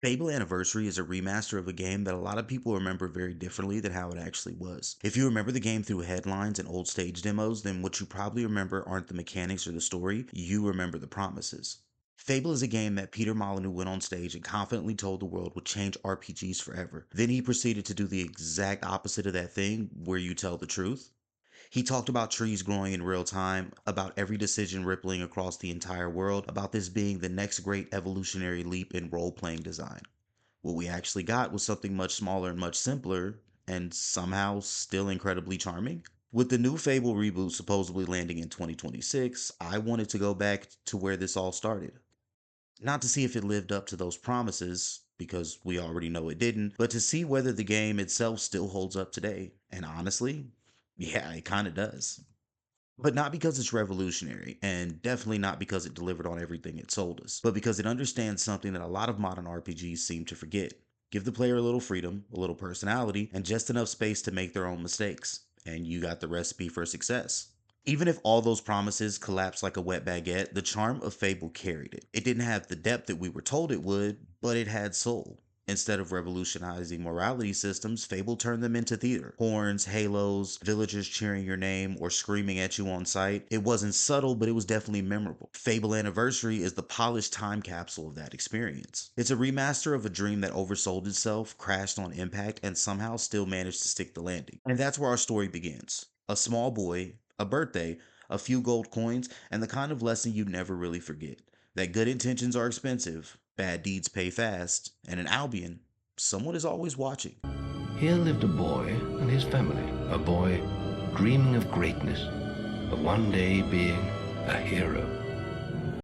Fable Anniversary is a remaster of a game that a lot of people remember very differently than how it actually was. If you remember the game through headlines and old stage demos, then what you probably remember aren't the mechanics or the story, you remember the promises. Fable is a game that Peter Molyneux went on stage and confidently told the world would change RPGs forever. Then he proceeded to do the exact opposite of that thing, where you tell the truth. He talked about trees growing in real time, about every decision rippling across the entire world, about this being the next great evolutionary leap in role playing design. What we actually got was something much smaller and much simpler, and somehow still incredibly charming. With the new Fable reboot supposedly landing in 2026, I wanted to go back to where this all started. Not to see if it lived up to those promises, because we already know it didn't, but to see whether the game itself still holds up today. And honestly, yeah, it kind of does. But not because it's revolutionary, and definitely not because it delivered on everything it sold us, but because it understands something that a lot of modern RPGs seem to forget. Give the player a little freedom, a little personality, and just enough space to make their own mistakes, and you got the recipe for success. Even if all those promises collapsed like a wet baguette, the charm of Fable carried it. It didn't have the depth that we were told it would, but it had soul. Instead of revolutionizing morality systems, Fable turned them into theater. Horns, halos, villagers cheering your name or screaming at you on sight. It wasn't subtle, but it was definitely memorable. Fable Anniversary is the polished time capsule of that experience. It's a remaster of a dream that oversold itself, crashed on impact, and somehow still managed to stick the landing. And that's where our story begins. A small boy, a birthday, a few gold coins, and the kind of lesson you never really forget that good intentions are expensive, bad deeds pay fast, and in Albion, someone is always watching. Here lived a boy and his family, a boy dreaming of greatness, of one day being a hero.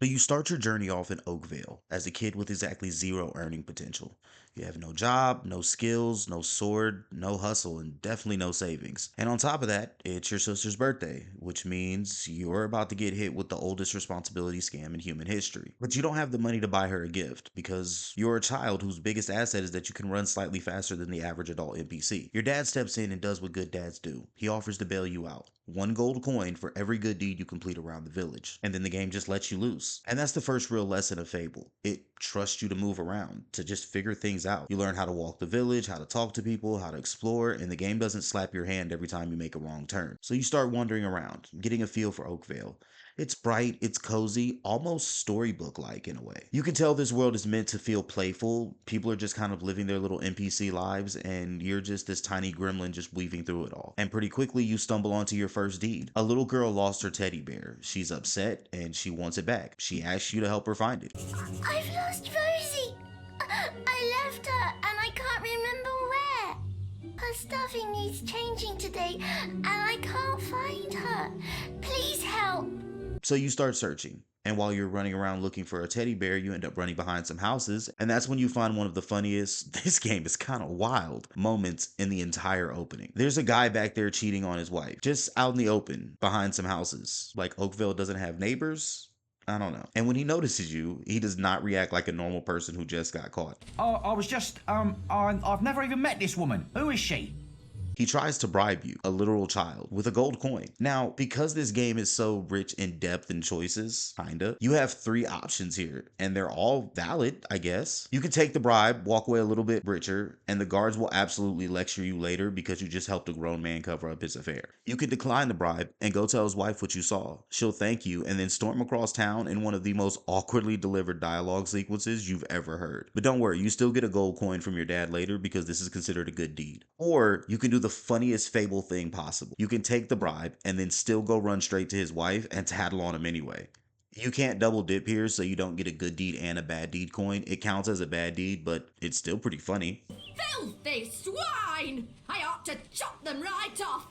So you start your journey off in Oakvale as a kid with exactly zero earning potential. You have no job, no skills, no sword, no hustle, and definitely no savings. And on top of that, it's your sister's birthday, which means you're about to get hit with the oldest responsibility scam in human history. But you don't have the money to buy her a gift because you're a child whose biggest asset is that you can run slightly faster than the average adult NPC. Your dad steps in and does what good dads do. He offers to bail you out. One gold coin for every good deed you complete around the village. And then the game just lets you loose. And that's the first real lesson of Fable. It trusts you to move around, to just figure things out. You learn how to walk the village, how to talk to people, how to explore, and the game doesn't slap your hand every time you make a wrong turn. So you start wandering around, getting a feel for Oakvale. It's bright, it's cozy, almost storybook like in a way. You can tell this world is meant to feel playful. People are just kind of living their little NPC lives, and you're just this tiny gremlin just weaving through it all. And pretty quickly, you stumble onto your first deed. A little girl lost her teddy bear. She's upset and she wants it back. She asks you to help her find it. I've lost Rosie. I left her and I can't remember where. Her stuffing needs changing today and I can't find her. Please help. So you start searching. And while you're running around looking for a teddy bear, you end up running behind some houses. And that's when you find one of the funniest, this game is kind of wild, moments in the entire opening. There's a guy back there cheating on his wife, just out in the open, behind some houses. Like Oakville doesn't have neighbors? I don't know. And when he notices you, he does not react like a normal person who just got caught. I was just, I've never even met this woman. Who is she? He tries to bribe you, a literal child, with a gold coin. Now, because this game is so rich in depth and choices, kinda, you have three options here, and they're all valid, I guess. You can take the bribe, walk away a little bit richer, and the guards will absolutely lecture you later because you just helped a grown man cover up his affair. You can decline the bribe and go tell his wife what you saw. She'll thank you and then storm across town in one of the most awkwardly delivered dialogue sequences you've ever heard. But don't worry, you still get a gold coin from your dad later because this is considered a good deed. Or you can do the funniest Fable thing possible. You can take the bribe and then still go run straight to his wife and tattle on him anyway. You can't double dip here, so you don't get a good deed and a bad deed coin. It counts as a bad deed, but it's still pretty funny. Filthy swine! I ought to chop them right off!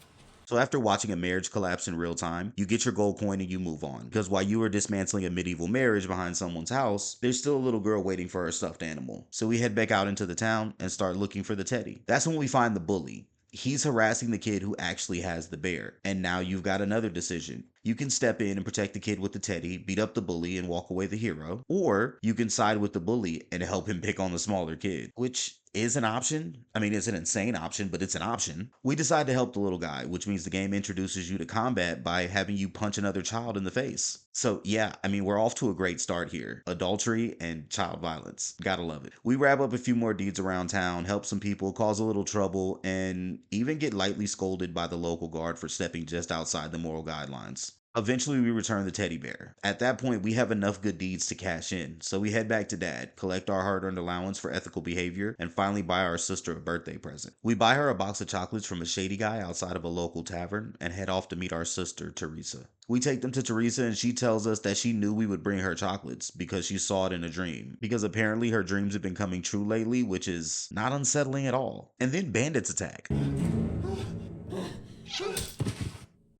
So after watching a marriage collapse in real time, you get your gold coin and you move on. Because while you were dismantling a medieval marriage behind someone's house, there's still a little girl waiting for her stuffed animal. So we head back out into the town and start looking for the teddy. That's when we find the bully. He's harassing the kid who actually has the bear. And now you've got another decision. You can step in and protect the kid with the teddy, beat up the bully, and walk away the hero. Or you can side with the bully and help him pick on the smaller kid, which is an option. I mean, it's an insane option, but it's an option. We decide to help the little guy, which means the game introduces you to combat by having you punch another child in the face. So yeah, I mean, we're off to a great start here. Adultery and child violence. Gotta love it. We wrap up a few more deeds around town, help some people, cause a little trouble, and even get lightly scolded by the local guard for stepping just outside the moral guidelines. Eventually, we return the teddy bear. At that point, we have enough good deeds to cash in, so we head back to Dad, collect our hard earned allowance for ethical behavior, and finally buy our sister a birthday present. We buy her a box of chocolates from a shady guy outside of a local tavern and head off to meet our sister, Teresa. We take them to Teresa and she tells us that she knew we would bring her chocolates because she saw it in a dream. Because apparently her dreams have been coming true lately, which is not unsettling at all. And then bandits attack.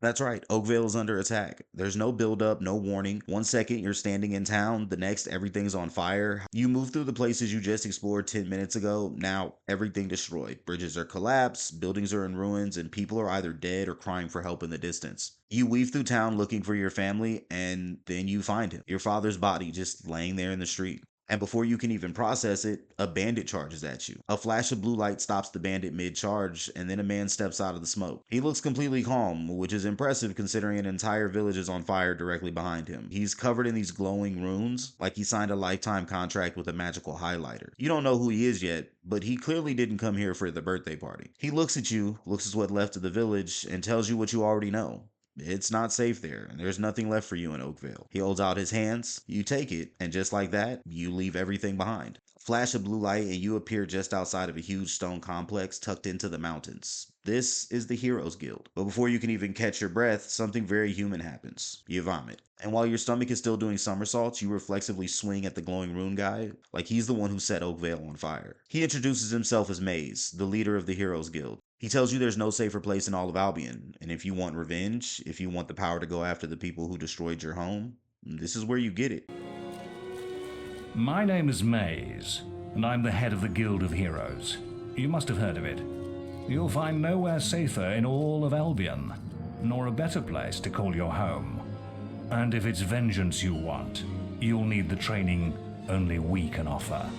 That's right, Oakvale is under attack. There's no build-up, no warning. One second you're standing in town, the next everything's on fire. You move through the places you just explored 10 minutes ago, now everything destroyed. Bridges are collapsed, buildings are in ruins, and people are either dead or crying for help in the distance. You weave through town looking for your family, and then you find him. Your father's body just laying there in the street. And before you can even process it, a bandit charges at you. A flash of blue light stops the bandit mid-charge, and then a man steps out of the smoke. He looks completely calm, which is impressive considering an entire village is on fire directly behind him. He's covered in these glowing runes, like he signed a lifetime contract with a magical highlighter. You don't know who he is yet, but he clearly didn't come here for the birthday party. He looks at you, looks at what's left of the village, and tells you what you already know. It's not safe there, and there's nothing left for you in Oakville. He holds out his hands, you take it, and just like that, you leave everything behind. Flash of blue light, and you appear just outside of a huge stone complex tucked into the mountains. This is the Heroes Guild. But before you can even catch your breath, something very human happens. You vomit. And while your stomach is still doing somersaults, you reflexively swing at the glowing rune guy, like he's the one who set Oakvale on fire. He introduces himself as Maze, the leader of the Heroes Guild. He tells you there's no safer place in all of Albion, and if you want revenge, if you want the power to go after the people who destroyed your home, this is where you get it. My name is Maze, and I'm the head of the Guild of Heroes. You must have heard of it. You'll find nowhere safer in all of Albion, nor a better place to call your home. And if it's vengeance you want, you'll need the training only we can offer.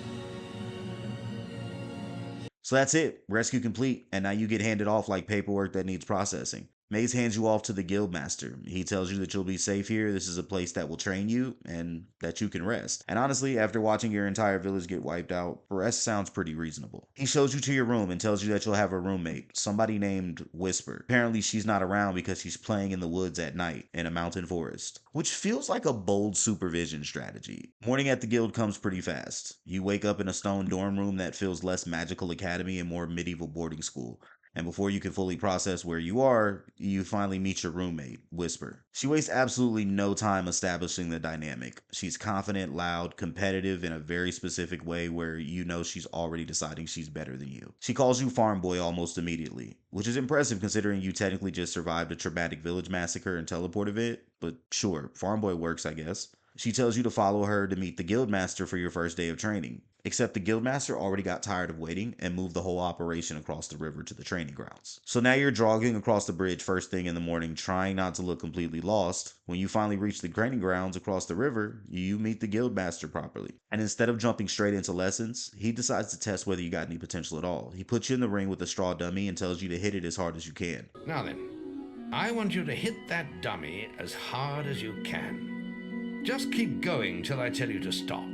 So that's it. Rescue complete, and now you get handed off like paperwork that needs processing. Maze hands you off to the Guildmaster. He tells you that you'll be safe here, this is a place that will train you, and that you can rest. And honestly, after watching your entire village get wiped out, rest sounds pretty reasonable. He shows you to your room and tells you that you'll have a roommate, somebody named Whisper. Apparently she's not around because she's playing in the woods at night in a mountain forest, which feels like a bold supervision strategy. Morning at the guild comes pretty fast. You wake up in a stone dorm room that feels less magical academy and more medieval boarding school. And before you can fully process where you are, you finally meet your roommate, Whisper. She wastes absolutely no time establishing the dynamic. She's confident, loud, competitive in a very specific way where you know she's already deciding she's better than you. She calls you Farm Boy almost immediately, which is impressive considering you technically just survived a traumatic village massacre and teleport event, but sure, Farm Boy works, I guess. She tells you to follow her to meet the Guildmaster for your first day of training. Except the Guildmaster already got tired of waiting and moved the whole operation across the river to the training grounds. So now you're jogging across the bridge first thing in the morning, trying not to look completely lost. When you finally reach the training grounds across the river, you meet the Guildmaster properly. And instead of jumping straight into lessons, he decides to test whether you got any potential at all. He puts you in the ring with a straw dummy and tells you to hit it as hard as you can. Now then, I want you to hit that dummy as hard as you can. Just keep going till I tell you to stop.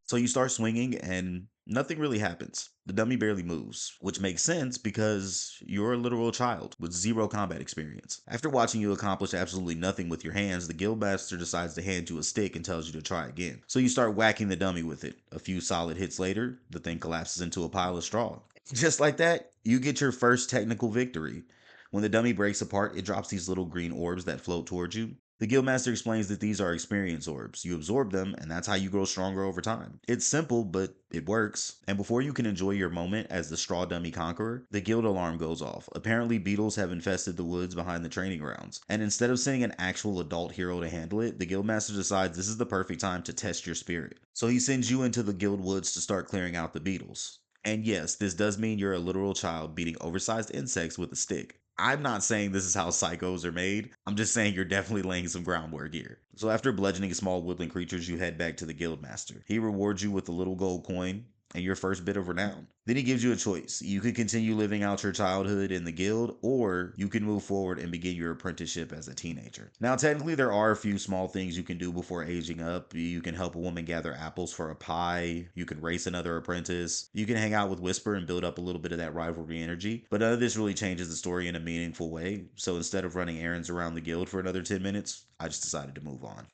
So you start swinging and nothing really happens. The dummy barely moves, which makes sense because you're a literal child with zero combat experience. After watching you accomplish absolutely nothing with your hands, the Guildmaster decides to hand you a stick and tells you to try again. So you start whacking the dummy with it. A few solid hits later, the thing collapses into a pile of straw. Just like that, you get your first technical victory. When the dummy breaks apart, it drops these little green orbs that float towards you. The Guildmaster explains that these are experience orbs. You absorb them, and that's how you grow stronger over time. It's simple, but it works. And before you can enjoy your moment as the straw dummy conqueror, the guild alarm goes off. Apparently, beetles have infested the woods behind the training grounds. And instead of sending an actual adult hero to handle it, the Guildmaster decides this is the perfect time to test your spirit. So he sends you into the guild woods to start clearing out the beetles. And yes, this does mean you're a literal child beating oversized insects with a stick. I'm not saying this is how psychos are made. I'm just saying you're definitely laying some groundwork here. So after bludgeoning small woodland creatures, you head back to the guildmaster. He rewards you with a little gold coin and your first bit of renown. Then he gives you a choice. You could continue living out your childhood in the guild, or you can move forward and begin your apprenticeship as a teenager. Now, technically, there are a few small things you can do before aging up. You can help a woman gather apples for a pie. You can race another apprentice. You can hang out with Whisper and build up a little bit of that rivalry energy. But none of this really changes the story in a meaningful way. So instead of running errands around the guild for another 10 minutes, I just decided to move on.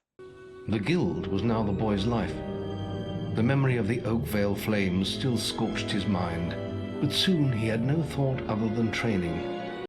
The guild was now the boy's life. The memory of the Oakvale flames still scorched his mind, but soon he had no thought other than training.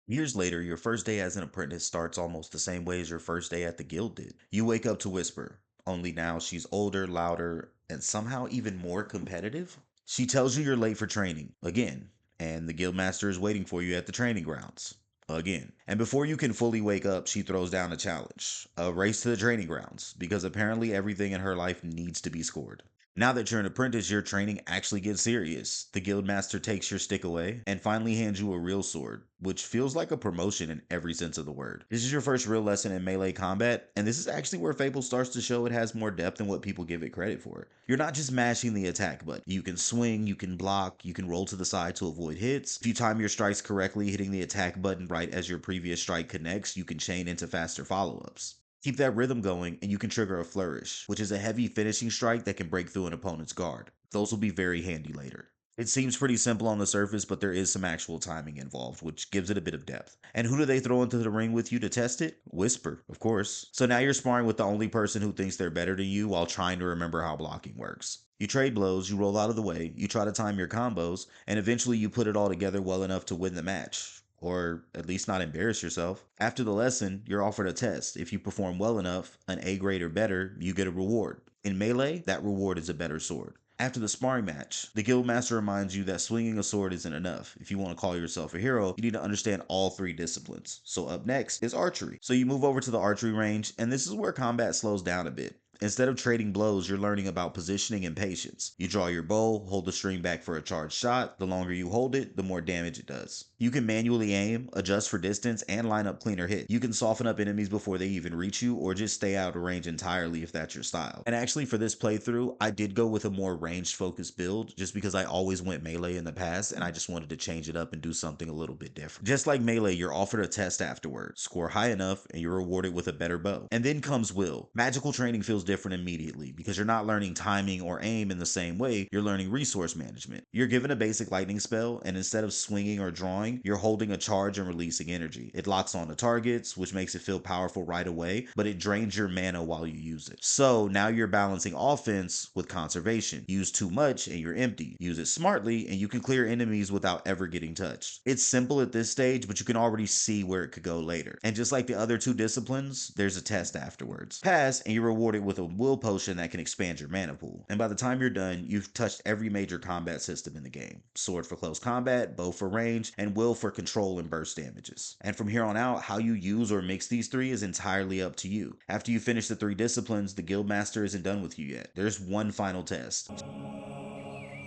Years later, your first day as an apprentice starts almost the same way as your first day at the guild did. You wake up to Whisper, only now she's older, louder, and somehow even more competitive. She tells you you're late for training, again, and the guildmaster is waiting for you at the training grounds. Again. And before you can fully wake up, she throws down a challenge, a race to the training grounds, because apparently everything in her life needs to be scored. Now that you're an apprentice, your training actually gets serious. The guildmaster takes your stick away and finally hands you a real sword, which feels like a promotion in every sense of the word. This is your first real lesson in melee combat, and this is actually where Fable starts to show it has more depth than what people give it credit for. You're not just mashing the attack button. You can swing, you can block, you can roll to the side to avoid hits. If you time your strikes correctly, hitting the attack button right as your previous strike connects, you can chain into faster follow-ups. Keep that rhythm going and you can trigger a flourish, which is a heavy finishing strike that can break through an opponent's guard. Those will be very handy later. It seems pretty simple on the surface, but there is some actual timing involved, which gives it a bit of depth. And who do they throw into the ring with you to test it? Whisper, of course. So now you're sparring with the only person who thinks they're better than you while trying to remember how blocking works. You trade blows, you roll out of the way, you try to time your combos, and eventually you put it all together well enough to win the match. Or at least not embarrass yourself. After the lesson, you're offered a test. If you perform well enough, an A grade or better, you get a reward. In melee, that reward is a better sword. After the sparring match, the guildmaster reminds you that swinging a sword isn't enough. If you want to call yourself a hero, you need to understand all three disciplines. So up next is archery. So you move over to the archery range, and this is where combat slows down a bit. Instead of trading blows, you're learning about positioning and patience. You draw your bow, hold the string back for a charged shot. The longer you hold it, the more damage it does. You can manually aim, adjust for distance, and line up cleaner hits. You can soften up enemies before they even reach you, or just stay out of range entirely if that's your style. And actually for this playthrough, I did go with a more ranged focused build, just because I always went melee in the past, and I just wanted to change it up and do something a little bit different. Just like melee, you're offered a test afterward. Score high enough, and you're rewarded with a better bow. And then comes will. Magical training feels different immediately because you're not learning timing or aim in the same way, you're learning resource management. You're given a basic lightning spell, and instead of swinging or drawing, you're holding a charge and releasing energy. It locks on to targets, which makes it feel powerful right away, but it drains your mana while you use it. So now you're balancing offense with conservation. Use too much and you're empty. Use it smartly and you can clear enemies without ever getting touched. It's simple at this stage, but you can already see where it could go later. And just like the other two disciplines, there's a test afterwards. Pass and you're rewarded with a will potion that can expand your mana pool. And by the time you're done, you've touched every major combat system in the game. Sword for close combat, bow for range, and will for control and burst damages. And from here on out, how you use or mix these three is entirely up to you. After you finish the three disciplines, the guildmaster isn't done with you yet. There's one final test.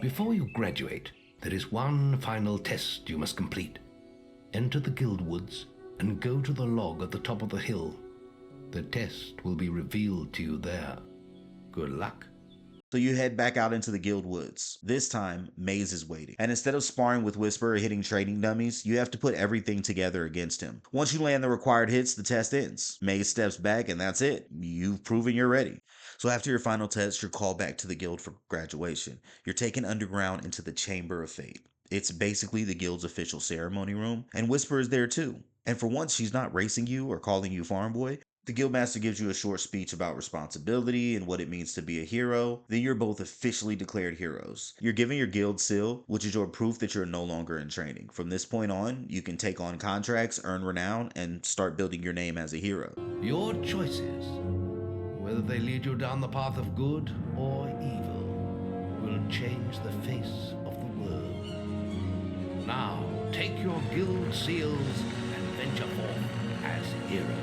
Before you graduate, there is one final test you must complete. Enter the guild woods and go to the log at the top of the hill. The test will be revealed to you there. Good luck. So you head back out into the guild woods. This time, Maze is waiting. And instead of sparring with Whisper or hitting trading dummies, you have to put everything together against him. Once you land the required hits, the test ends. Maze steps back and that's it. You've proven you're ready. So after your final test, you're called back to the guild for graduation. You're taken underground into the Chamber of Fate. It's basically the guild's official ceremony room, and Whisper is there too. And for once, she's not racing you or calling you farm boy. The guildmaster gives you a short speech about responsibility and what it means to be a hero. Then you're both officially declared heroes. You're given your guild seal, which is your proof that you're no longer in training. From this point on, you can take on contracts, earn renown, and start building your name as a hero. Your choices, whether they lead you down the path of good or evil, will change the face of the world. Now, take your guild seals and venture forth as heroes.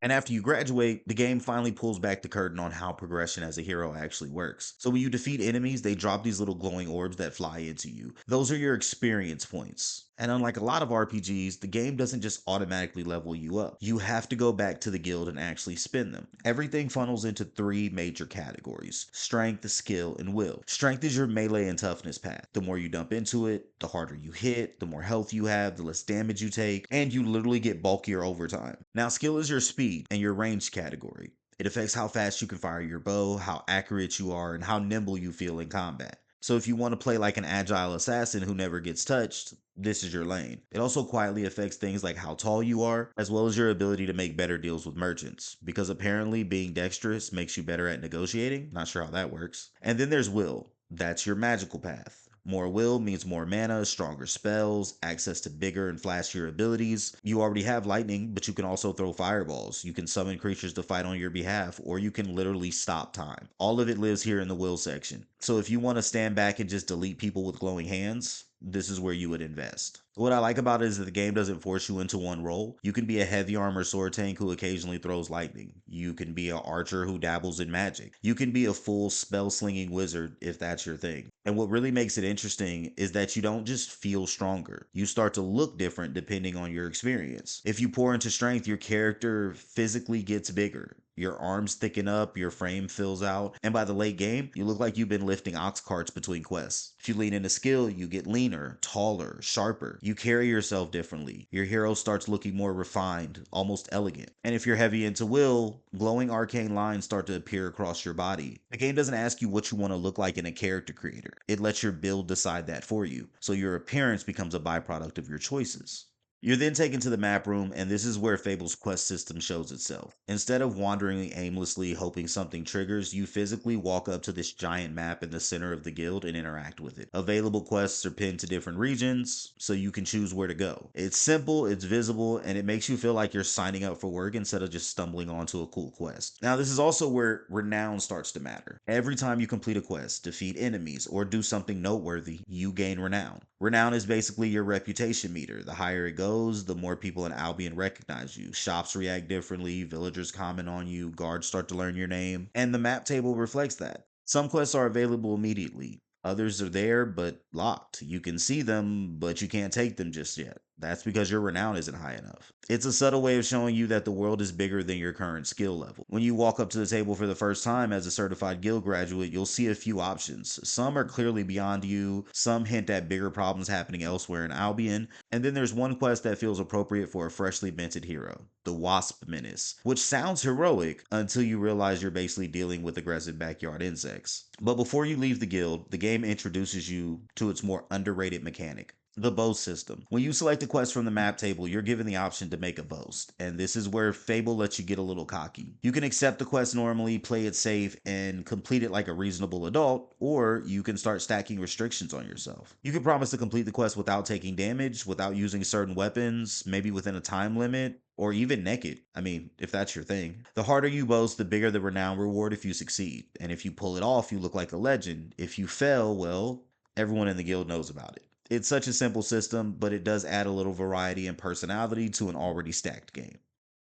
And after you graduate, the game finally pulls back the curtain on how progression as a hero actually works. So when you defeat enemies, they drop these little glowing orbs that fly into you. Those are your experience points. And unlike a lot of RPGs, the game doesn't just automatically level you up. You have to go back to the guild and actually spend them. Everything funnels into three major categories: strength, skill, and will. Strength is your melee and toughness path. The more you dump into it, the harder you hit, the more health you have, the less damage you take, and you literally get bulkier over time. Now, skill is your speed and your range category. It affects how fast you can fire your bow, how accurate you are, and how nimble you feel in combat. So if you want to play like an agile assassin who never gets touched, this is your lane. It also quietly affects things like how tall you are, as well as your ability to make better deals with merchants, because apparently being dexterous makes you better at negotiating. Not sure how that works. And then there's will. That's your magical path. More will means more mana, stronger spells, access to bigger and flashier abilities. You already have lightning, but you can also throw fireballs. You can summon creatures to fight on your behalf, or you can literally stop time. All of it lives here in the will section. So if you want to stand back and just delete people with glowing hands, this is where you would invest. What I like about it is that the game doesn't force you into one role. You can be a heavy armor sword tank who occasionally throws lightning. You can be an archer who dabbles in magic. You can be a full spell slinging wizard if that's your thing. And what really makes it interesting is that you don't just feel stronger. You start to look different depending on your experience. If you pour into strength, your character physically gets bigger. Your arms thicken up, your frame fills out, and by the late game, you look like you've been lifting ox carts between quests. If you lean into skill, you get leaner, taller, sharper. You carry yourself differently. Your hero starts looking more refined, almost elegant. And if you're heavy into will, glowing arcane lines start to appear across your body. The game doesn't ask you what you want to look like in a character creator. It lets your build decide that for you, so your appearance becomes a byproduct of your choices. You're then taken to the map room, and this is where Fable's quest system shows itself. Instead of wandering aimlessly hoping something triggers, you physically walk up to this giant map in the center of the guild and interact with it. Available quests are pinned to different regions, so you can choose where to go. It's simple, it's visible, and it makes you feel like you're signing up for work instead of just stumbling onto a cool quest. Now, this is also where renown starts to matter. Every time you complete a quest, defeat enemies, or do something noteworthy, you gain renown. Renown is basically your reputation meter. The higher it goes, the more people in Albion recognize you. Shops react differently, villagers comment on you, guards start to learn your name, and the map table reflects that. Some quests are available immediately. Others are there, but locked. You can see them, but you can't take them just yet. That's because your renown isn't high enough. It's a subtle way of showing you that the world is bigger than your current skill level. When you walk up to the table for the first time as a certified guild graduate, you'll see a few options. Some are clearly beyond you, some hint at bigger problems happening elsewhere in Albion, and then there's one quest that feels appropriate for a freshly minted hero, the Wasp Menace, which sounds heroic until you realize you're basically dealing with aggressive backyard insects. But before you leave the guild, the game introduces you to its more underrated mechanic: the boast system. When you select a quest from the map table, you're given the option to make a boast, and this is where Fable lets you get a little cocky. You can accept the quest normally, play it safe, and complete it like a reasonable adult, or you can start stacking restrictions on yourself. You can promise to complete the quest without taking damage, without using certain weapons, maybe within a time limit, or even naked. I mean, if that's your thing. The harder you boast, the bigger the renown reward if you succeed, and if you pull it off, you look like a legend. If you fail, well, everyone in the guild knows about it. It's such a simple system, but it does add a little variety and personality to an already stacked game.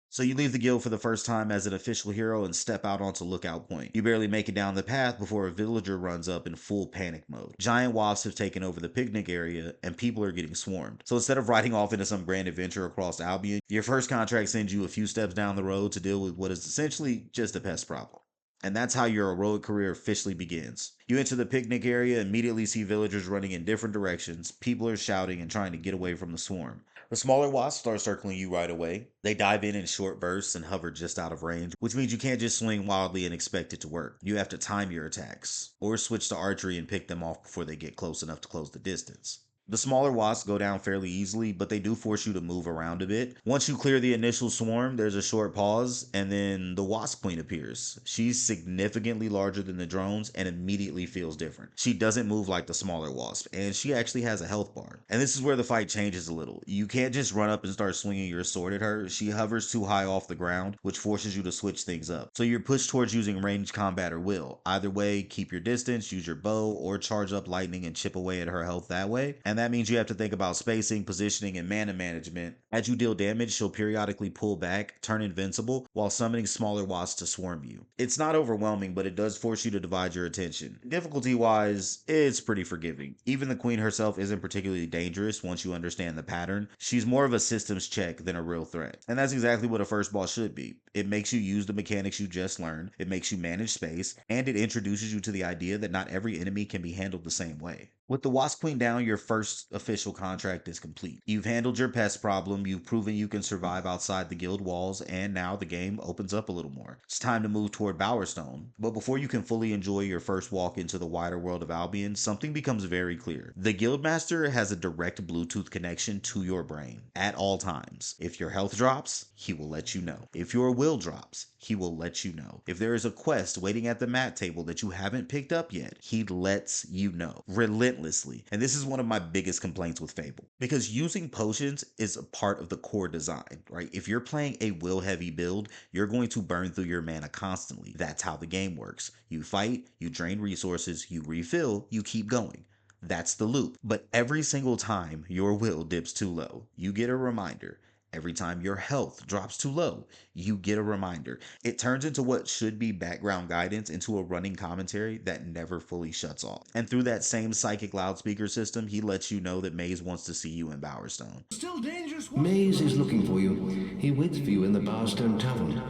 So you leave the guild for the first time as an official hero and step out onto Lookout Point. You barely make it down the path before a villager runs up in full panic mode. Giant wasps have taken over the picnic area and people are getting swarmed. So instead of riding off into some grand adventure across Albion, your first contract sends you a few steps down the road to deal with what is essentially just a pest problem. And that's how your heroic career officially begins. You enter the picnic area, immediately see villagers running in different directions. People are shouting and trying to get away from the swarm. The smaller wasps start circling you right away. They dive in short bursts and hover just out of range, which means you can't just swing wildly and expect it to work. You have to time your attacks, or switch to archery and pick them off before they get close enough to close the distance. The smaller wasps go down fairly easily, but they do force you to move around a bit. Once you clear the initial swarm, there's a short pause, and then the wasp queen appears. She's significantly larger than the drones and immediately feels different. She doesn't move like the smaller wasp, and she actually has a health bar. And this is where the fight changes a little. You can't just run up and start swinging your sword at her. She hovers too high off the ground, which forces you to switch things up. So you're pushed towards using ranged combat or will. Either way, keep your distance, use your bow, or charge up lightning and chip away at her health that way. And and that means you have to think about spacing, positioning, and mana management. As you deal damage, she'll periodically pull back, turn invincible, while summoning smaller wasps to swarm you. It's not overwhelming, but it does force you to divide your attention. Difficulty-wise, it's pretty forgiving. Even the queen herself isn't particularly dangerous once you understand the pattern. She's more of a systems check than a real threat. And that's exactly what a first boss should be. It makes you use the mechanics you just learned, it makes you manage space, and it introduces you to the idea that not every enemy can be handled the same way. With the Wasp Queen down, your first official contract is complete. You've handled your pest problem, you've proven you can survive outside the guild walls, and now the game opens up a little more. It's time to move toward Bowerstone. But before you can fully enjoy your first walk into the wider world of Albion, something becomes very clear. The Guildmaster has a direct Bluetooth connection to your brain at all times. If your health drops, he will let you know. If your will drops, he will let you know. If there is a quest waiting at the mat table that you haven't picked up yet, he lets you know relentlessly. And this is one of my biggest complaints with Fable, because using potions is a part of the core design, right? If you're playing a will heavy build, you're going to burn through your mana constantly. That's how the game works. You fight, you drain resources, you refill, you keep going. That's the loop. But every single time your will dips too low, you get a reminder. Every time your health drops too low, you get a reminder. It turns into what should be background guidance into a running commentary that never fully shuts off. And through that same psychic loudspeaker system, he lets you know that Maze wants to see you in Bowerstone. Still dangerous. Maze is looking for you. He waits for you in the Bowerstone Tavern.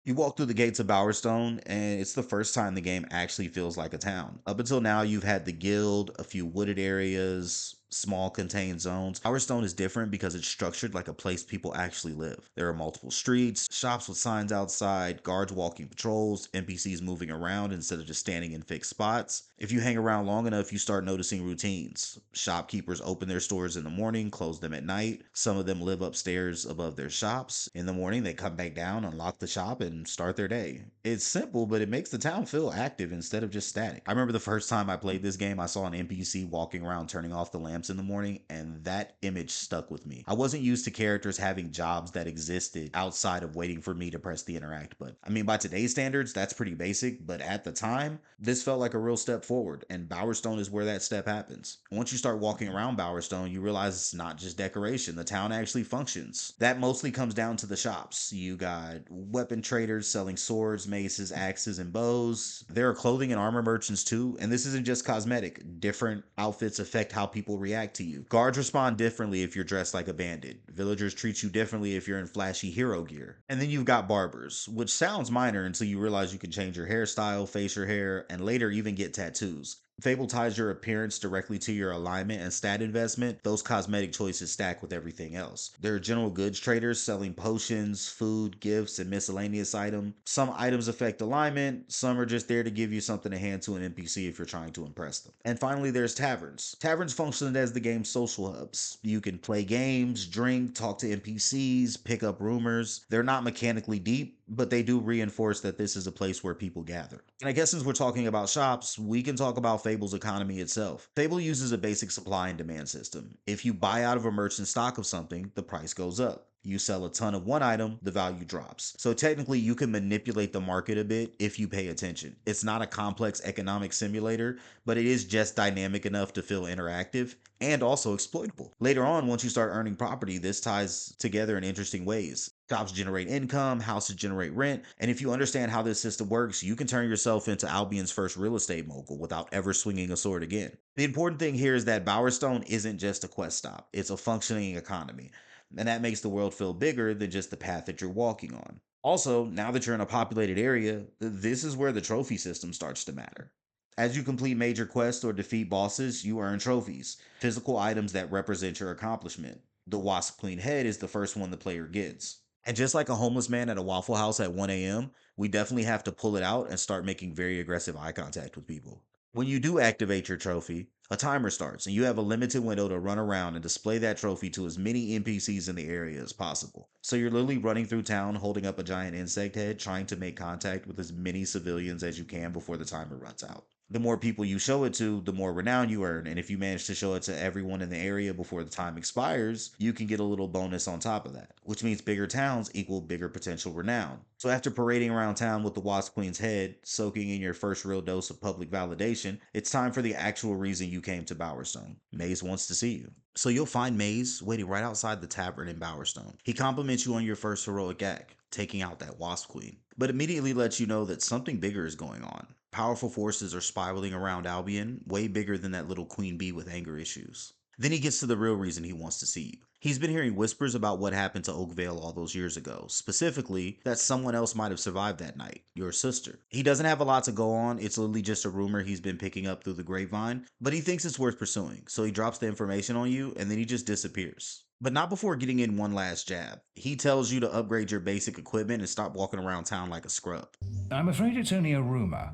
You walk through the gates of Bowerstone, and it's the first time the game actually feels like a town. Up until now, you've had the guild, a few wooded areas, small contained zones. Bowerstone is different because it's structured like a place people actually live. There are multiple streets, shops with signs outside, guards walking patrols, NPCs moving around instead of just standing in fixed spots. If you hang around long enough, you start noticing routines. Shopkeepers open their stores in the morning, close them at night. Some of them live upstairs above their shops. In the morning, they come back down, unlock the shop, and start their day. It's simple, but it makes the town feel active instead of just static. I remember the first time I played this game, I saw an NPC walking around turning off the lamps in the morning, and that image stuck with me. I wasn't used to characters having jobs that existed outside of waiting for me to press the interact button. I mean, by today's standards, that's pretty basic, but at the time, this felt like a real step forward, and Bowerstone is where that step happens. Once you start walking around Bowerstone, you realize it's not just decoration. The town actually functions. That mostly comes down to the shops. You got weapon traders selling swords, maces, axes, and bows. There are clothing and armor merchants too, and this isn't just cosmetic. Different outfits affect how people react to you. Guards respond differently if you're dressed like a bandit. Villagers treat you differently if you're in flashy hero gear. And then you've got barbers, which sounds minor until you realize you can change your hairstyle, face your hair, and later even get tattoos. Fable ties your appearance directly to your alignment and stat investment. Those cosmetic choices stack with everything else. There are general goods traders selling potions, food, gifts, and miscellaneous items. Some items affect alignment, some are just there to give you something to hand to an NPC if you're trying to impress them. And finally, there's taverns. Taverns function as the game's social hubs. You can play games, drink, talk to NPCs, pick up rumors. They're not mechanically deep, but they do reinforce that this is a place where people gather. And I guess since we're talking about shops, we can talk about Fable's economy itself. Fable uses a basic supply and demand system. If you buy out of a merchant's stock of something, the price goes up. You sell a ton of one item, the value drops. So technically you can manipulate the market a bit if you pay attention. It's not a complex economic simulator, but it is just dynamic enough to feel interactive and also exploitable. Later on, once you start earning property, this ties together in interesting ways. Shops generate income, houses generate rent, and if you understand how this system works, you can turn yourself into Albion's first real estate mogul without ever swinging a sword again. The important thing here is that Bowerstone isn't just a quest stop, it's a functioning economy. And that makes the world feel bigger than just the path that you're walking on. Also, now that you're in a populated area, this is where the trophy system starts to matter. As you complete major quests or defeat bosses, you earn trophies, physical items that represent your accomplishment. The Wasp Queen head is the first one the player gets. And just like a homeless man at a Waffle House at 1 a.m., we definitely have to pull it out and start making very aggressive eye contact with people. When you do activate your trophy, a timer starts and you have a limited window to run around and display that trophy to as many NPCs in the area as possible. So you're literally running through town holding up a giant insect head trying to make contact with as many civilians as you can before the timer runs out. The more people you show it to, the more renown you earn. And if you manage to show it to everyone in the area before the time expires, you can get a little bonus on top of that, which means bigger towns equal bigger potential renown. So after parading around town with the Wasp Queen's head, soaking in your first real dose of public validation, it's time for the actual reason you came to Bowerstone. Maze wants to see you. So you'll find Maze waiting right outside the tavern in Bowerstone. He compliments you on your first heroic act, taking out that Wasp Queen, but immediately lets you know that something bigger is going on. Powerful forces are spiraling around Albion, way bigger than that little queen bee with anger issues. Then he gets to the real reason he wants to see you. He's been hearing whispers about what happened to Oakvale all those years ago, specifically that someone else might have survived that night, your sister. He doesn't have a lot to go on, it's literally just a rumor he's been picking up through the grapevine, but he thinks it's worth pursuing, so he drops the information on you and then he just disappears. But not before getting in one last jab. He tells you to upgrade your basic equipment and stop walking around town like a scrub. I'm afraid it's only a rumor,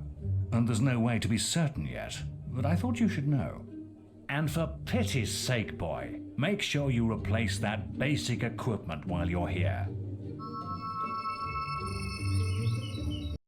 and there's no way to be certain yet, but I thought you should know. And for pity's sake, boy, make sure you replace that basic equipment while you're here.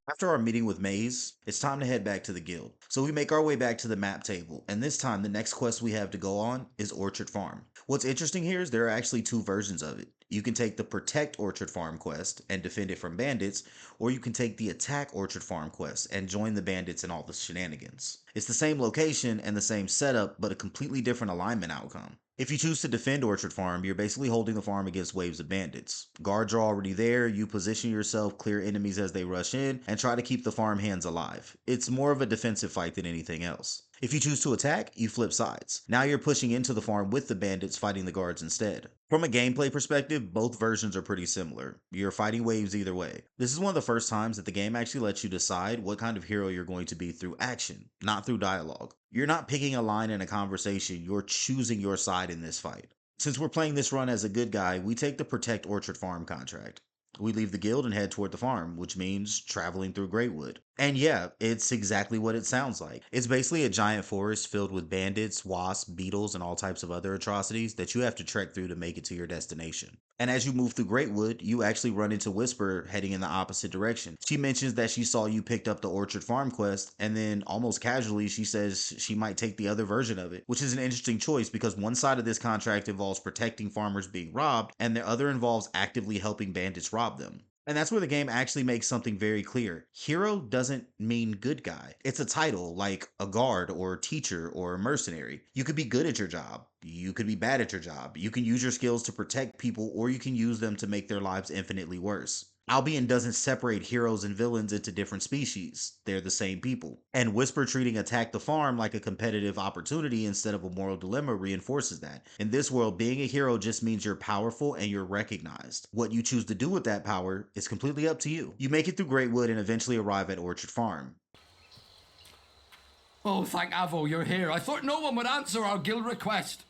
After our meeting with Maze, it's time to head back to the guild. So we make our way back to the map table, and this time the next quest we have to go on is Orchard Farm. What's interesting here is there are actually two versions of it. You can take the Protect Orchard Farm quest and defend it from bandits, or you can take the Attack Orchard Farm quest and join the bandits in all the shenanigans. It's the same location and the same setup, but a completely different alignment outcome. If you choose to defend Orchard Farm, you're basically holding the farm against waves of bandits. Guards are already there, you position yourself, clear enemies as they rush in, and try to keep the farm hands alive. It's more of a defensive fight than anything else. If you choose to attack, you flip sides. Now you're pushing into the farm with the bandits fighting the guards instead. From a gameplay perspective, both versions are pretty similar. You're fighting waves either way. This is one of the first times that the game actually lets you decide what kind of hero you're going to be through action, not through dialogue. You're not picking a line in a conversation, you're choosing your side in this fight. Since we're playing this run as a good guy, we take the Protect Orchard Farm contract. We leave the guild and head toward the farm, which means traveling through Greatwood. And yeah, it's exactly what it sounds like. It's basically a giant forest filled with bandits, wasps, beetles, and all types of other atrocities that you have to trek through to make it to your destination. And as you move through Greatwood, you actually run into Whisper heading in the opposite direction. She mentions that she saw you picked up the Orchard Farm quest, and then almost casually she says she might take the other version of it, which is an interesting choice because one side of this contract involves protecting farmers being robbed, and the other involves actively helping bandits rob them. And that's where the game actually makes something very clear. Hero doesn't mean good guy. It's a title, like a guard or a teacher or a mercenary. You could be good at your job. You could be bad at your job. You can use your skills to protect people, or you can use them to make their lives infinitely worse. Albion doesn't separate heroes and villains into different species. They're the same people. And Whisper treating Attack the Farm like a competitive opportunity instead of a moral dilemma reinforces that. In this world, being a hero just means you're powerful and you're recognized. What you choose to do with that power is completely up to you. You make it through Greatwood and eventually arrive at Orchard Farm. Oh, thank Avo you're here. I thought no one would answer our guild request.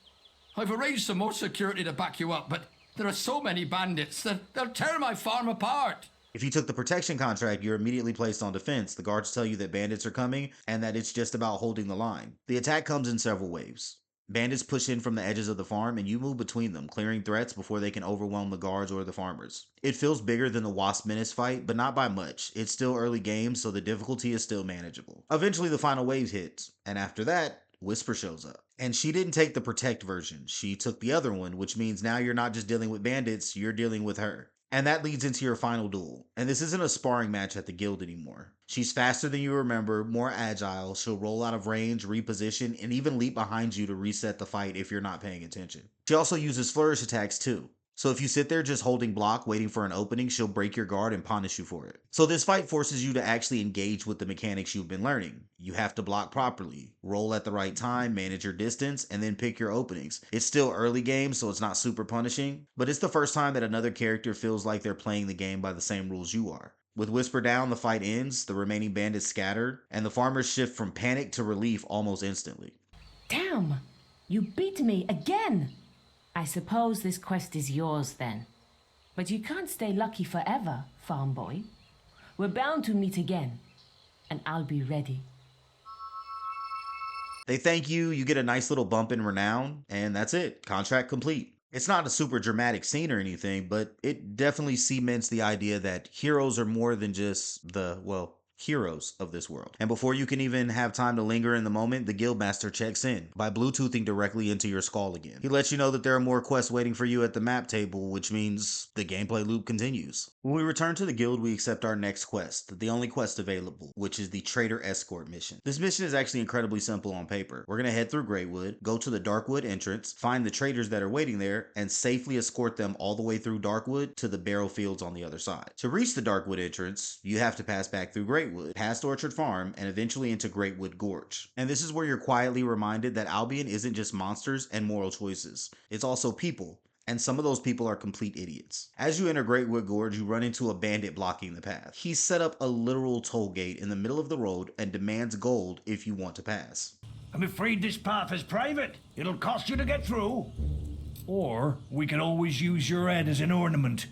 I've arranged some more security to back you up, but there are so many bandits that they'll tear my farm apart. If you took the protection contract, you're immediately placed on defense. The guards tell you that bandits are coming and that it's just about holding the line. The attack comes in several waves. Bandits push in from the edges of the farm and you move between them, clearing threats before they can overwhelm the guards or the farmers. It feels bigger than the Wasp Menace fight, but not by much. It's still early game, so the difficulty is still manageable. Eventually the final wave hits, and after that, Whisper shows up. And she didn't take the Protect version, she took the other one, which means now you're not just dealing with bandits, you're dealing with her. And that leads into your final duel. And this isn't a sparring match at the guild anymore. She's faster than you remember, more agile, she'll roll out of range, reposition, and even leap behind you to reset the fight if you're not paying attention. She also uses flourish attacks too. So if you sit there just holding block, waiting for an opening, she'll break your guard and punish you for it. So this fight forces you to actually engage with the mechanics you've been learning. You have to block properly, roll at the right time, manage your distance, and then pick your openings. It's still early game, so it's not super punishing, but it's the first time that another character feels like they're playing the game by the same rules you are. With Whisper down, the fight ends, the remaining bandits scatter, and the farmers shift from panic to relief almost instantly. Damn! You beat me again! I suppose this quest is yours then. But you can't stay lucky forever, farm boy. We're bound to meet again, and I'll be ready. They thank you, you get a nice little bump in renown, and that's it. Contract complete. It's not a super dramatic scene or anything, but it definitely cements the idea that heroes are more than just the, well, heroes of this world. And before you can even have time to linger in the moment, the guildmaster checks in by Bluetoothing directly into your skull again. He lets you know that there are more quests waiting for you at the map table, which means the gameplay loop continues. When we return to the guild, we accept our next quest, the only quest available, which is the Trader Escort mission. This mission is actually incredibly simple on paper. We're gonna head through Greatwood, go to the Darkwood entrance, find the traders that are waiting there, and safely escort them all the way through Darkwood to the barrow fields on the other side. To reach the Darkwood entrance, you have to pass back through Greatwood, past Orchard Farm, and eventually into Greatwood Gorge. And this is where you're quietly reminded that Albion isn't just monsters and moral choices, it's also people. And some of those people are complete idiots. As you enter Greatwood Gorge, you run into a bandit blocking the path. He's set up a literal toll gate in the middle of the road and demands gold if you want to pass. I'm afraid this path is private. It'll cost you to get through. Or we can always use your head as an ornament.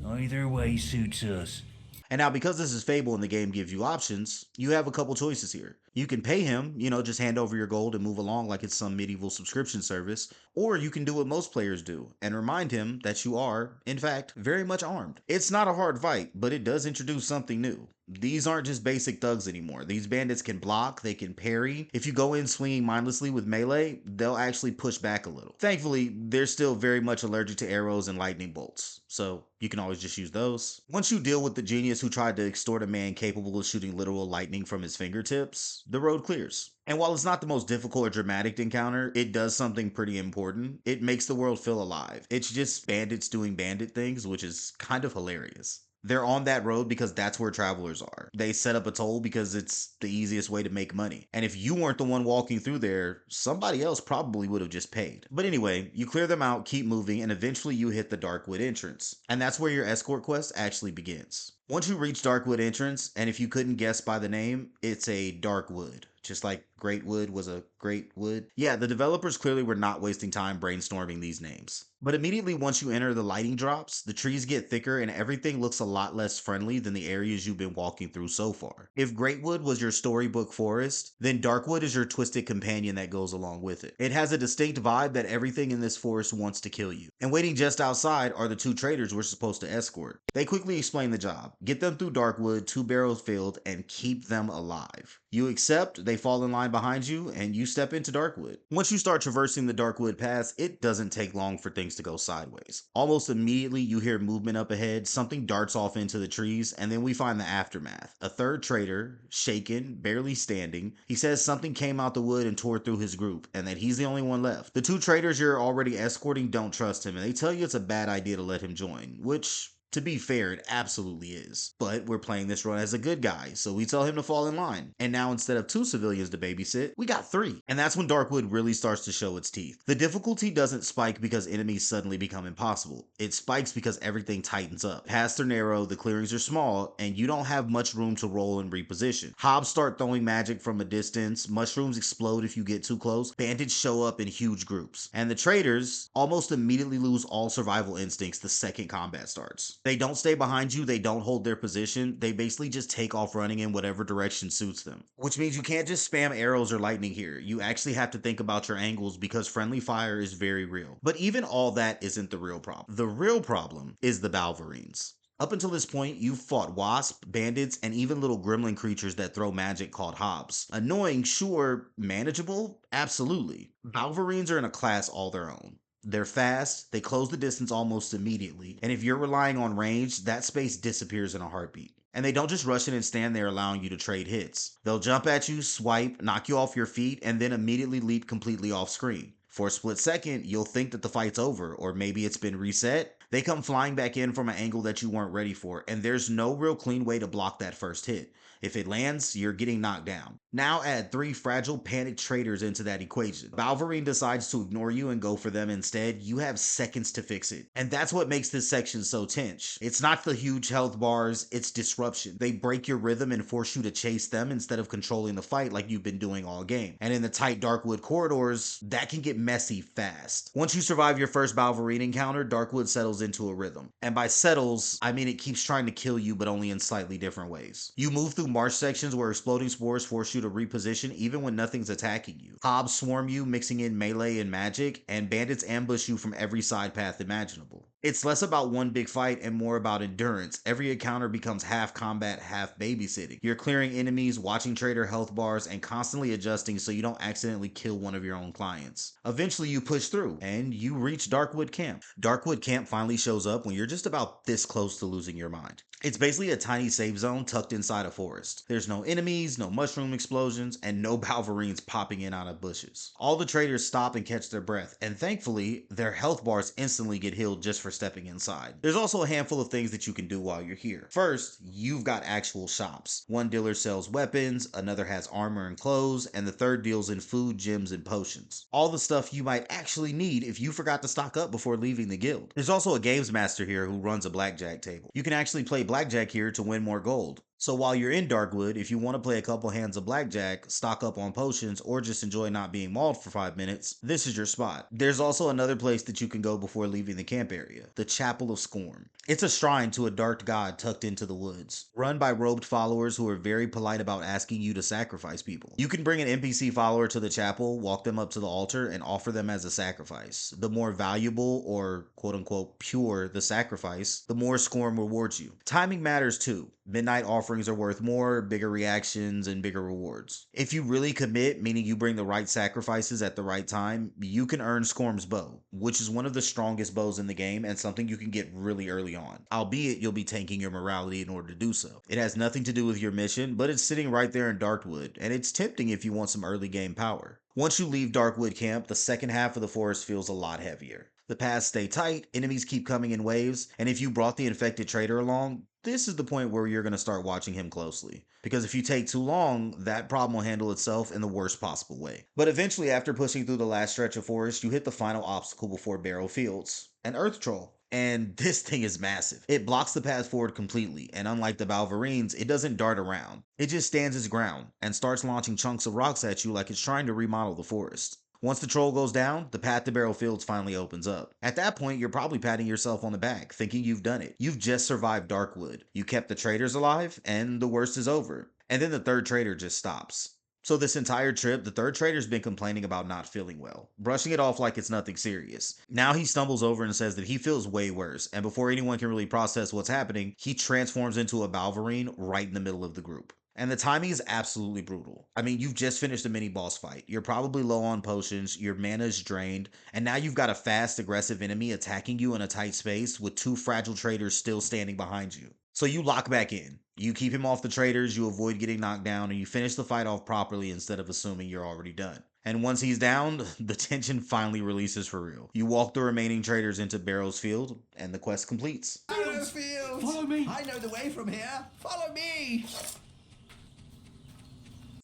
Either way suits us. And now, because this is Fable and the game gives you options, you have a couple choices here. You can pay him, just hand over your gold and move along like it's some medieval subscription service, or you can do what most players do and remind him that you are, in fact, very much armed. It's not a hard fight, but it does introduce something new. These aren't just basic thugs anymore. These bandits can block, they can parry. If you go in swinging mindlessly with melee, they'll actually push back a little. Thankfully, they're still very much allergic to arrows and lightning bolts, so you can always just use those. Once you deal with the genius who tried to extort a man capable of shooting literal lightning from his fingertips, the road clears. And while it's not the most difficult or dramatic encounter, it does something pretty important. It makes the world feel alive. It's just bandits doing bandit things, which is kind of hilarious. They're on that road because that's where travelers are. They set up a toll because it's the easiest way to make money. And if you weren't the one walking through there, somebody else probably would have just paid. But anyway, you clear them out, keep moving, and eventually you hit the Darkwood entrance. And that's where your escort quest actually begins. Once you reach Darkwood entrance, and if you couldn't guess by the name, it's a Darkwood. Just like Greatwood was a great wood. Yeah, the developers clearly were not wasting time brainstorming these names. But immediately once you enter the lighting drops, the trees get thicker and everything looks a lot less friendly than the areas you've been walking through so far. If Greatwood was your storybook forest, then Darkwood is your twisted companion that goes along with it. It has a distinct vibe that everything in this forest wants to kill you. And waiting just outside are the two traders we're supposed to escort. They quickly explain the job. Get them through Darkwood, 2 barrels filled, and keep them alive. You accept, they fall in line behind you, and you step into Darkwood. Once you start traversing the Darkwood pass, it doesn't take long for things to go sideways. Almost immediately you hear movement up ahead, something darts off into the trees, and then we find the aftermath. A third trader, shaken, barely standing. He says something came out the wood and tore through his group, and that he's the only one left. The 2 traders you're already escorting don't trust him, and they tell you it's a bad idea to let him join, which, to be fair, it absolutely is. But we're playing this run as a good guy, so we tell him to fall in line. And now instead of 2 civilians to babysit, we got 3. And that's when Darkwood really starts to show its teeth. The difficulty doesn't spike because enemies suddenly become impossible. It spikes because everything tightens up. Paths are narrow, the clearings are small, and you don't have much room to roll and reposition. Hobs start throwing magic from a distance, mushrooms explode if you get too close, bandits show up in huge groups. And the traders almost immediately lose all survival instincts the second combat starts. They don't stay behind you, they don't hold their position, they basically just take off running in whatever direction suits them. Which means you can't just spam arrows or lightning here, you actually have to think about your angles because friendly fire is very real. But even all that isn't the real problem. The real problem is the Balverines. Up until this point, you've fought wasp, bandits, and even little gremlin creatures that throw magic called hobs. Annoying, sure. Manageable? Absolutely. Balverines are in a class all their own. They're fast, they close the distance almost immediately, and if you're relying on range, that space disappears in a heartbeat. And they don't just rush in and stand there allowing you to trade hits. They'll jump at you, swipe, knock you off your feet, and then immediately leap completely off screen. For a split second, you'll think that the fight's over, or maybe it's been reset. They come flying back in from an angle that you weren't ready for, and there's no real clean way to block that first hit. If it lands, you're getting knocked down. Now add 3 fragile, panicked traders into that equation. Balverine decides to ignore you and go for them instead. You have seconds to fix it. And that's what makes this section so tense. It's not the huge health bars, it's disruption. They break your rhythm and force you to chase them instead of controlling the fight like you've been doing all game. And in the tight Darkwood corridors, that can get messy fast. Once you survive your first Balverine encounter, Darkwood settles into a rhythm. And by settles, I mean it keeps trying to kill you but only in slightly different ways. You move through marsh sections where exploding spores force you to reposition even when nothing's attacking you. Hobs swarm you, mixing in melee and magic, and bandits ambush you from every side path imaginable. It's less about one big fight and more about endurance. Every encounter becomes half combat, half babysitting. You're clearing enemies, watching trader health bars, and constantly adjusting so you don't accidentally kill one of your own clients. Eventually you push through, and you reach Darkwood Camp. Darkwood Camp finally shows up when you're just about this close to losing your mind. It's basically a tiny safe zone tucked inside a forest. There's no enemies, no mushroom explosions, and no Balverines popping in out of bushes. All the traders stop and catch their breath, and thankfully, their health bars instantly get healed just for stepping inside. There's also a handful of things that you can do while you're here. First, you've got actual shops. One dealer sells weapons, another has armor and clothes, and the third deals in food, gems, and potions. All the stuff you might actually need if you forgot to stock up before leaving the guild. There's also a games master here who runs a blackjack table. You can actually play blackjack here to win more gold. So while you're in Darkwood, if you want to play a couple hands of blackjack, stock up on potions, or just enjoy not being mauled for 5 minutes, this is your spot. There's also another place that you can go before leaving the camp area, the Chapel of Scorn. It's a shrine to a dark god tucked into the woods, run by robed followers who are very polite about asking you to sacrifice people. You can bring an NPC follower to the chapel, walk them up to the altar, and offer them as a sacrifice. The more valuable or quote-unquote pure the sacrifice, the more Scorn rewards you. Timing matters too. Midnight offerings are worth more, bigger reactions, and bigger rewards. If you really commit, meaning you bring the right sacrifices at the right time, you can earn Scorm's bow, which is one of the strongest bows in the game and something you can get really early on, albeit you'll be tanking your morality in order to do so. It has nothing to do with your mission, but it's sitting right there in Darkwood, and it's tempting if you want some early game power. Once you leave Darkwood Camp, the second half of the forest feels a lot heavier. The paths stay tight, enemies keep coming in waves, and if you brought the infected trader along, this is the point where you're going to start watching him closely. Because if you take too long, that problem will handle itself in the worst possible way. But eventually, after pushing through the last stretch of forest, you hit the final obstacle before Barrow Fields, an Earth Troll. And this thing is massive. It blocks the path forward completely, and unlike the Balverines, it doesn't dart around. It just stands its ground, and starts launching chunks of rocks at you like it's trying to remodel the forest. Once the troll goes down, the path to Barrow Fields finally opens up. At that point, you're probably patting yourself on the back, thinking you've done it. You've just survived Darkwood. You kept the traders alive, and the worst is over. And then the third trader just stops. So this entire trip, the third trader's been complaining about not feeling well, brushing it off like it's nothing serious. Now he stumbles over and says that he feels way worse, and before anyone can really process what's happening, he transforms into a Balverine right in the middle of the group. And the timing is absolutely brutal. I mean, you've just finished a mini boss fight. You're probably low on potions, your mana is drained, and now you've got a fast, aggressive enemy attacking you in a tight space with two fragile traders still standing behind you. So you lock back in. You keep him off the traders, you avoid getting knocked down, and you finish the fight off properly instead of assuming you're already done. And once he's down, the tension finally releases for real. You walk the remaining traders into Barrow's Field, and the quest completes. Barrow's Field! Follow me. I know the way from here. Follow me!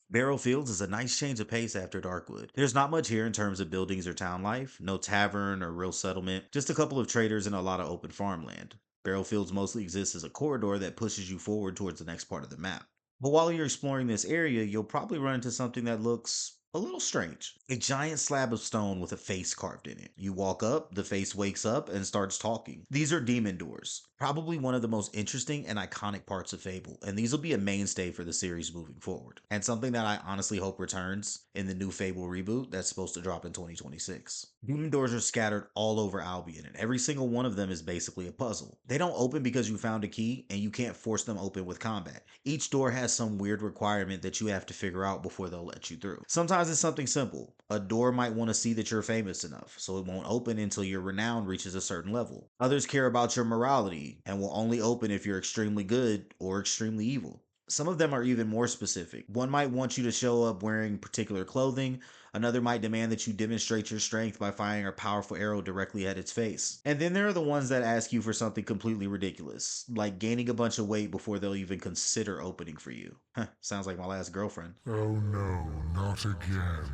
Barrow Fields is a nice change of pace after Darkwood. There's not much here in terms of buildings or town life, no tavern or real settlement, just a couple of traders and a lot of open farmland. Barrow Fields mostly exists as a corridor that pushes you forward towards the next part of the map. But while you're exploring this area, you'll probably run into something that looks a little strange. A giant slab of stone with a face carved in it. You walk up, the face wakes up and starts talking. These are demon doors, probably one of the most interesting and iconic parts of Fable, and these will be a mainstay for the series moving forward, and something that I honestly hope returns in the new Fable reboot that's supposed to drop in 2026. Demon doors are scattered all over Albion, and every single one of them is basically a puzzle. They don't open because you found a key, and you can't force them open with combat. Each door has some weird requirement that you have to figure out before they'll let you through. Sometimes it's something simple. A door might want to see that you're famous enough, so it won't open until your renown reaches a certain level. Others care about your morality, and will only open if you're extremely good or extremely evil. Some of them are even more specific. One might want you to show up wearing particular clothing, another might demand that you demonstrate your strength by firing a powerful arrow directly at its face. And then there are the ones that ask you for something completely ridiculous, like gaining a bunch of weight before they'll even consider opening for you. Sounds like my last girlfriend. Oh no, not again.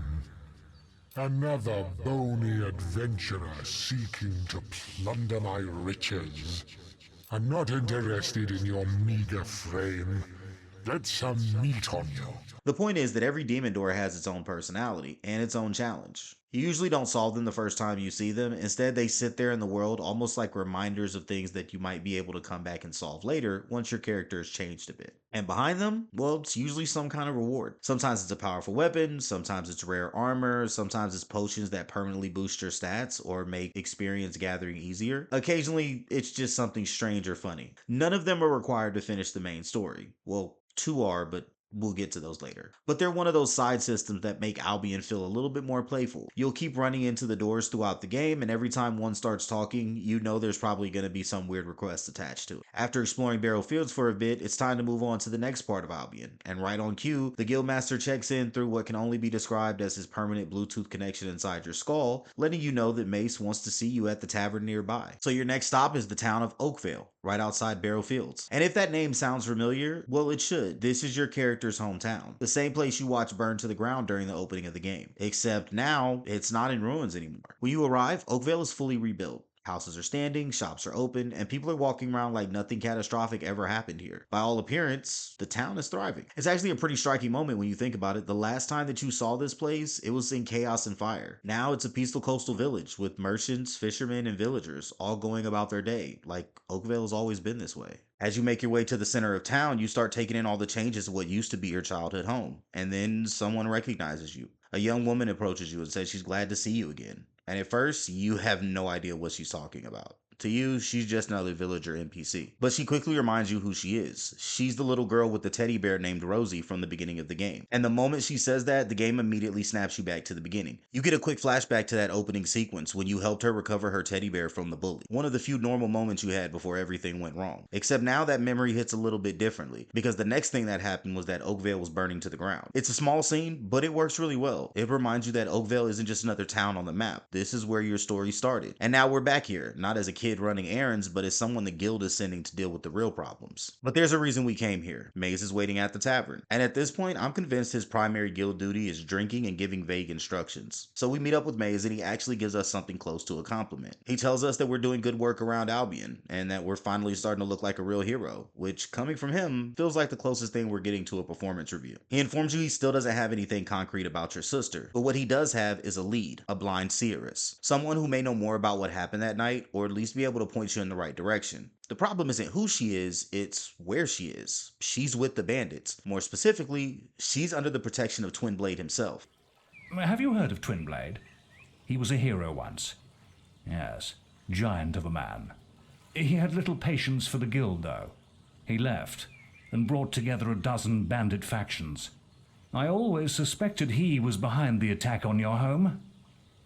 Another bony adventurer seeking to plunder my riches. I'm not interested in your meager frame. Get some meat on you. The point is that every demon door has its own personality and its own challenge. You usually don't solve them the first time you see them. Instead, they sit there in the world almost like reminders of things that you might be able to come back and solve later once your character has changed a bit. And behind them, well, it's usually some kind of reward. Sometimes it's a powerful weapon, sometimes it's rare armor, sometimes it's potions that permanently boost your stats or make experience gathering easier. Occasionally, it's just something strange or funny. None of them are required to finish the main story. Well, two are, but we'll get to those later. But they're one of those side systems that make Albion feel a little bit more playful. You'll keep running into the doors throughout the game, and every time one starts talking, you know there's probably going to be some weird request attached to it. After exploring Barrow Fields for a bit, it's time to move on to the next part of Albion. And right on cue, the Guildmaster checks in through what can only be described as his permanent Bluetooth connection inside your skull, letting you know that Mace wants to see you at the tavern nearby. So your next stop is the town of Oakvale, right outside Barrow Fields. And if that name sounds familiar, well, it should. This is your character's hometown, the same place you watch burn to the ground during the opening of the game. Except now, it's not in ruins anymore. When you arrive, Oakvale is fully rebuilt. Houses are standing, shops are open, and people are walking around like nothing catastrophic ever happened here. By all appearance, the town is thriving. It's actually a pretty striking moment when you think about it. The last time that you saw this place, it was in chaos and fire. Now it's a peaceful coastal village with merchants, fishermen, and villagers all going about their day, like Oakvale has always been this way. As you make your way to the center of town, you start taking in all the changes of what used to be your childhood home. And then someone recognizes you. A young woman approaches you and says she's glad to see you again. And at first, you have no idea what she's talking about. To you, she's just another villager NPC. But she quickly reminds you who she is. She's the little girl with the teddy bear named Rosie from the beginning of the game. And the moment she says that, the game immediately snaps you back to the beginning. You get a quick flashback to that opening sequence when you helped her recover her teddy bear from the bully. One of the few normal moments you had before everything went wrong. Except now that memory hits a little bit differently, because the next thing that happened was that Oakvale was burning to the ground. It's a small scene, but it works really well. It reminds you that Oakvale isn't just another town on the map. This is where your story started. And now we're back here, not as a kid running errands, but as someone the guild is sending to deal with the real problems. But there's a reason we came here. Maze is waiting at the tavern. And at this point, I'm convinced his primary guild duty is drinking and giving vague instructions. So we meet up with Maze and he actually gives us something close to a compliment. He tells us that we're doing good work around Albion and that we're finally starting to look like a real hero, which coming from him feels like the closest thing we're getting to a performance review. He informs you he still doesn't have anything concrete about your sister, but what he does have is a lead, a blind seeress, someone who may know more about what happened that night or at least be able to point you in the right direction. The problem isn't who she is, it's where she is. She's with the bandits. More specifically, she's under the protection of Twin Blade himself. Have you heard of Twinblade? He was a hero once. Yes, giant of a man. He had little patience for the guild, though. He left and brought together a dozen bandit factions. I always suspected he was behind the attack on your home.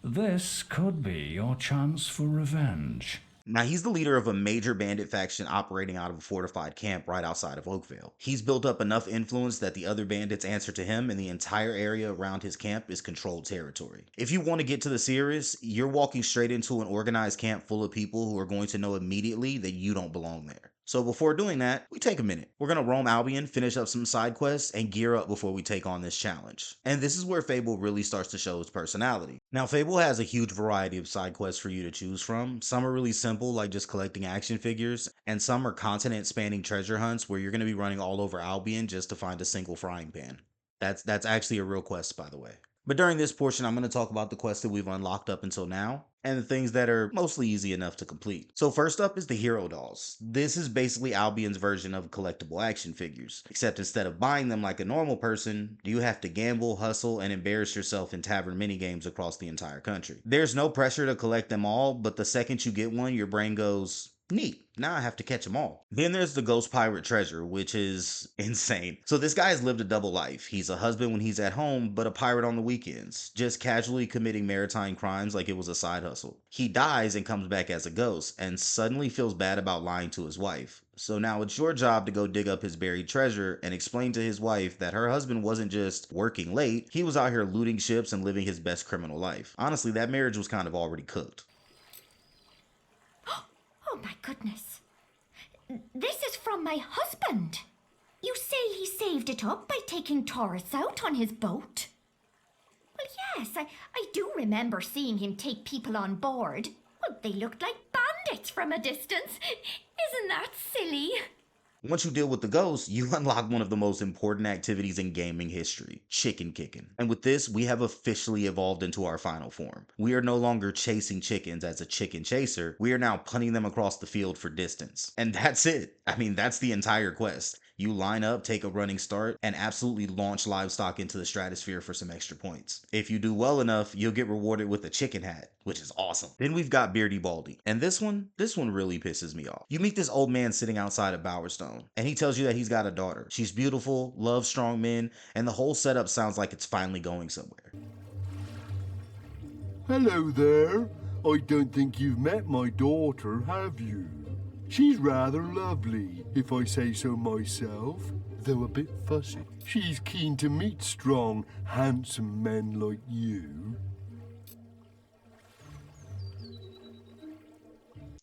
This could be your chance for revenge. Now, he's the leader of a major bandit faction operating out of a fortified camp right outside of Oakvale. He's built up enough influence that the other bandits answer to him, and the entire area around his camp is controlled territory. If you want to get to the serious, you're walking straight into an organized camp full of people who are going to know immediately that you don't belong there. So before doing that, we take a minute. We're going to roam Albion, finish up some side quests, and gear up before we take on this challenge. And this is where Fable really starts to show its personality. Now, Fable has a huge variety of side quests for you to choose from. Some are really simple, like just collecting action figures, and some are continent-spanning treasure hunts where you're going to be running all over Albion just to find a single frying pan. That's actually a real quest, by the way. But during this portion, I'm going to talk about the quests that we've unlocked up until now, and the things that are mostly easy enough to complete. So first up is the Hero Dolls. This is basically Albion's version of collectible action figures, except instead of buying them like a normal person, you have to gamble, hustle, and embarrass yourself in tavern minigames across the entire country. There's no pressure to collect them all, but the second you get one, your brain goes, neat, now I have to catch them all. Then there's the Ghost Pirate Treasure, which is insane. So this guy has lived a double life. He's a husband when he's at home, but a pirate on the weekends, just casually committing maritime crimes like it was a side hustle. He dies and comes back as a ghost, and suddenly feels bad about lying to his wife. So now it's your job to go dig up his buried treasure and explain to his wife that her husband wasn't just working late, he was out here looting ships and living his best criminal life. Honestly, that marriage was kind of already cooked. Oh my goodness. This is from my husband. You say he saved it up by taking tourists out on his boat? Well, yes, I do remember seeing him take people on board. Well, they looked like bandits from a distance. Isn't that silly? Once you deal with the ghost, you unlock one of the most important activities in gaming history, chicken kicking. And with this, we have officially evolved into our final form. We are no longer chasing chickens as a chicken chaser, we are now punting them across the field for distance. And that's it. I mean, that's the entire quest. You line up, take a running start, and absolutely launch livestock into the stratosphere for some extra points. If you do well enough, you'll get rewarded with a chicken hat, which is awesome. Then we've got Beardy Baldy. And this one really pisses me off. You meet this old man sitting outside of Bowerstone, and he tells you that he's got a daughter. She's beautiful, loves strong men, and the whole setup sounds like it's finally going somewhere. Hello there. I don't think you've met my daughter, have you? She's rather lovely, if I say so myself, though a bit fussy. She's keen to meet strong, handsome men like you.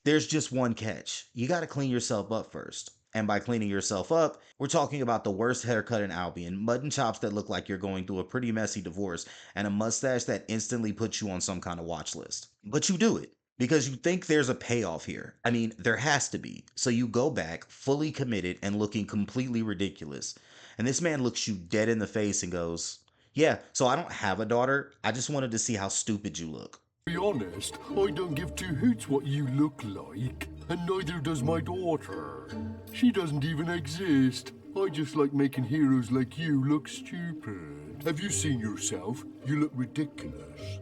There's just one catch. You gotta clean yourself up first. And by cleaning yourself up, we're talking about the worst haircut in Albion, mutton chops that look like you're going through a pretty messy divorce, and a mustache that instantly puts you on some kind of watch list. But you do it because you think there's a payoff here. I mean, there has to be. So you go back, fully committed and looking completely ridiculous. And this man looks you dead in the face and goes, "Yeah, so I don't have a daughter. I just wanted to see how stupid you look." To be honest, I don't give two hoots what you look like, and neither does my daughter. She doesn't even exist. I just like making heroes like you look stupid. Have you seen yourself? You look ridiculous.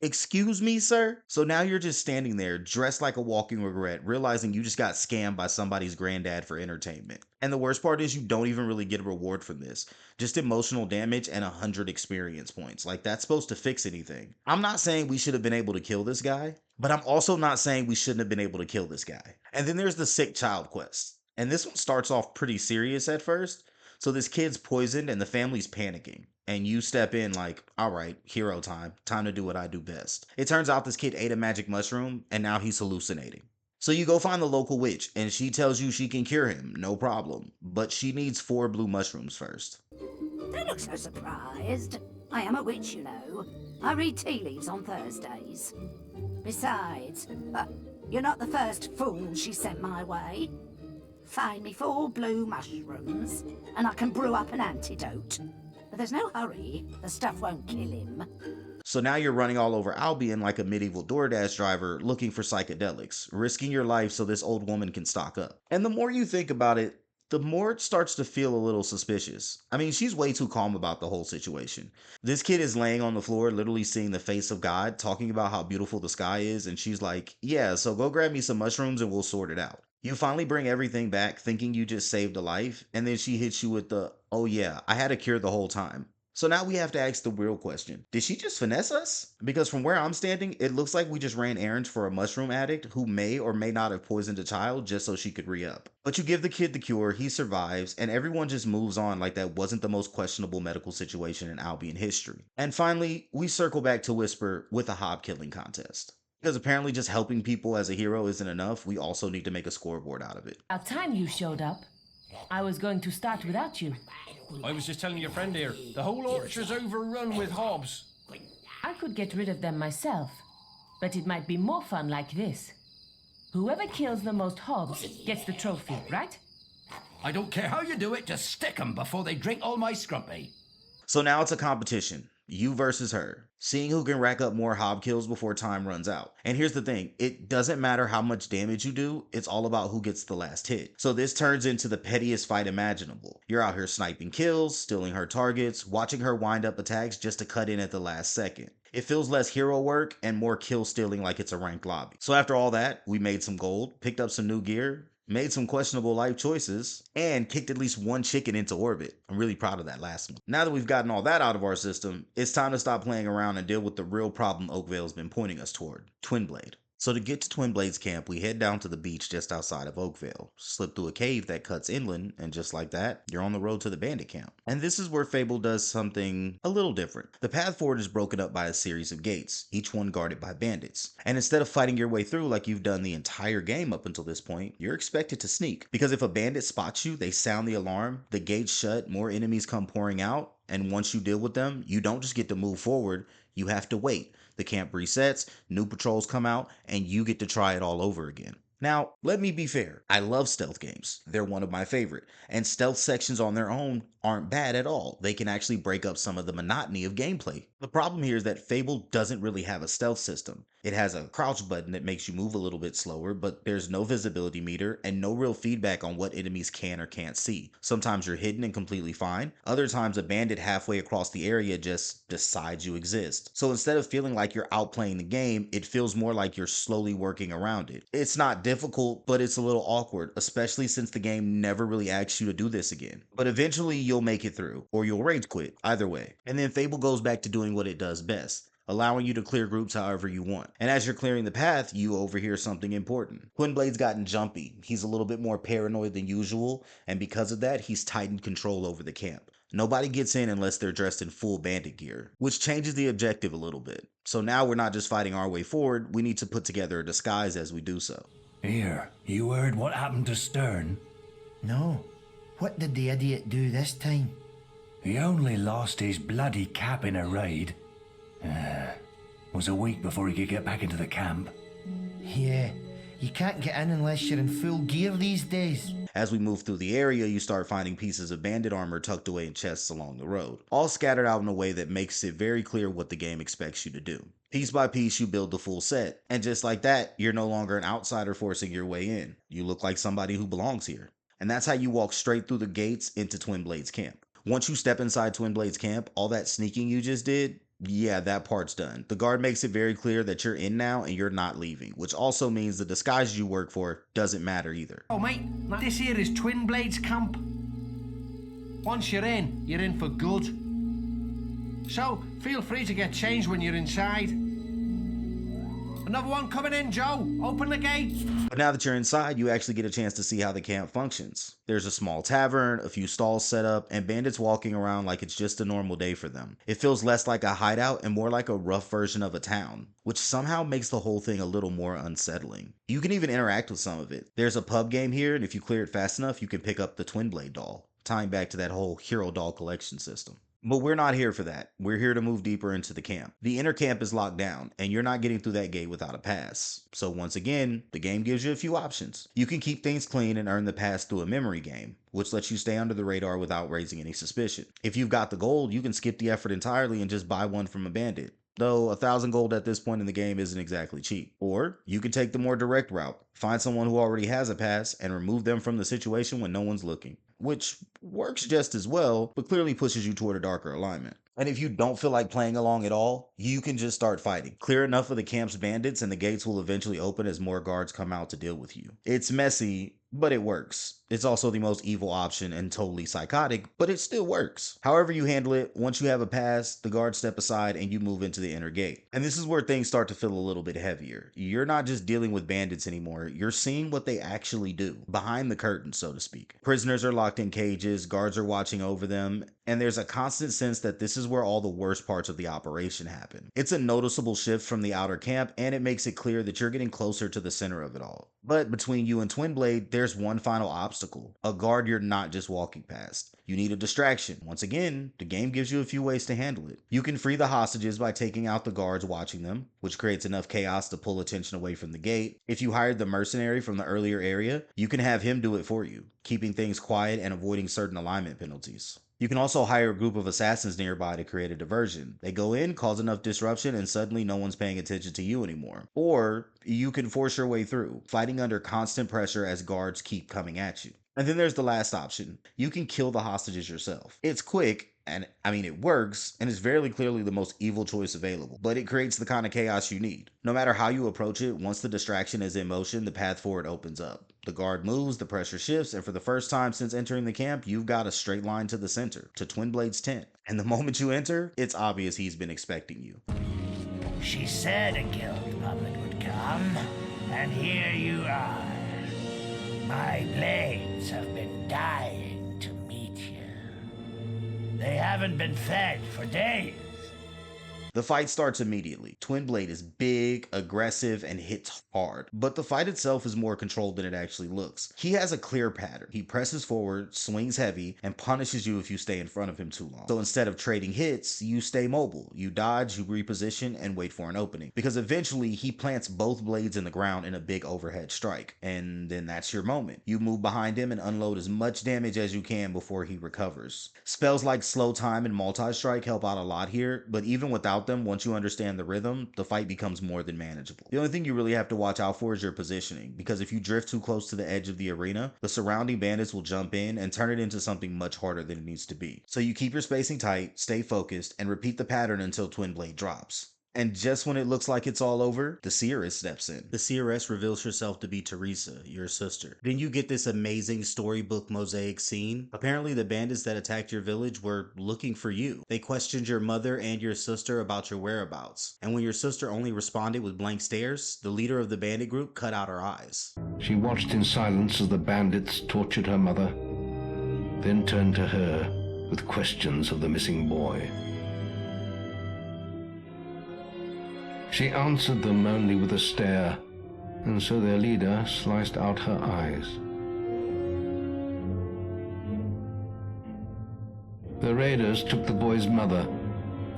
Excuse me, sir? So now you're just standing there, dressed like a walking regret, realizing you just got scammed by somebody's granddad for entertainment. And the worst part is you don't even really get a reward from this. Just emotional damage and 100 experience points. Like, that's supposed to fix anything. I'm not saying we should have been able to kill this guy, but I'm also not saying we shouldn't have been able to kill this guy. And then there's the sick child quest. And this one starts off pretty serious at first. So this kid's poisoned and the family's panicking. And you step in like, all right, hero time to do what I do best. It turns out this kid ate a magic mushroom and now he's hallucinating. So you go find the local witch and she tells you she can cure him, no problem. But she needs 4 blue mushrooms first. Don't look so surprised. I am a witch, you know. I read tea leaves on Thursdays. Besides, you're not the first fool she sent my way. Find me 4 blue mushrooms and I can brew up an antidote. But there's no hurry. The stuff won't kill him. So now you're running all over Albion like a medieval DoorDash driver looking for psychedelics, risking your life so this old woman can stock up. And the more you think about it, the more it starts to feel a little suspicious. I mean, she's way too calm about the whole situation. This kid is laying on the floor, literally seeing the face of God, talking about how beautiful the sky is, and she's like, yeah, so go grab me some mushrooms and we'll sort it out. You finally bring everything back thinking you just saved a life, and then she hits you with the, oh yeah, I had a cure the whole time. So now we have to ask the real question. Did she just finesse us? Because from where I'm standing, it looks like we just ran errands for a mushroom addict who may or may not have poisoned a child just so she could re-up. But you give the kid the cure, he survives, and everyone just moves on like that wasn't the most questionable medical situation in Albion history. And finally, we circle back to Whisper with a hob killing contest. Because apparently just helping people as a hero isn't enough, we also need to make a scoreboard out of it. About time you showed up. I was going to start without you. I was just telling your friend here, the whole orchard's overrun with hobs. I could get rid of them myself, but it might be more fun like this. Whoever kills the most hobs gets the trophy, right? I don't care how you do it, just stick 'em before they drink all my scrumpy. So now it's a competition. You versus her. Seeing who can rack up more hob kills before time runs out. And here's the thing, it doesn't matter how much damage you do, it's all about who gets the last hit. So this turns into the pettiest fight imaginable. You're out here sniping kills, stealing her targets, watching her wind up attacks just to cut in at the last second. It feels less hero work and more kill stealing like it's a ranked lobby. So after all that, we made some gold, picked up some new gear, made some questionable life choices, and kicked at least 1 chicken into orbit. I'm really proud of that last one. Now that we've gotten all that out of our system, it's time to stop playing around and deal with the real problem Oakvale's been pointing us toward, Twinblade. So to get to Twinblade's camp, we head down to the beach just outside of Oakvale, slip through a cave that cuts inland, and just like that, you're on the road to the bandit camp. And this is where Fable does something a little different. The path forward is broken up by a series of gates, each one guarded by bandits. And instead of fighting your way through like you've done the entire game up until this point, you're expected to sneak. Because if a bandit spots you, they sound the alarm, the gates shut, more enemies come pouring out, and once you deal with them, you don't just get to move forward, you have to wait. The camp resets, new patrols come out, and you get to try it all over again. Now, let me be fair. I love stealth games. They're one of my favorite. And stealth sections on their own aren't bad at all. They can actually break up some of the monotony of gameplay. The problem here is that Fable doesn't really have a stealth system. It has a crouch button that makes you move a little bit slower, but there's no visibility meter and no real feedback on what enemies can or can't see. Sometimes you're hidden and completely fine. Other times a bandit halfway across the area just decides you exist. So instead of feeling like you're outplaying the game, it feels more like you're slowly working around it. It's not difficult, but it's a little awkward, especially since the game never really asks you to do this again. But eventually you'll make it through, or you'll rage quit, either way. And then Fable goes back to doing what it does best, allowing you to clear groups however you want. And as you're clearing the path, you overhear something important. Twinblade's gotten jumpy. He's a little bit more paranoid than usual, and because of that, he's tightened control over the camp. Nobody gets in unless they're dressed in full bandit gear, which changes the objective a little bit. So now we're not just fighting our way forward, we need to put together a disguise as we do so. Here, you heard what happened to Stern? No. What did the idiot do this time? He only lost his bloody cap in a raid. Was a week before he could get back into the camp. Yeah, you can't get in unless you're in full gear these days. As we move through the area, you start finding pieces of bandit armor tucked away in chests along the road, all scattered out in a way that makes it very clear what the game expects you to do. Piece by piece, you build the full set, and just like that, you're no longer an outsider forcing your way in. You look like somebody who belongs here. And that's how you walk straight through the gates into Twinblade's camp. Once you step inside Twinblade's camp, all that sneaking you just did, yeah, that part's done. The guard makes it very clear that you're in now and you're not leaving, which also means the disguise you work for doesn't matter either. Oh mate, this here is Twinblade's camp. Once you're in for good. So, feel free to get changed when you're inside. Another one coming in, Joe. Open the gate. But now that you're inside, you actually get a chance to see how the camp functions. There's a small tavern, a few stalls set up, and bandits walking around like it's just a normal day for them. It feels less like a hideout and more like a rough version of a town, which somehow makes the whole thing a little more unsettling. You can even interact with some of it. There's a pub game here, and if you clear it fast enough, you can pick up the Twinblade doll, tying back to that whole hero doll collection system. But we're not here for that. We're here to move deeper into the camp. The inner camp is locked down, and you're not getting through that gate without a pass. So once again, the game gives you a few options. You can keep things clean and earn the pass through a memory game, which lets you stay under the radar without raising any suspicion. If you've got the gold, you can skip the effort entirely and just buy one from a bandit. Though 1,000 gold at this point in the game isn't exactly cheap. Or you can take the more direct route, find someone who already has a pass, and remove them from the situation when no one's looking. Which works just as well, but clearly pushes you toward a darker alignment. And if you don't feel like playing along at all, you can just start fighting. Clear enough of the camp's bandits and the gates will eventually open as more guards come out to deal with you. It's messy, but it works. It's also the most evil option and totally psychotic, but it still works. However you handle it, once you have a pass, the guards step aside and you move into the inner gate. And this is where things start to feel a little bit heavier. You're not just dealing with bandits anymore, you're seeing what they actually do, behind the curtain, so to speak. Prisoners are locked in cages, guards are watching over them, and there's a constant sense that this is where all the worst parts of the operation happen. It's a noticeable shift from the outer camp, and it makes it clear that you're getting closer to the center of it all. But between you and Twinblade, there's one final obstacle. A guard you're not just walking past. You need a distraction. Once again, the game gives you a few ways to handle it. You can free the hostages by taking out the guards watching them, which creates enough chaos to pull attention away from the gate. If you hired the mercenary from the earlier area, you can have him do it for you, keeping things quiet and avoiding certain alignment penalties. You can also hire a group of assassins nearby to create a diversion. They go in, cause enough disruption, and suddenly no one's paying attention to you anymore. Or you can force your way through, fighting under constant pressure as guards keep coming at you. And then there's the last option. You can kill the hostages yourself. It's quick, and it works, and it's very clearly the most evil choice available, but it creates the kind of chaos you need. No matter how you approach it, once the distraction is in motion, the path forward opens up. The guard moves, the pressure shifts, and for the first time since entering the camp, you've got a straight line to the center, to Twinblade's tent. And the moment you enter, it's obvious he's been expecting you. She said a guild puppet would come, and here you are. My blades have been dying to meet you. They haven't been fed for days. The fight starts immediately. Twinblade is big, aggressive, and hits hard, but the fight itself is more controlled than it actually looks. He has a clear pattern. He presses forward, swings heavy, and punishes you if you stay in front of him too long. So instead of trading hits, you stay mobile. You dodge, you reposition, and wait for an opening. Because eventually, he plants both blades in the ground in a big overhead strike. And then that's your moment. You move behind him and unload as much damage as you can before he recovers. Spells like Slow Time and Multi-Strike help out a lot here, but even without them, once you understand the rhythm, the fight becomes more than manageable. The only thing you really have to watch out for is your positioning, because if you drift too close to the edge of the arena, the surrounding bandits will jump in and turn it into something much harder than it needs to be. So you keep your spacing tight, stay focused, and repeat the pattern until Twinblade drops. And just when it looks like it's all over, the Seeress steps in. The Seeress reveals herself to be Teresa, your sister. Then you get this amazing storybook mosaic scene. Apparently the bandits that attacked your village were looking for you. They questioned your mother and your sister about your whereabouts. And when your sister only responded with blank stares, the leader of the bandit group cut out her eyes. She watched in silence as the bandits tortured her mother, then turned to her with questions of the missing boy. She answered them only with a stare, and so their leader sliced out her eyes. The raiders took the boy's mother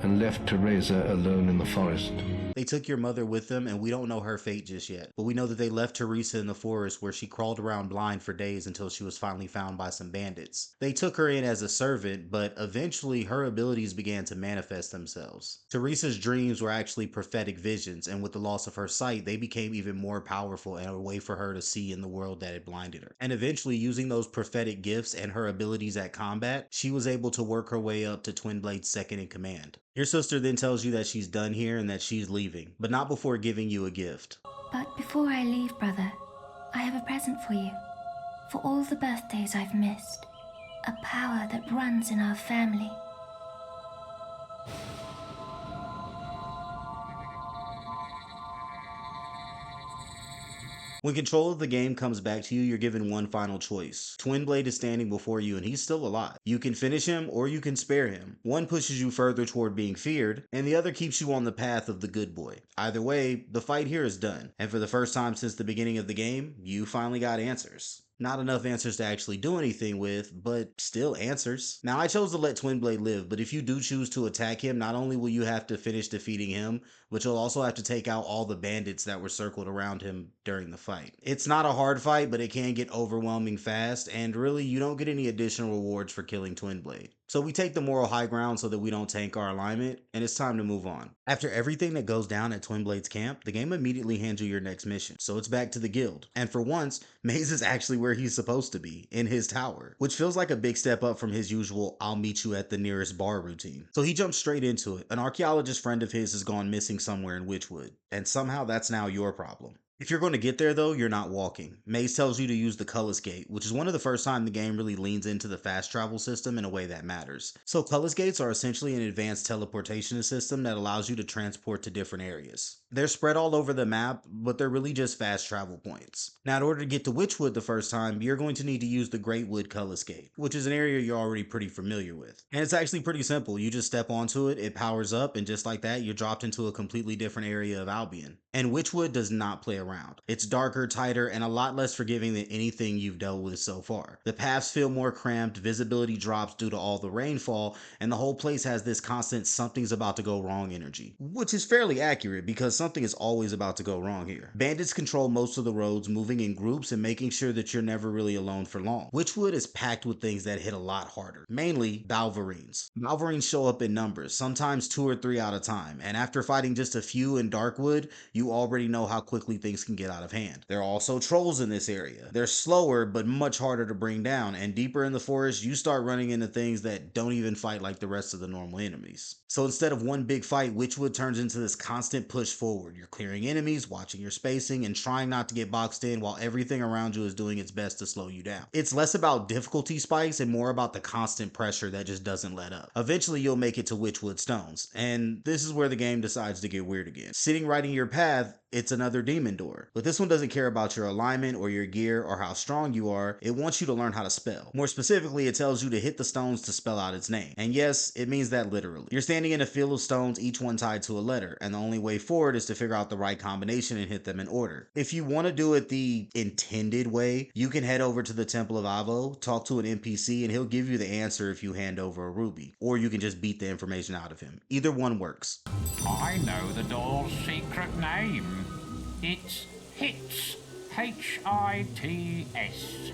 and left Teresa alone in the forest. They took your mother with them, and we don't know her fate just yet. But we know that they left Teresa in the forest where she crawled around blind for days until she was finally found by some bandits. They took her in as a servant, but eventually her abilities began to manifest themselves. Teresa's dreams were actually prophetic visions, and with the loss of her sight, they became even more powerful and a way for her to see in the world that had blinded her. And eventually, using those prophetic gifts and her abilities at combat, she was able to work her way up to Twinblade's second in command. Your sister then tells you that she's done here and that she's leaving, but not before giving you a gift. But before I leave, brother, I have a present for you. For all the birthdays I've missed. A power that runs in our family. When control of the game comes back to you, you're given one final choice. Twinblade is standing before you and he's still alive. You can finish him or you can spare him. One pushes you further toward being feared, and the other keeps you on the path of the good boy. Either way, the fight here is done, and for the first time since the beginning of the game, you finally got answers. Not enough answers to actually do anything with, but still answers. Now, I chose to let Twinblade live, but if you do choose to attack him, not only will you have to finish defeating him, but you'll also have to take out all the bandits that were circled around him during the fight. It's not a hard fight, but it can get overwhelming fast, and really, you don't get any additional rewards for killing Twinblade. So we take the moral high ground so that we don't tank our alignment, and it's time to move on. After everything that goes down at Twinblade's camp, the game immediately hands you your next mission, so it's back to the guild. And for once, Maze is actually where he's supposed to be, in his tower, which feels like a big step up from his usual "I'll meet you at the nearest bar" routine. So he jumps straight into it. An archaeologist friend of his has gone missing somewhere in Witchwood, and somehow that's now your problem. If you're going to get there though, you're not walking. Maze tells you to use the Cullis Gate, which is one of the first time the game really leans into the fast travel system in a way that matters. So Cullis Gates are essentially an advanced teleportation system that allows you to transport to different areas. They're spread all over the map, but they're really just fast travel points. Now, in order to get to Witchwood the first time, you're going to need to use the Great Wood Cullis Gate, which is an area you're already pretty familiar with. And it's actually pretty simple. You just step onto it, it powers up, and just like that, you're dropped into a completely different area of Albion. And Witchwood does not play around. It's darker, tighter, and a lot less forgiving than anything you've dealt with so far. The paths feel more cramped, visibility drops due to all the rainfall, and the whole place has this constant something's about to go wrong energy. Which is fairly accurate because something is always about to go wrong here. Bandits control most of the roads, moving in groups and making sure that you're never really alone for long. Witchwood is packed with things that hit a lot harder, mainly Balverines. Balverines show up in numbers, sometimes 2 or 3 at a time, and after fighting just a few in Darkwood, you already know how quickly things can get out of hand. There are also trolls in this area. They're slower, but much harder to bring down, and deeper in the forest, you start running into things that don't even fight like the rest of the normal enemies. So instead of one big fight, Witchwood turns into this constant push forward. You're clearing enemies, watching your spacing, and trying not to get boxed in while everything around you is doing its best to slow you down. It's less about difficulty spikes and more about the constant pressure that just doesn't let up. Eventually, you'll make it to Witchwood Stones, and this is where the game decides to get weird again. Sitting right in your path, it's another demon door. door. But this one doesn't care about your alignment or your gear or how strong you are, it wants you to learn how to spell. More specifically, it tells you to hit the stones to spell out its name. And yes, it means that literally. You're standing in a field of stones, each one tied to a letter, and the only way forward is to figure out the right combination and hit them in order. If you want to do it the intended way, you can head over to the Temple of Avo, talk to an NPC, and he'll give you the answer if you hand over a ruby. Or you can just beat the information out of him. Either one works. I know the door's secret name. It's HITS. H-I-T-S.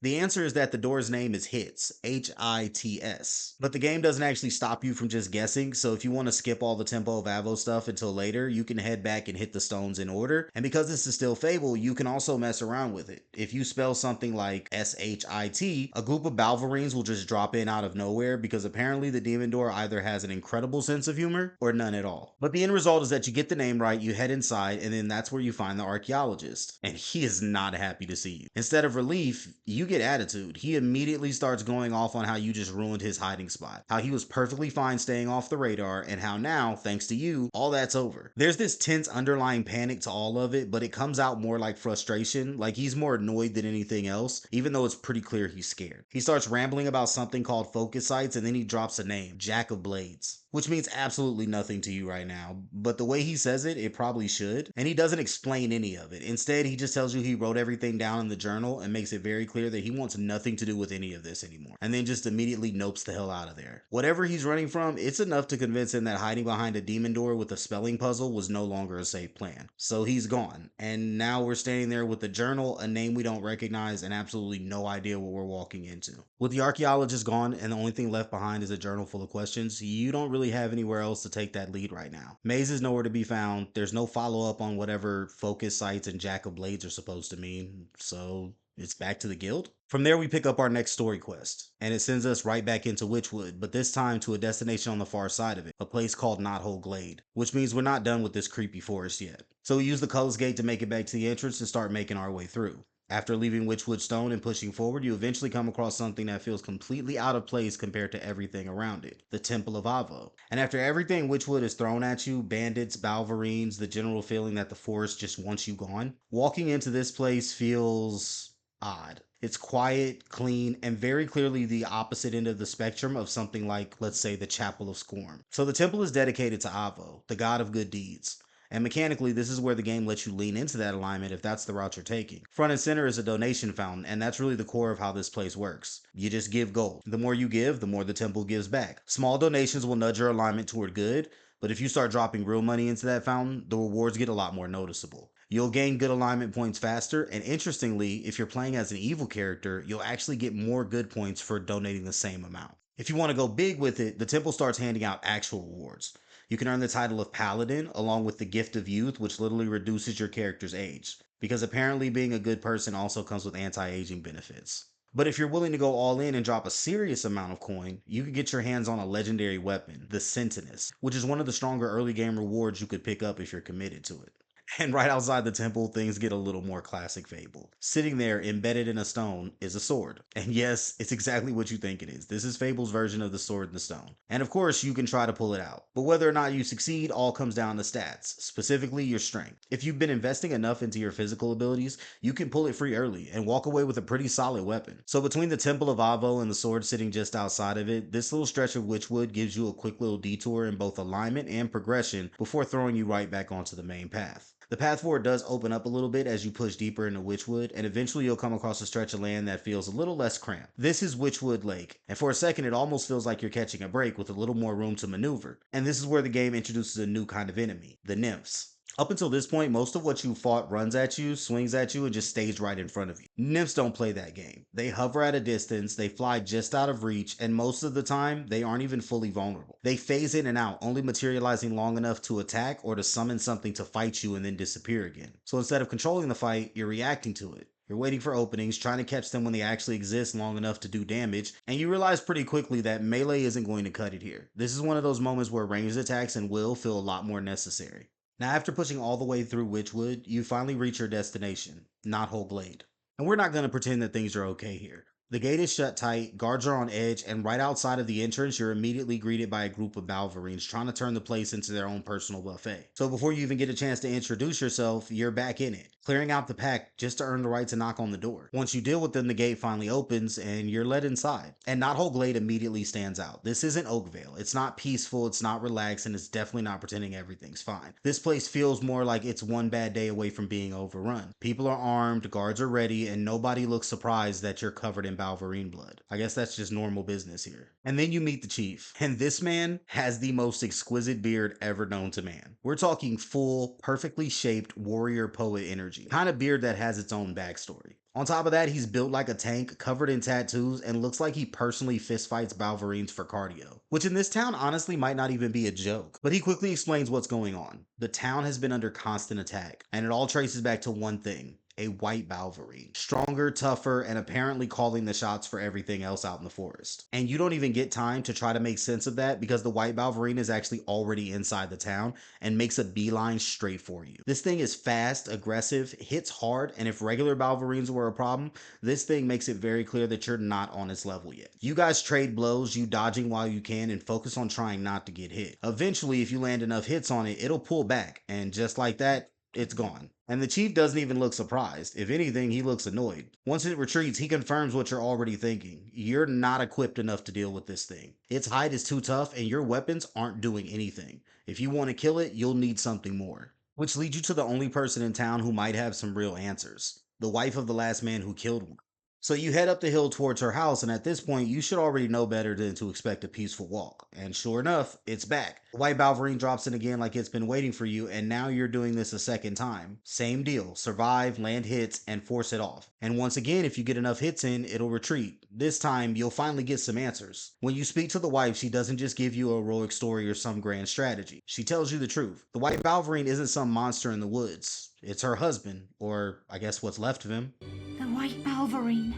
The answer is that the door's name is HITS, H-I-T-S. But the game doesn't actually stop you from just guessing, so if you want to skip all the Temple of Avo stuff until later, you can head back and hit the stones in order. And because this is still Fable, you can also mess around with it. If you spell something like S-H-I-T, a group of Balverines will just drop in out of nowhere because apparently the demon door either has an incredible sense of humor or none at all. But the end result is that you get the name right, you head inside, and then that's where you find the archaeologist. And he is not happy to see you. Instead of relief, you get attitude. He immediately starts going off on how you just ruined his hiding spot, how he was perfectly fine staying off the radar, and how now, thanks to you, all that's over. There's this tense underlying panic to all of it, but it comes out more like frustration, like he's more annoyed than anything else, even though it's pretty clear he's scared. He starts rambling about something called focus sites, and then he drops a name, Jack of Blades, which means absolutely nothing to you right now, but the way he says it, it probably should, and he doesn't explain any of it. Instead, he just tells you he wrote everything down in the journal and makes it very clear that he wants nothing to do with any of this anymore, and then just immediately nopes the hell out of there. Whatever he's running from, it's enough to convince him that hiding behind a demon door with a spelling puzzle was no longer a safe plan. So he's gone, and now we're standing there with the journal, a name we don't recognize, and absolutely no idea what we're walking into. With the archaeologist gone and the only thing left behind is a journal full of questions, you don't really have anywhere else to take that lead right now. Maze is nowhere to be found, there's no follow-up on whatever focus sites and Jack of Blades are supposed to mean, so it's back to the guild? From there we pick up our next story quest, and it sends us right back into Witchwood, but this time to a destination on the far side of it, a place called Knothole Glade, which means we're not done with this creepy forest yet. So we use the Cullis Gate to make it back to the entrance and start making our way through. After leaving Witchwood Stone and pushing forward, you eventually come across something that feels completely out of place compared to everything around it, the Temple of Avo. And after everything Witchwood is thrown at you, bandits, Balverines, the general feeling that the forest just wants you gone, walking into this place feels odd. It's quiet, clean, and very clearly the opposite end of the spectrum of something like, let's say, the Chapel of Scorn. So the temple is dedicated to Avo, the god of good deeds. And mechanically, this is where the game lets you lean into that alignment if that's the route you're taking. Front and center is a donation fountain, and that's really the core of how this place works. You just give gold. The more you give, the more the temple gives back. Small donations will nudge your alignment toward good, but if you start dropping real money into that fountain, the rewards get a lot more noticeable. You'll gain good alignment points faster, and interestingly, if you're playing as an evil character, you'll actually get more good points for donating the same amount. If you want to go big with it, the temple starts handing out actual rewards. You can earn the title of Paladin, along with the Gift of Youth, which literally reduces your character's age, because apparently being a good person also comes with anti-aging benefits. But if you're willing to go all in and drop a serious amount of coin, you can get your hands on a legendary weapon, the Sentinus, which is one of the stronger early game rewards you could pick up if you're committed to it. And right outside the temple, things get a little more classic Fable. Sitting there, embedded in a stone, is a sword. And yes, it's exactly what you think it is. This is Fable's version of the sword in the stone. And of course, you can try to pull it out. But whether or not you succeed all comes down to stats, specifically your strength. If you've been investing enough into your physical abilities, you can pull it free early and walk away with a pretty solid weapon. So between the Temple of Avo and the sword sitting just outside of it, this little stretch of Witchwood gives you a quick little detour in both alignment and progression before throwing you right back onto the main path. The path forward does open up a little bit as you push deeper into Witchwood, and eventually you'll come across a stretch of land that feels a little less cramped. This is Witchwood Lake, and for a second it almost feels like you're catching a break with a little more room to maneuver. And this is where the game introduces a new kind of enemy, the nymphs. Up until this point, most of what you fought runs at you, swings at you, and just stays right in front of you. Nymphs don't play that game. They hover at a distance, they fly just out of reach, and most of the time, they aren't even fully vulnerable. They phase in and out, only materializing long enough to attack or to summon something to fight you and then disappear again. So instead of controlling the fight, you're reacting to it. You're waiting for openings, trying to catch them when they actually exist long enough to do damage, and you realize pretty quickly that melee isn't going to cut it here. This is one of those moments where ranged attacks and will feel a lot more necessary. Now, after pushing all the way through Witchwood, you finally reach your destination, Knothole Glade. And we're not going to pretend that things are okay here. The gate is shut tight, guards are on edge, and right outside of the entrance, you're immediately greeted by a group of Balverines trying to turn the place into their own personal buffet. So before you even get a chance to introduce yourself, you're back in it, clearing out the pack just to earn the right to knock on the door. Once you deal with them, the gate finally opens and you're let inside. And Knothole Glade immediately stands out. This isn't Oakvale. It's not peaceful, it's not relaxed, and it's definitely not pretending everything's fine. This place feels more like it's one bad day away from being overrun. People are armed, guards are ready, and nobody looks surprised that you're covered in Balverine blood. I guess that's just normal business here. And then you meet the chief, and this man has the most exquisite beard ever known to man. We're talking full, perfectly shaped warrior poet energy, kind of beard that has its own backstory. On top of that, he's built like a tank, covered in tattoos, and looks like he personally fistfights Balverines for cardio. Which in this town honestly might not even be a joke. But he quickly explains what's going on. The town has been under constant attack, and it all traces back to one thing: a white Balverine. Stronger, tougher, and apparently calling the shots for everything else out in the forest. And you don't even get time to try to make sense of that because the white Balverine is actually already inside the town and makes a beeline straight for you. This thing is fast, aggressive, hits hard, and if regular Balverines were a problem, this thing makes it very clear that you're not on its level yet. You guys trade blows, you dodging while you can, and focus on trying not to get hit. Eventually, if you land enough hits on it, it'll pull back, and just like that, it's gone. And the chief doesn't even look surprised. If anything, he looks annoyed. Once it retreats, he confirms what you're already thinking. You're not equipped enough to deal with this thing. Its hide is too tough and your weapons aren't doing anything. If you want to kill it, you'll need something more. Which leads you to the only person in town who might have some real answers. The wife of the last man who killed one. So you head up the hill towards her house, and at this point, you should already know better than to expect a peaceful walk. And sure enough, it's back. The white Balverine drops in again like it's been waiting for you, and now you're doing this a second time. Same deal. Survive, land hits, and force it off. And once again, if you get enough hits in, it'll retreat. This time, you'll finally get some answers. When you speak to the wife, she doesn't just give you a heroic story or some grand strategy. She tells you the truth. The white Balverine isn't some monster in the woods. It's her husband, or I guess what's left of him. The white Balverine.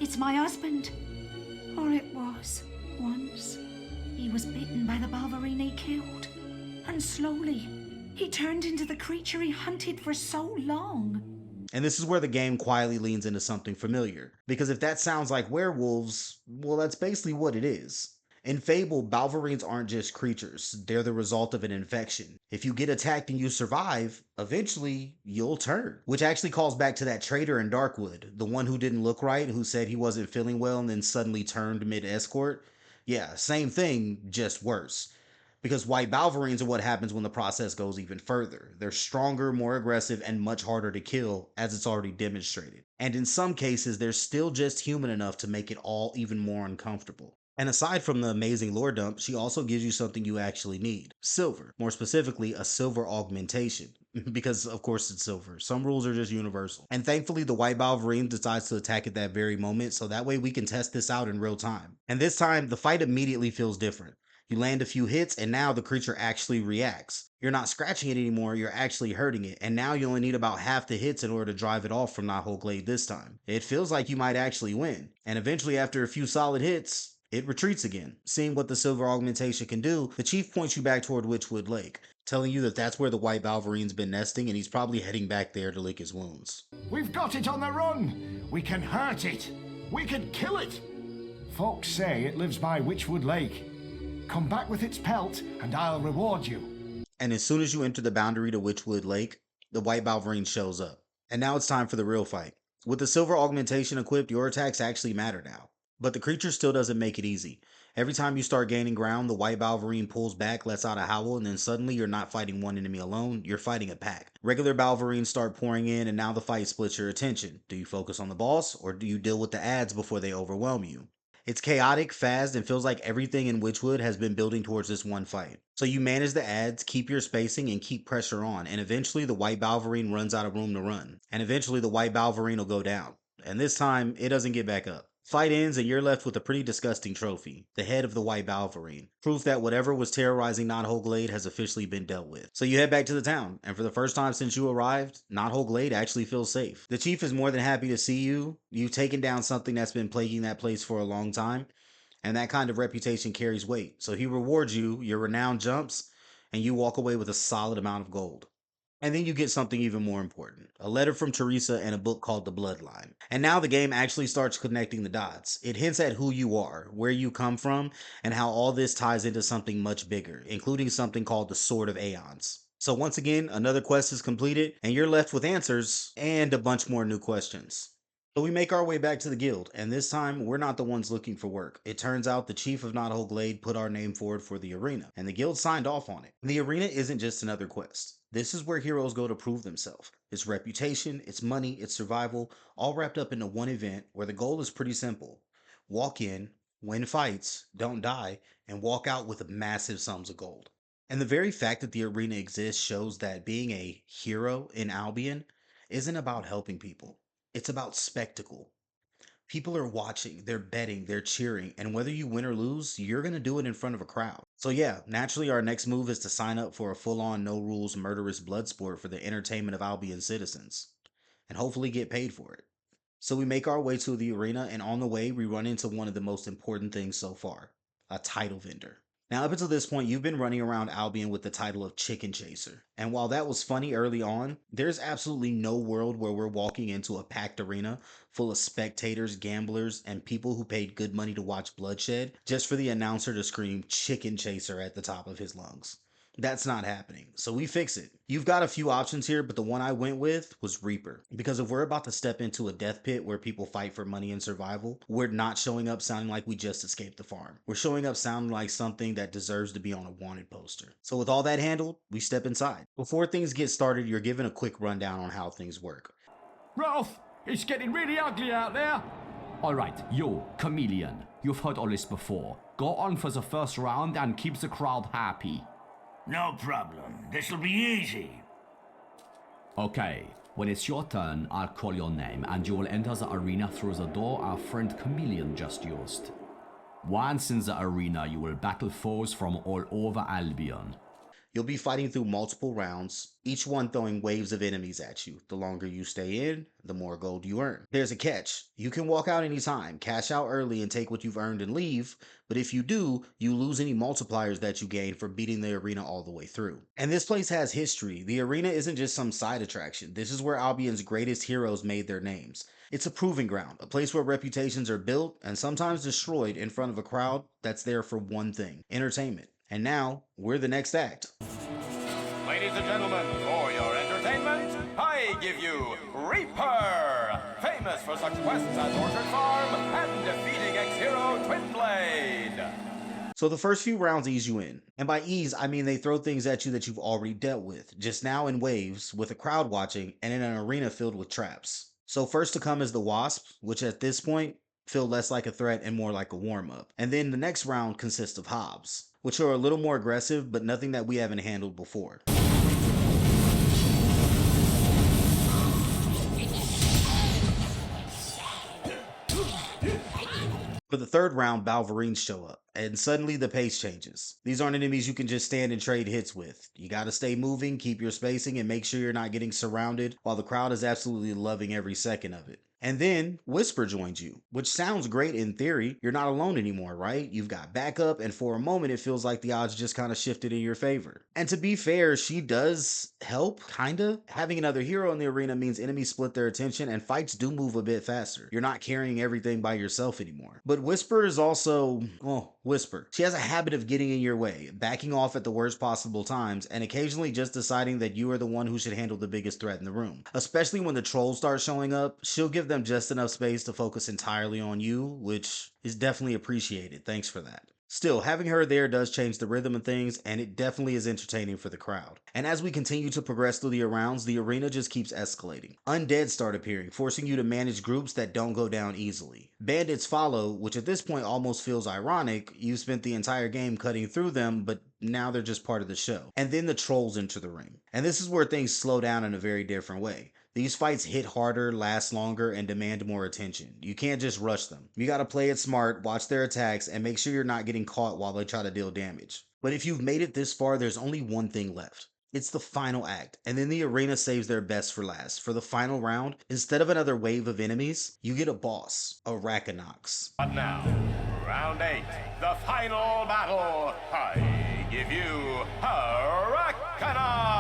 It's my husband. Or it was, once. He was bitten by the Balverine he killed. And slowly, he turned into the creature he hunted for so long. And this is where the game quietly leans into something familiar. Because if that sounds like werewolves, well, that's basically what it is. In Fable, Balverines aren't just creatures, they're the result of an infection. If you get attacked and you survive, eventually you'll turn. Which actually calls back to that traitor in Darkwood, the one who didn't look right, who said he wasn't feeling well and then suddenly turned mid-escort. Yeah, same thing, just worse. Because white Balverines are what happens when the process goes even further. They're stronger, more aggressive, and much harder to kill, as it's already demonstrated. And in some cases, they're still just human enough to make it all even more uncomfortable. And aside from the amazing lore dump, she also gives you something you actually need. Silver. More specifically, a silver augmentation. Because of course it's silver. Some rules are just universal. And thankfully the white Balverine decides to attack at that very moment, so that way we can test this out in real time. And this time, the fight immediately feels different. You land a few hits and now the creature actually reacts. You're not scratching it anymore, you're actually hurting it. And now you only need about half the hits in order to drive it off from Knothole Glade this time. It feels like you might actually win. And eventually after a few solid hits, it retreats again. Seeing what the silver augmentation can do, the chief points you back toward Witchwood Lake, telling you that that's where the white Balverine's been nesting and he's probably heading back there to lick his wounds. We've got it on the run! We can hurt it! We can kill it! Folks say it lives by Witchwood Lake. Come back with its pelt and I'll reward you. And as soon as you enter the boundary to Witchwood Lake, the white Balverine shows up. And now it's time for the real fight. With the silver augmentation equipped, your attacks actually matter now. But the creature still doesn't make it easy. Every time you start gaining ground, the white Balverine pulls back, lets out a howl, and then suddenly you're not fighting one enemy alone, you're fighting a pack. Regular Balverines start pouring in, and now the fight splits your attention. Do you focus on the boss, or do you deal with the adds before they overwhelm you? It's chaotic, fast, and feels like everything in Witchwood has been building towards this one fight. So you manage the adds, keep your spacing, and keep pressure on, and eventually the white Balverine runs out of room to run. And eventually the white Balverine will go down. And this time, it doesn't get back up. Fight ends and you're left with a pretty disgusting trophy, the head of the white Balverine, proof that whatever was terrorizing Knothole Glade has officially been dealt with. So you head back to the town, and for the first time since you arrived, Knothole Glade actually feels safe. The chief is more than happy to see you. You've taken down something that's been plaguing that place for a long time, and that kind of reputation carries weight. So he rewards you, your renown jumps, and you walk away with a solid amount of gold. And then you get something even more important, a letter from Teresa and a book called The Bloodline. And now the game actually starts connecting the dots. It hints at who you are, where you come from, and how all this ties into something much bigger, including something called the Sword of Aeons. So once again, another quest is completed, and you're left with answers and a bunch more new questions. So we make our way back to the guild, and this time we're not the ones looking for work. It turns out the chief of Knothole Glade put our name forward for the arena, and the guild signed off on it. The arena isn't just another quest. This is where heroes go to prove themselves. It's reputation, it's money, it's survival, all wrapped up into one event where the goal is pretty simple. Walk in, win fights, don't die, and walk out with massive sums of gold. And the very fact that the arena exists shows that being a hero in Albion isn't about helping people. It's about spectacle. People are watching, they're betting, they're cheering, and whether you win or lose, you're going to do it in front of a crowd. So yeah, naturally our next move is to sign up for a full-on no-rules murderous blood sport for the entertainment of Albion citizens, and hopefully get paid for it. So we make our way to the arena, and on the way we run into one of the most important things so far, a title vendor. Now, up until this point, you've been running around Albion with the title of Chicken Chaser. And while that was funny early on, there's absolutely no world where we're walking into a packed arena full of spectators, gamblers, and people who paid good money to watch bloodshed just for the announcer to scream Chicken Chaser at the top of his lungs. That's not happening, so we fix it. You've got a few options here, but the one I went with was Reaper. Because if we're about to step into a death pit where people fight for money and survival, we're not showing up sounding like we just escaped the farm. We're showing up sounding like something that deserves to be on a wanted poster. So with all that handled, we step inside. Before things get started, you're given a quick rundown on how things work. Ralph, it's getting really ugly out there. Alright, you, Chameleon, you've heard all this before. Go on for the first round and keep the crowd happy. No problem. This'll be easy. Okay, when it's your turn, I'll call your name and you will enter the arena through the door our friend Chameleon just used. Once in the arena, you will battle foes from all over Albion. You'll be fighting through multiple rounds, each one throwing waves of enemies at you. The longer you stay in, the more gold you earn. There's a catch. You can walk out anytime, cash out early and take what you've earned and leave, but if you do, you lose any multipliers that you gain for beating the arena all the way through. And this place has history. The arena isn't just some side attraction. This is where Albion's greatest heroes made their names. It's a proving ground, a place where reputations are built and sometimes destroyed in front of a crowd that's there for one thing, entertainment. And now, we're the next act. Ladies and gentlemen, for your entertainment, I give you Reaper, famous for such quests as Orchard Farm and defeating ex-hero Twinblade. So the first few rounds ease you in. And by ease, I mean they throw things at you that you've already dealt with, just now in waves, with a crowd watching, and in an arena filled with traps. So first to come is the Wasp, which at this point feel less like a threat and more like a warm-up. And then the next round consists of Hobbs, which are a little more aggressive, but nothing that we haven't handled before. For the third round, Balverines show up, and suddenly the pace changes. These aren't enemies you can just stand and trade hits with. You gotta stay moving, keep your spacing, and make sure you're not getting surrounded, while the crowd is absolutely loving every second of it. And then Whisper joins you, which sounds great in theory. You're not alone anymore, right? You've got backup, and for a moment it feels like the odds just kind of shifted in your favor. And to be fair, she does help, kinda. Having another hero in the arena means enemies split their attention and fights do move a bit faster. You're not carrying everything by yourself anymore. But Whisper is also, well, Whisper. She has a habit of getting in your way, backing off at the worst possible times, and occasionally just deciding that you are the one who should handle the biggest threat in the room. Especially when the trolls start showing up, she'll give them just enough space to focus entirely on you, which is definitely appreciated. Thanks for that. Still, having her there does change the rhythm of things, and it definitely is entertaining for the crowd. And as we continue to progress through the rounds, the arena just keeps escalating. Undead start appearing, forcing you to manage groups that don't go down easily. Bandits follow, which at this point almost feels ironic. You spent the entire game cutting through them, but now they're just part of the show. And then the trolls enter the ring. And this is where things slow down in a very different way. These fights hit harder, last longer, and demand more attention. You can't just rush them. You gotta play it smart, watch their attacks, and make sure you're not getting caught while they try to deal damage. But if you've made it this far, there's only one thing left. It's the final act, and then the arena saves their best for last. For the final round, instead of another wave of enemies, you get a boss, a Rakanox. But now, round 8, the final battle. I give you Rakanox.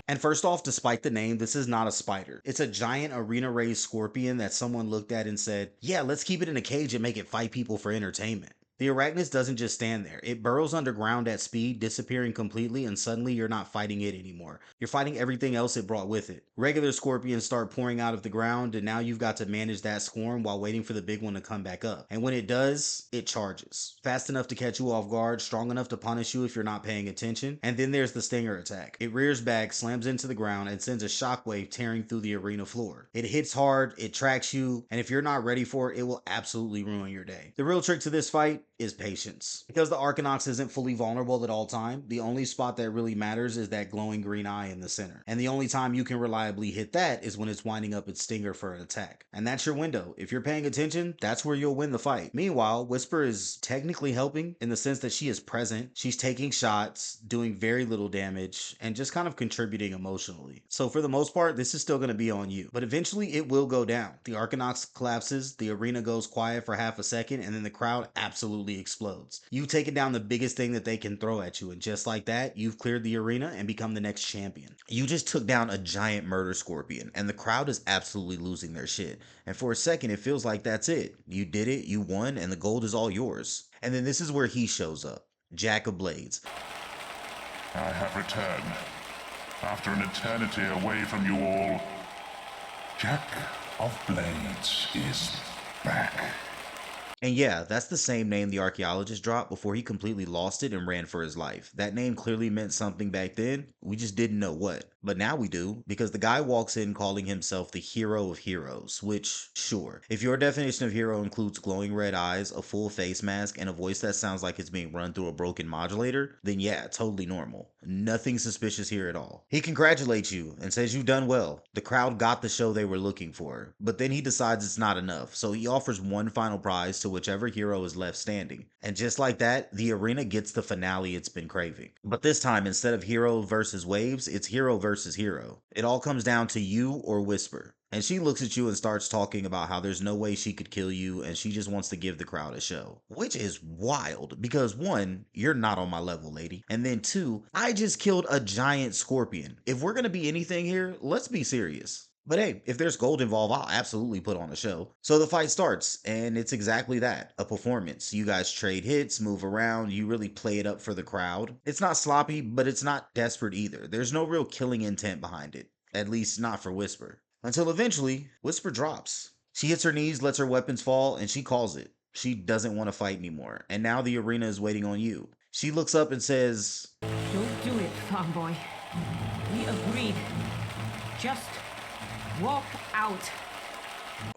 And first off, despite the name, this is not a spider. It's a giant arena-raised scorpion that someone looked at and said, yeah, let's keep it in a cage and make it fight people for entertainment. The arachnid doesn't just stand there. It burrows underground at speed, disappearing completely, and suddenly you're not fighting it anymore. You're fighting everything else it brought with it. Regular scorpions start pouring out of the ground, and now you've got to manage that swarm while waiting for the big one to come back up. And when it does, it charges. Fast enough to catch you off guard, strong enough to punish you if you're not paying attention. And then there's the stinger attack. It rears back, slams into the ground, and sends a shockwave tearing through the arena floor. It hits hard, it tracks you, and if you're not ready for it, it will absolutely ruin your day. The real trick to this fight is patience. Because the Arcanox isn't fully vulnerable at all time, the only spot that really matters is that glowing green eye in the center. And the only time you can reliably hit that is when it's winding up its stinger for an attack. And that's your window. If you're paying attention, that's where you'll win the fight. Meanwhile, Whisper is technically helping in the sense that she is present, she's taking shots, doing very little damage, and just kind of contributing emotionally. So for the most part, this is still going to be on you. But eventually it will go down. The Arcanox collapses, the arena goes quiet for half a second, and then the crowd absolutely explodes. You've taken down the biggest thing that they can throw at you, and just like that, you've cleared the arena and become the next champion. You just took down a giant murder scorpion, and the crowd is absolutely losing their shit. And for a second, it feels like that's it. You did it, you won, and the gold is all yours. And then this is where he shows up. Jack of Blades. I have returned. After an eternity away from you all, Jack of Blades is back. And yeah, that's the same name the archaeologist dropped before he completely lost it and ran for his life. That name clearly meant something back then, we just didn't know what. But now we do, because the guy walks in calling himself the hero of heroes, which, sure, if your definition of hero includes glowing red eyes, a full face mask, and a voice that sounds like it's being run through a broken modulator, then yeah, totally normal. Nothing suspicious here at all. He congratulates you and says you've done well. The crowd got the show they were looking for, but then he decides it's not enough, so he offers one final prize to whichever hero is left standing. And just like that, the arena gets the finale it's been craving. But this time, instead of hero versus waves, it's hero versus hero. It all comes down to you or Whisper. And she looks at you and starts talking about how there's no way she could kill you and she just wants to give the crowd a show. Which is wild, because one, you're not on my level, lady. And then two, I just killed a giant scorpion. If we're gonna be anything here, let's be serious. But hey, if there's gold involved, I'll absolutely put on a show. So the fight starts, and it's exactly that, a performance. You guys trade hits, move around, you really play it up for the crowd. It's not sloppy, but it's not desperate either. There's no real killing intent behind it. At least not for Whisper. Until eventually, Whisper drops. She hits her knees, lets her weapons fall, and she calls it. She doesn't want to fight anymore, and now the arena is waiting on you. She looks up and says, Don't do it, farm boy. We agreed. Just walk out.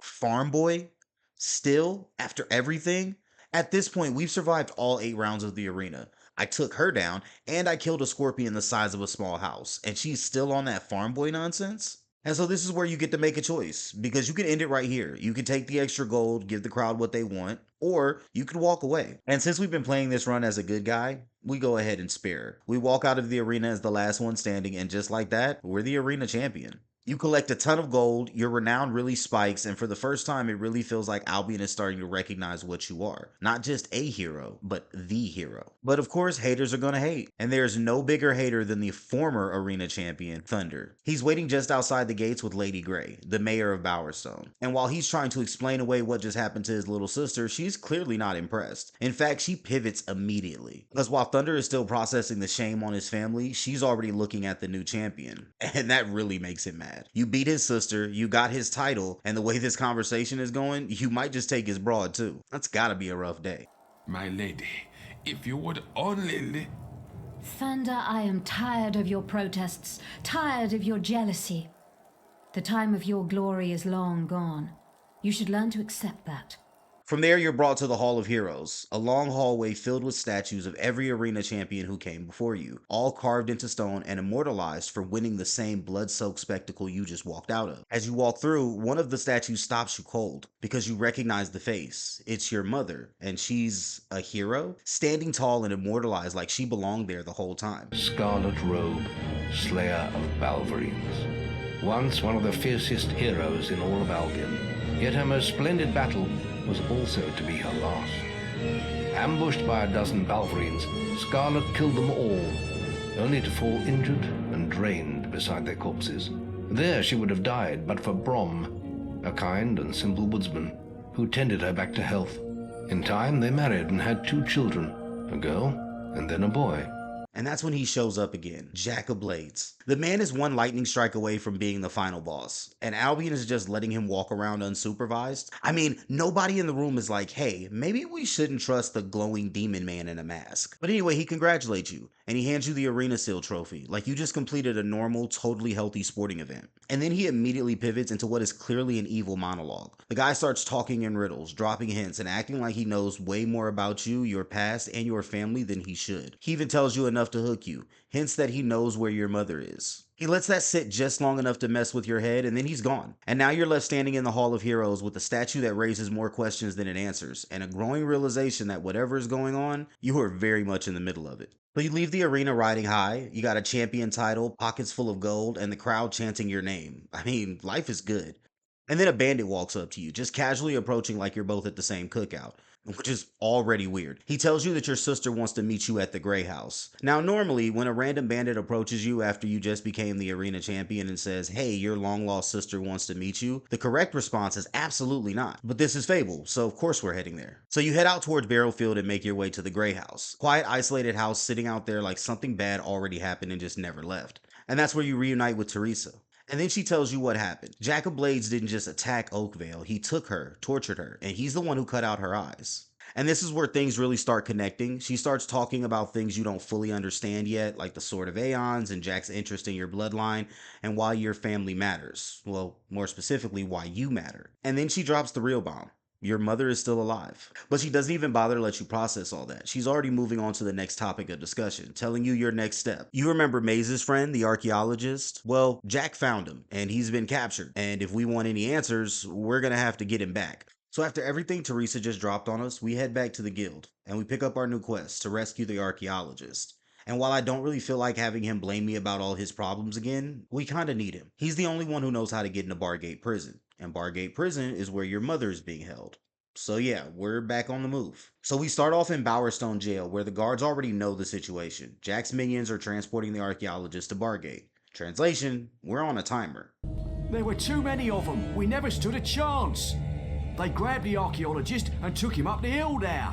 Farm boy? Still? After everything? At this point, we've survived all 8 rounds of the arena. I took her down, and I killed a scorpion the size of a small house, and she's still on that farm boy nonsense? And so this is where you get to make a choice, because you can end it right here. You can take the extra gold, give the crowd what they want, or you could walk away. And since we've been playing this run as a good guy, we go ahead and spare her. We walk out of the arena as the last one standing, and just like that, we're the arena champion. You collect a ton of gold, your renown really spikes, and for the first time, it really feels like Albion is starting to recognize what you are. Not just a hero, but the hero. But of course, haters are gonna hate. And there's no bigger hater than the former arena champion, Thunder. He's waiting just outside the gates with Lady Grey, the mayor of Bowerstone. And while he's trying to explain away what just happened to his little sister, she's clearly not impressed. In fact, she pivots immediately. Because while Thunder is still processing the shame on his family, she's already looking at the new champion. And that really makes him mad. You beat his sister, you got his title, and the way this conversation is going, you might just take his broad too. That's gotta be a rough day. My lady, if you would only Thunder, I am tired of your protests, tired of your jealousy. The time of your glory is long gone. You should learn to accept that. From there, you're brought to the Hall of Heroes, a long hallway filled with statues of every arena champion who came before you, all carved into stone and immortalized for winning the same blood-soaked spectacle you just walked out of. As you walk through, one of the statues stops you cold, because you recognize the face. It's your mother, and she's a hero, standing tall and immortalized like she belonged there the whole time. Scarlet Robe, Slayer of Balverines. Once one of the fiercest heroes in all of Albion, yet her most splendid battle was also to be her last. Ambushed by a dozen Balverines, Scarlet killed them all, only to fall injured and drained bed beside their corpses. There she would have died but for Brom, a kind and simple woodsman who tended her back to health. In time, they married and had 2 children, a girl and then a boy. And that's when he shows up again, Jack of Blades. The man is one lightning strike away from being the final boss, and Albion is just letting him walk around unsupervised. I mean, nobody in the room is like, hey, maybe we shouldn't trust the glowing demon man in a mask. But anyway, he congratulates you, and he hands you the Arena Seal trophy, like you just completed a normal, totally healthy sporting event. And then he immediately pivots into what is clearly an evil monologue. The guy starts talking in riddles, dropping hints, and acting like he knows way more about you, your past, and your family than he should. He even tells you enough to hook you, hints that he knows where your mother is. He lets that sit just long enough to mess with your head, and then he's gone. And now you're left standing in the Hall of Heroes with a statue that raises more questions than it answers, and a growing realization that whatever is going on, you are very much in the middle of it. But you leave the arena riding high, you got a champion title, pockets full of gold, and the crowd chanting your name. I mean, life is good. And then a bandit walks up to you, just casually approaching like you're both at the same cookout, which is already weird. He tells you that your sister wants to meet you at the Grey House. Now, normally, when a random bandit approaches you after you just became the arena champion and says, hey, your long-lost sister wants to meet you, the correct response is absolutely not. But this is Fable, so of course we're heading there. So you head out towards Barrowfield and make your way to the Grey House. Quiet, isolated house sitting out there like something bad already happened and just never left. And that's where you reunite with Teresa. And then she tells you what happened. Jack of Blades didn't just attack Oakvale, he took her, tortured her, and he's the one who cut out her eyes. And this is where things really start connecting. She starts talking about things you don't fully understand yet, like the Sword of Aeons and Jack's interest in your bloodline and why your family matters. Well, more specifically, why you matter. And then she drops the real bomb. Your mother is still alive. But she doesn't even bother to let you process all that. She's already moving on to the next topic of discussion, telling you your next step. You remember Maze's friend, the archaeologist? Well, Jack found him, and he's been captured. And if we want any answers, we're gonna have to get him back. So after everything Teresa just dropped on us, we head back to the guild, and we pick up our new quest to rescue the archaeologist. And while I don't really feel like having him blame me about all his problems again, we kinda need him. He's the only one who knows how to get into Bargate Prison. And Bargate Prison is where your mother is being held. So yeah, we're back on the move. So we start off in Bowerstone Jail, where the guards already know the situation. Jack's minions are transporting the archaeologist to Bargate. Translation, we're on a timer. There were too many of them. We never stood a chance. They grabbed the archaeologist and took him up the hill there.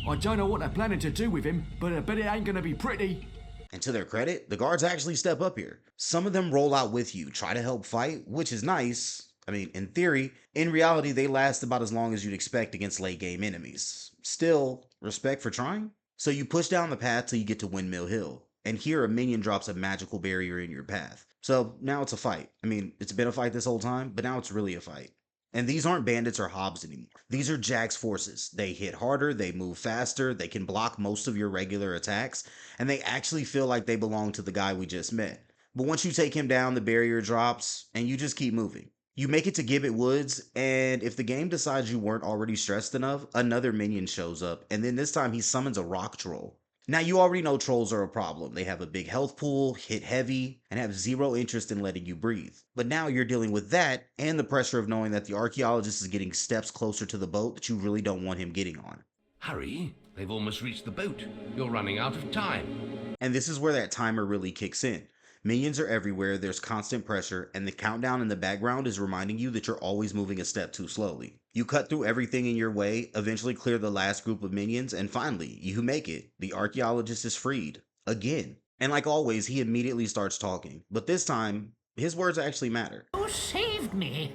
I don't know what they're planning to do with him, but I bet it ain't gonna be pretty. And to their credit, the guards actually step up here. Some of them roll out with you, try to help fight, which is nice. I mean, in theory. In reality, they last about as long as you'd expect against late game enemies. Still, respect for trying? So you push down the path till you get to Windmill Hill, and here a minion drops a magical barrier in your path. So now it's a fight. I mean, it's been a fight this whole time, but now it's really a fight. And these aren't bandits or Hobbs anymore. These are Jack's forces. They hit harder, they move faster, they can block most of your regular attacks, and they actually feel like they belong to the guy we just met. But once you take him down, the barrier drops, and you just keep moving. You make it to Gibbet Woods, and if the game decides you weren't already stressed enough, another minion shows up, and then this time he summons a rock troll. Now you already know trolls are a problem. They have a big health pool, hit heavy, and have zero interest in letting you breathe. But now you're dealing with that, and the pressure of knowing that the archaeologist is getting steps closer to the boat that you really don't want him getting on. Hurry, they've almost reached the boat. You're running out of time. And this is where that timer really kicks in. Minions are everywhere, there's constant pressure, and the countdown in the background is reminding you that you're always moving a step too slowly. You cut through everything in your way, eventually clear the last group of minions, and finally, you make it. The archaeologist is freed. Again. And like always, he immediately starts talking. But this time, his words actually matter. You saved me.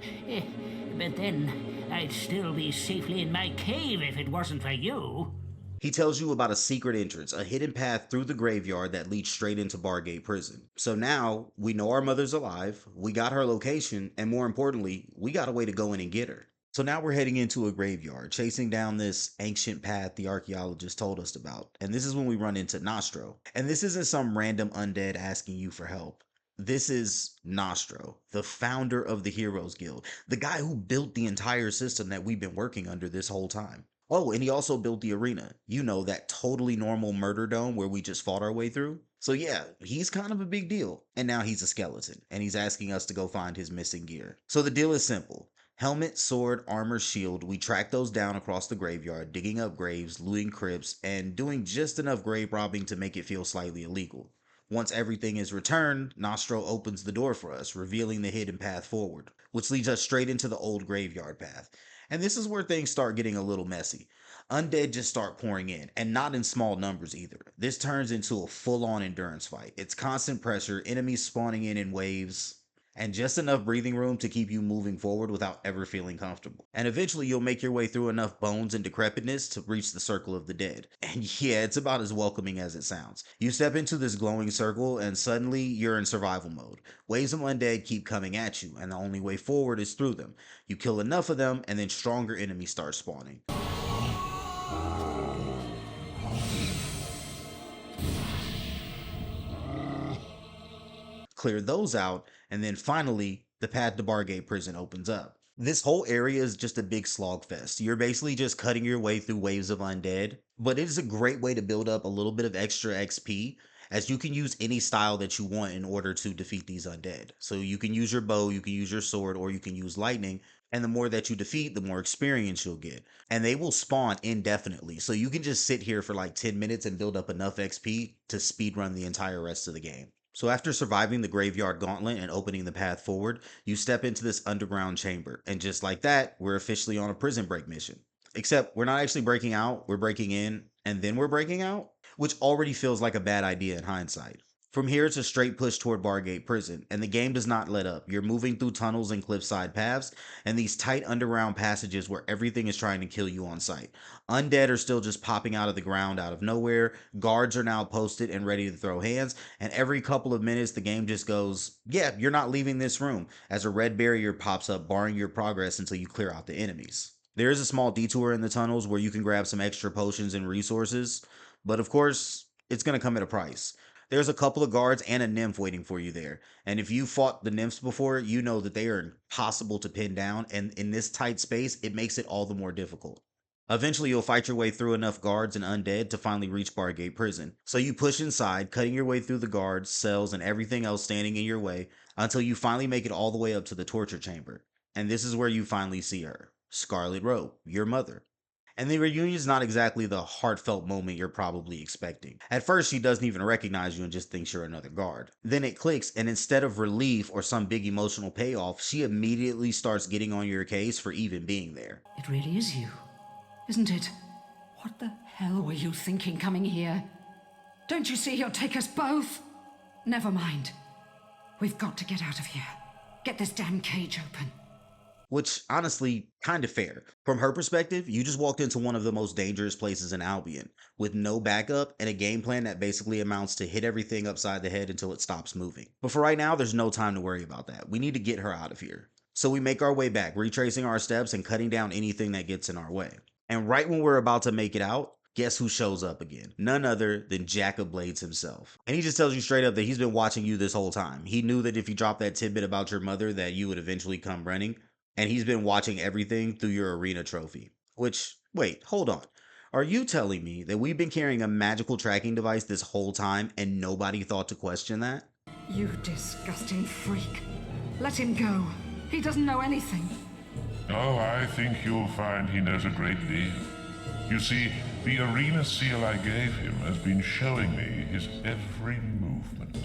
But then, I'd still be safely in my cave if it wasn't for you. He tells you about a secret entrance, a hidden path through the graveyard that leads straight into Bargate Prison. So now, we know our mother's alive, we got her location, and more importantly, we got a way to go in and get her. So now we're heading into a graveyard, chasing down this ancient path the archaeologist told us about. And this is when we run into Nostro. And this isn't some random undead asking you for help. This is Nostro, the founder of the Heroes Guild, the guy who built the entire system that we've been working under this whole time. Oh, and he also built the arena. You know, that totally normal murder dome where we just fought our way through. So yeah, he's kind of a big deal. And now he's a skeleton, and he's asking us to go find his missing gear. So the deal is simple. Helmet, sword, armor, shield, we track those down across the graveyard, digging up graves, looting crypts, and doing just enough grave robbing to make it feel slightly illegal. Once everything is returned, Nostro opens the door for us, revealing the hidden path forward, which leads us straight into the old graveyard path. And this is where things start getting a little messy. Undead just start pouring in, and not in small numbers either. This turns into a full-on endurance fight. It's constant pressure, enemies spawning in waves, and just enough breathing room to keep you moving forward without ever feeling comfortable. And eventually you'll make your way through enough bones and decrepitness to reach the circle of the dead. And yeah, it's about as welcoming as it sounds. You step into this glowing circle and suddenly you're in survival mode. Waves of undead keep coming at you, and the only way forward is through them. You kill enough of them and then stronger enemies start spawning. Clear those out, and then finally, the path to Bargate Prison opens up. This whole area is just a big slogfest. You're basically just cutting your way through waves of undead, but it is a great way to build up a little bit of extra XP, as you can use any style that you want in order to defeat these undead. So you can use your bow, you can use your sword, or you can use lightning, and the more that you defeat, the more experience you'll get. And they will spawn indefinitely, so you can just sit here for like 10 minutes and build up enough XP to speedrun the entire rest of the game. So after surviving the graveyard gauntlet and opening the path forward, you step into this underground chamber, and just like that, we're officially on a prison break mission. Except we're not actually breaking out, we're breaking in, and then we're breaking out, which already feels like a bad idea in hindsight. From here, it's a straight push toward Bargate Prison, and the game does not let up. You're moving through tunnels and cliffside paths, and these tight underground passages where everything is trying to kill you on sight. Undead are still just popping out of the ground out of nowhere, guards are now posted and ready to throw hands, and every couple of minutes the game just goes, yeah, you're not leaving this room, as a red barrier pops up barring your progress until you clear out the enemies. There is a small detour in the tunnels where you can grab some extra potions and resources, but of course, it's going to come at a price. There's a couple of guards and a nymph waiting for you there. And if you fought the nymphs before, you know that they are impossible to pin down. And in this tight space, it makes it all the more difficult. Eventually, you'll fight your way through enough guards and undead to finally reach Bargate Prison. So you push inside, cutting your way through the guards, cells, and everything else standing in your way until you finally make it all the way up to the torture chamber. And this is where you finally see her, Scarlet Robe, your mother. And the reunion is not exactly the heartfelt moment you're probably expecting. At first, she doesn't even recognize you and just thinks you're another guard. Then it clicks, and instead of relief or some big emotional payoff, she immediately starts getting on your case for even being there. It really is you, isn't it? What the hell were you thinking coming here? Don't you see he'll take us both? Never mind. We've got to get out of here. Get this damn cage open. Which, honestly, kind of fair. From her perspective, you just walked into one of the most dangerous places in Albion, with no backup and a game plan that basically amounts to hit everything upside the head until it stops moving. But for right now, there's no time to worry about that. We need to get her out of here. So we make our way back, retracing our steps and cutting down anything that gets in our way. And right when we're about to make it out, guess who shows up again? None other than Jack of Blades himself. And he just tells you straight up that he's been watching you this whole time. He knew that if you dropped that tidbit about your mother that you would eventually come running. And he's been watching everything through your arena trophy. Which, wait, hold on. Are you telling me that we've been carrying a magical tracking device this whole time and nobody thought to question that? You disgusting freak. Let him go. He doesn't know anything. Oh, I think you'll find he knows a great deal. You see, the arena seal I gave him has been showing me his every movement.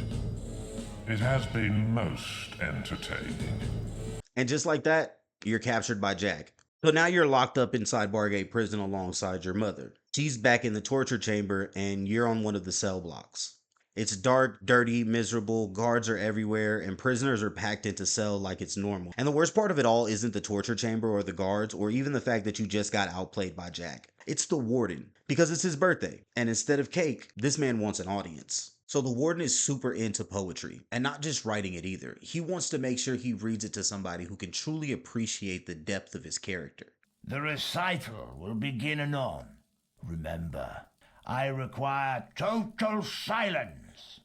It has been most entertaining. And just like that, you're captured by Jack. So now you're locked up inside Bargate Prison alongside your mother. She's back in the torture chamber and you're on one of the cell blocks. It's dark, dirty, miserable, guards are everywhere, and prisoners are packed into cell like it's normal. And the worst part of it all isn't the torture chamber or the guards, or even the fact that you just got outplayed by Jack. It's the warden, because it's his birthday, and instead of cake, this man wants an audience. So the warden is super into poetry, and not just writing it either. He wants to make sure he reads it to somebody who can truly appreciate the depth of his character. The recital will begin anon. Remember, I require total silence.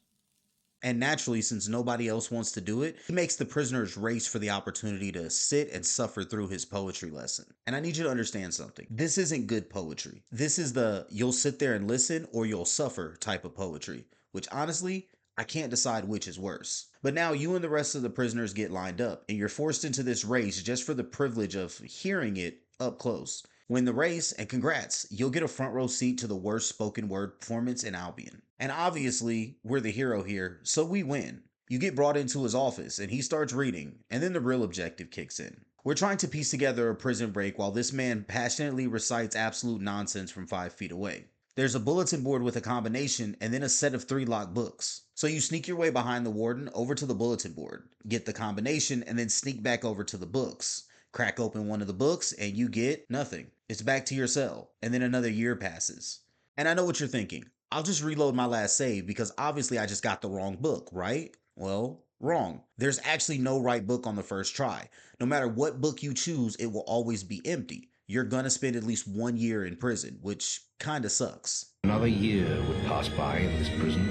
And naturally, since nobody else wants to do it, he makes the prisoners race for the opportunity to sit and suffer through his poetry lesson. And I need you to understand something. This isn't good poetry. This is the you'll sit there and listen or you'll suffer type of poetry, which honestly, I can't decide which is worse. But now you and the rest of the prisoners get lined up, and you're forced into this race just for the privilege of hearing it up close. Win the race, and congrats, you'll get a front row seat to the worst spoken word performance in Albion. And obviously, we're the hero here, so we win. You get brought into his office, and he starts reading, and then the real objective kicks in. We're trying to piece together a prison break while this man passionately recites absolute nonsense from 5 feet away. There's a bulletin board with a combination and then a set of 3 locked books. So you sneak your way behind the warden over to the bulletin board, get the combination, and then sneak back over to the books. Crack open one of the books and you get nothing. It's back to your cell, and then another year passes. And I know what you're thinking. I'll just reload my last save because obviously I just got the wrong book, right? Well, wrong. There's actually no right book on the first try. No matter what book you choose, it will always be empty. You're gonna spend at least 1 year in prison, which kinda sucks. Another year would pass by in this prison.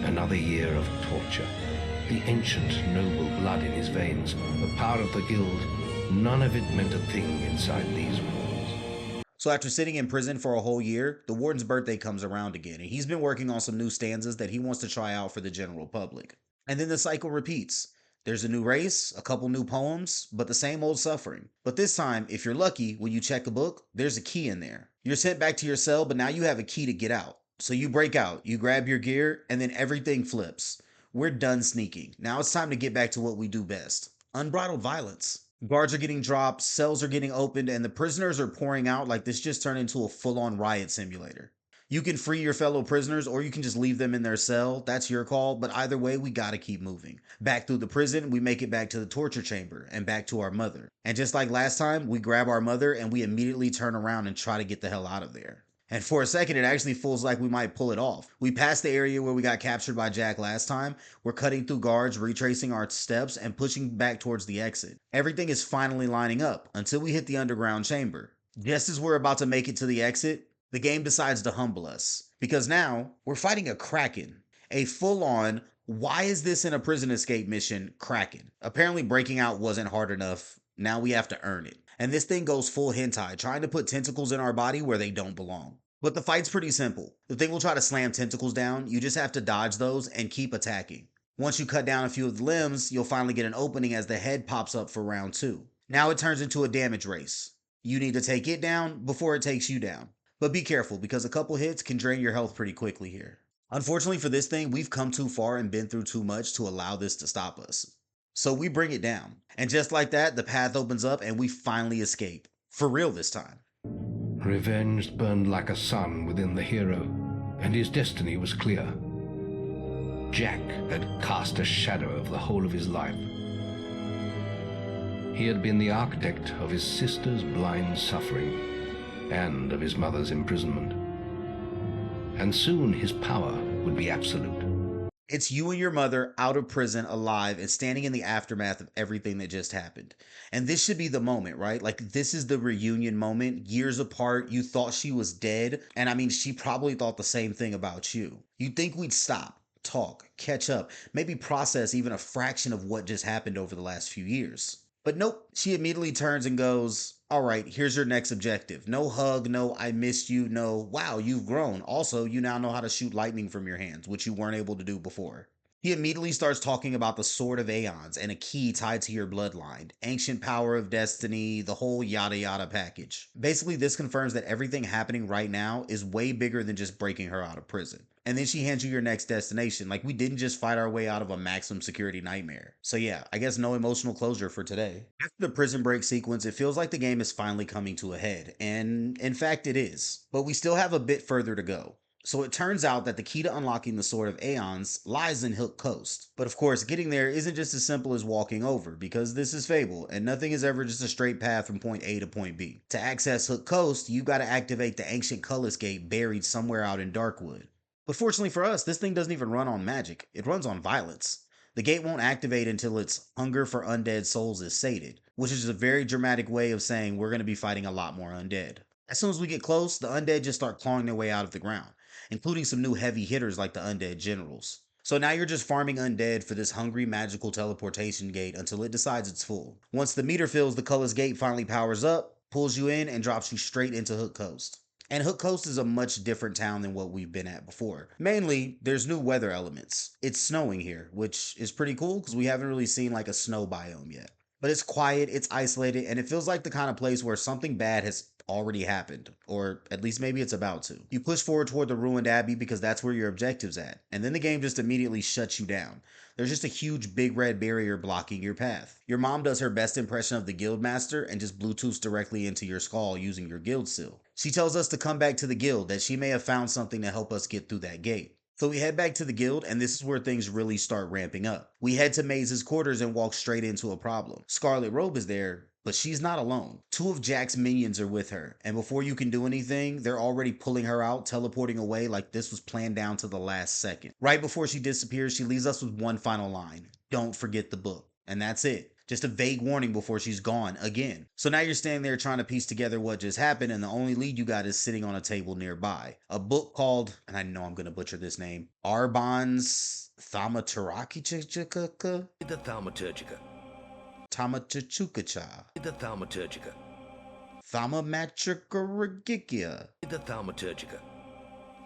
Another year of torture. The ancient, noble blood in his veins, the power of the guild, none of it meant a thing inside these walls. So after sitting in prison for a whole year, the warden's birthday comes around again, and he's been working on some new stanzas that he wants to try out for the general public. And then the cycle repeats. There's a new race, a couple new poems, but the same old suffering. But this time, if you're lucky, when you check a book, there's a key in there. You're sent back to your cell, but now you have a key to get out. So you break out, you grab your gear, and then everything flips. We're done sneaking. Now it's time to get back to what we do best. Unbridled violence. Guards are getting dropped, cells are getting opened, and the prisoners are pouring out like this just turned into a full-on riot simulator. You can free your fellow prisoners or you can just leave them in their cell. That's your call, but either way, we gotta keep moving. Back through the prison, we make it back to the torture chamber and back to our mother. And just like last time, we grab our mother and we immediately turn around and try to get the hell out of there. And for a second, it actually feels like we might pull it off. We passed the area where we got captured by Jack last time. We're cutting through guards, retracing our steps, and pushing back towards the exit. Everything is finally lining up until we hit the underground chamber. Just as we're about to make it to the exit, the game decides to humble us. Because now, we're fighting a Kraken. A full-on, why is this in a prison escape mission, Kraken? Apparently breaking out wasn't hard enough. Now we have to earn it. And this thing goes full hentai, trying to put tentacles in our body where they don't belong. But the fight's pretty simple. The thing will try to slam tentacles down, you just have to dodge those and keep attacking. Once you cut down a few of the limbs, you'll finally get an opening as the head pops up for round 2. Now it turns into a damage race. You need to take it down before it takes you down. But be careful because a couple hits can drain your health pretty quickly here. Unfortunately for this thing, we've come too far and been through too much to allow this to stop us. So we bring it down. And just like that, the path opens up and we finally escape. For real this time. Revenge burned like a sun within the hero, and his destiny was clear. Jack had cast a shadow over the whole of his life. He had been the architect of his sister's blind suffering and of his mother's imprisonment. And soon his power would be absolute. It's you and your mother out of prison, alive, and standing in the aftermath of everything that just happened. And this should be the moment, right? Like, this is the reunion moment. Years apart, you thought she was dead. And I mean, she probably thought the same thing about you. You'd think we'd stop, talk, catch up, maybe process even a fraction of what just happened over the last few years. But nope, she immediately turns and goes, all right, here's your next objective. No hug, no I missed you, no wow, you've grown. Also, you now know how to shoot lightning from your hands, which you weren't able to do before. He immediately starts talking about the Sword of Aeons and a key tied to your bloodline, ancient power of destiny, the whole yada yada package. Basically, this confirms that everything happening right now is way bigger than just breaking her out of prison. And then she hands you your next destination, like we didn't just fight our way out of a maximum security nightmare. So yeah, I guess no emotional closure for today. After the prison break sequence, it feels like the game is finally coming to a head, and in fact it is. But we still have a bit further to go. So it turns out that the key to unlocking the Sword of Aeons lies in Hook Coast. But of course, getting there isn't just as simple as walking over, because this is Fable, and nothing is ever just a straight path from point A to point B. To access Hook Coast, you gotta activate the ancient Cullis Gate buried somewhere out in Darkwood. But fortunately for us, this thing doesn't even run on magic, it runs on violence. The gate won't activate until its hunger for undead souls is sated, which is a very dramatic way of saying we're gonna be fighting a lot more undead. As soon as we get close, the undead just start clawing their way out of the ground, including some new heavy hitters like the undead generals. So now you're just farming undead for this hungry magical teleportation gate until it decides it's full. Once the meter fills, the Cullis Gate finally powers up, pulls you in, and drops you straight into Hook Coast. And Hook Coast is a much different town than what we've been at before. Mainly, there's new weather elements. It's snowing here, which is pretty cool because we haven't really seen like a snow biome yet. But it's quiet, it's isolated, and it feels like the kind of place where something bad has already happened, or at least maybe it's about to. You push forward toward the ruined abbey because that's where your objective's at, and then the game just immediately shuts you down. There's just a huge big red barrier blocking your path. Your mom does her best impression of the guild master and just Bluetooths directly into your skull using your guild seal. She tells us to come back to the guild, that she may have found something to help us get through that gate. So we head back to the guild, and this is where things really start ramping up. We head to Maze's quarters and walk straight into a problem. Scarlet Robe is there, but she's not alone. Two of Jack's minions are with her, and before you can do anything, they're already pulling her out, teleporting away like this was planned down to the last second. Right before she disappears, she leaves us with one final line: "Don't forget the book." And that's it. Just a vague warning before she's gone again. So now you're standing there trying to piece together what just happened, and the only lead you got is sitting on a table nearby. A book called, and I know I'm gonna butcher this name, Arbon's Thaumaturgica? The Thaumaturgica. Thaumaturgica. The Thaumaturgica. Thaumaturgica. The Thaumaturgica.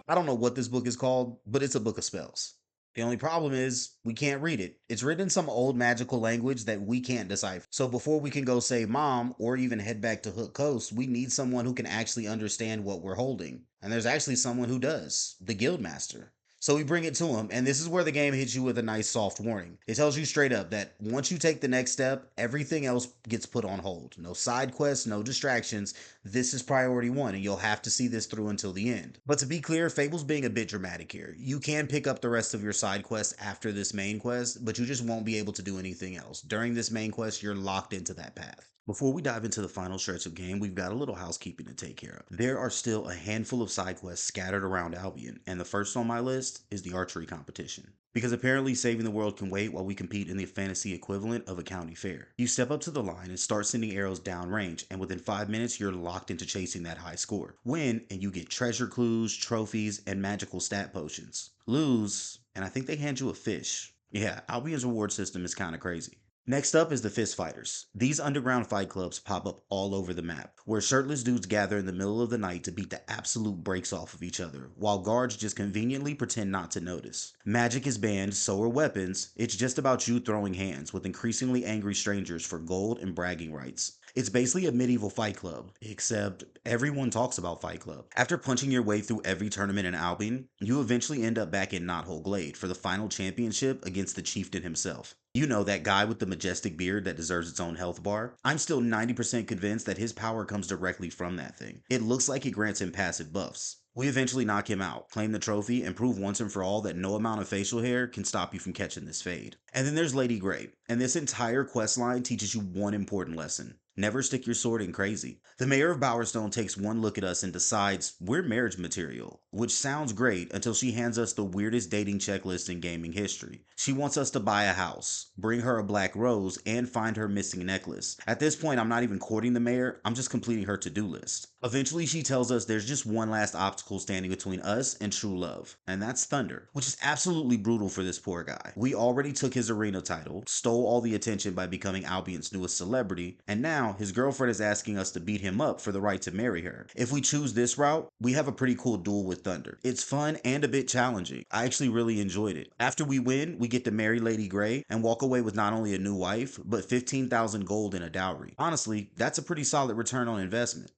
I don't know what this book is called, but it's a book of spells. The only problem is we can't read it. It's written in some old magical language that we can't decipher. So before we can go save Mom or even head back to Hook Coast, we need someone who can actually understand what we're holding. And there's actually someone who does, the Guildmaster. So we bring it to him, and this is where the game hits you with a nice soft warning. It tells you straight up that once you take the next step, everything else gets put on hold. No side quests, no distractions. This is priority one, and you'll have to see this through until the end. But to be clear, Fable's being a bit dramatic here. You can pick up the rest of your side quests after this main quest, but you just won't be able to do anything else. During this main quest, you're locked into that path. Before we dive into the final stretch of game, we've got a little housekeeping to take care of. There are still a handful of side quests scattered around Albion, and the first on my list is the archery competition. Because apparently saving the world can wait while we compete in the fantasy equivalent of a county fair. You step up to the line and start sending arrows downrange, and within 5 minutes you're locked into chasing that high score. Win, and you get treasure clues, trophies, and magical stat potions. Lose, and I think they hand you a fish. Yeah, Albion's reward system is kinda crazy. Next up is the Fist Fighters. These underground fight clubs pop up all over the map, where shirtless dudes gather in the middle of the night to beat the absolute brakes off of each other, while guards just conveniently pretend not to notice. Magic is banned, so are weapons. It's just about you throwing hands with increasingly angry strangers for gold and bragging rights. It's basically a medieval fight club, except everyone talks about Fight Club. After punching your way through every tournament in Albion, you eventually end up back in Knothole Glade for the final championship against the chieftain himself. You know, that guy with the majestic beard that deserves its own health bar? I'm still 90% convinced that his power comes directly from that thing. It looks like it grants him passive buffs. We eventually knock him out, claim the trophy, and prove once and for all that no amount of facial hair can stop you from catching this fade. And then there's Lady Grey, and this entire questline teaches you one important lesson. Never stick your sword in crazy. The mayor of Bowerstone takes one look at us and decides we're marriage material, which sounds great until she hands us the weirdest dating checklist in gaming history. She wants us to buy a house, bring her a black rose, and find her missing necklace. At this point, I'm not even courting the mayor, I'm just completing her to-do list. Eventually, she tells us there's just one last obstacle standing between us and true love, and that's Thunder, which is absolutely brutal for this poor guy. We already took his arena title, stole all the attention by becoming Albion's newest celebrity, and now his girlfriend is asking us to beat him up for the right to marry her. If we choose this route, we have a pretty cool duel with Thunder. It's fun and a bit challenging. I actually really enjoyed it. After we win, we get to marry Lady Grey and walk away with not only a new wife, but 15,000 gold in a dowry. Honestly, that's a pretty solid return on investment.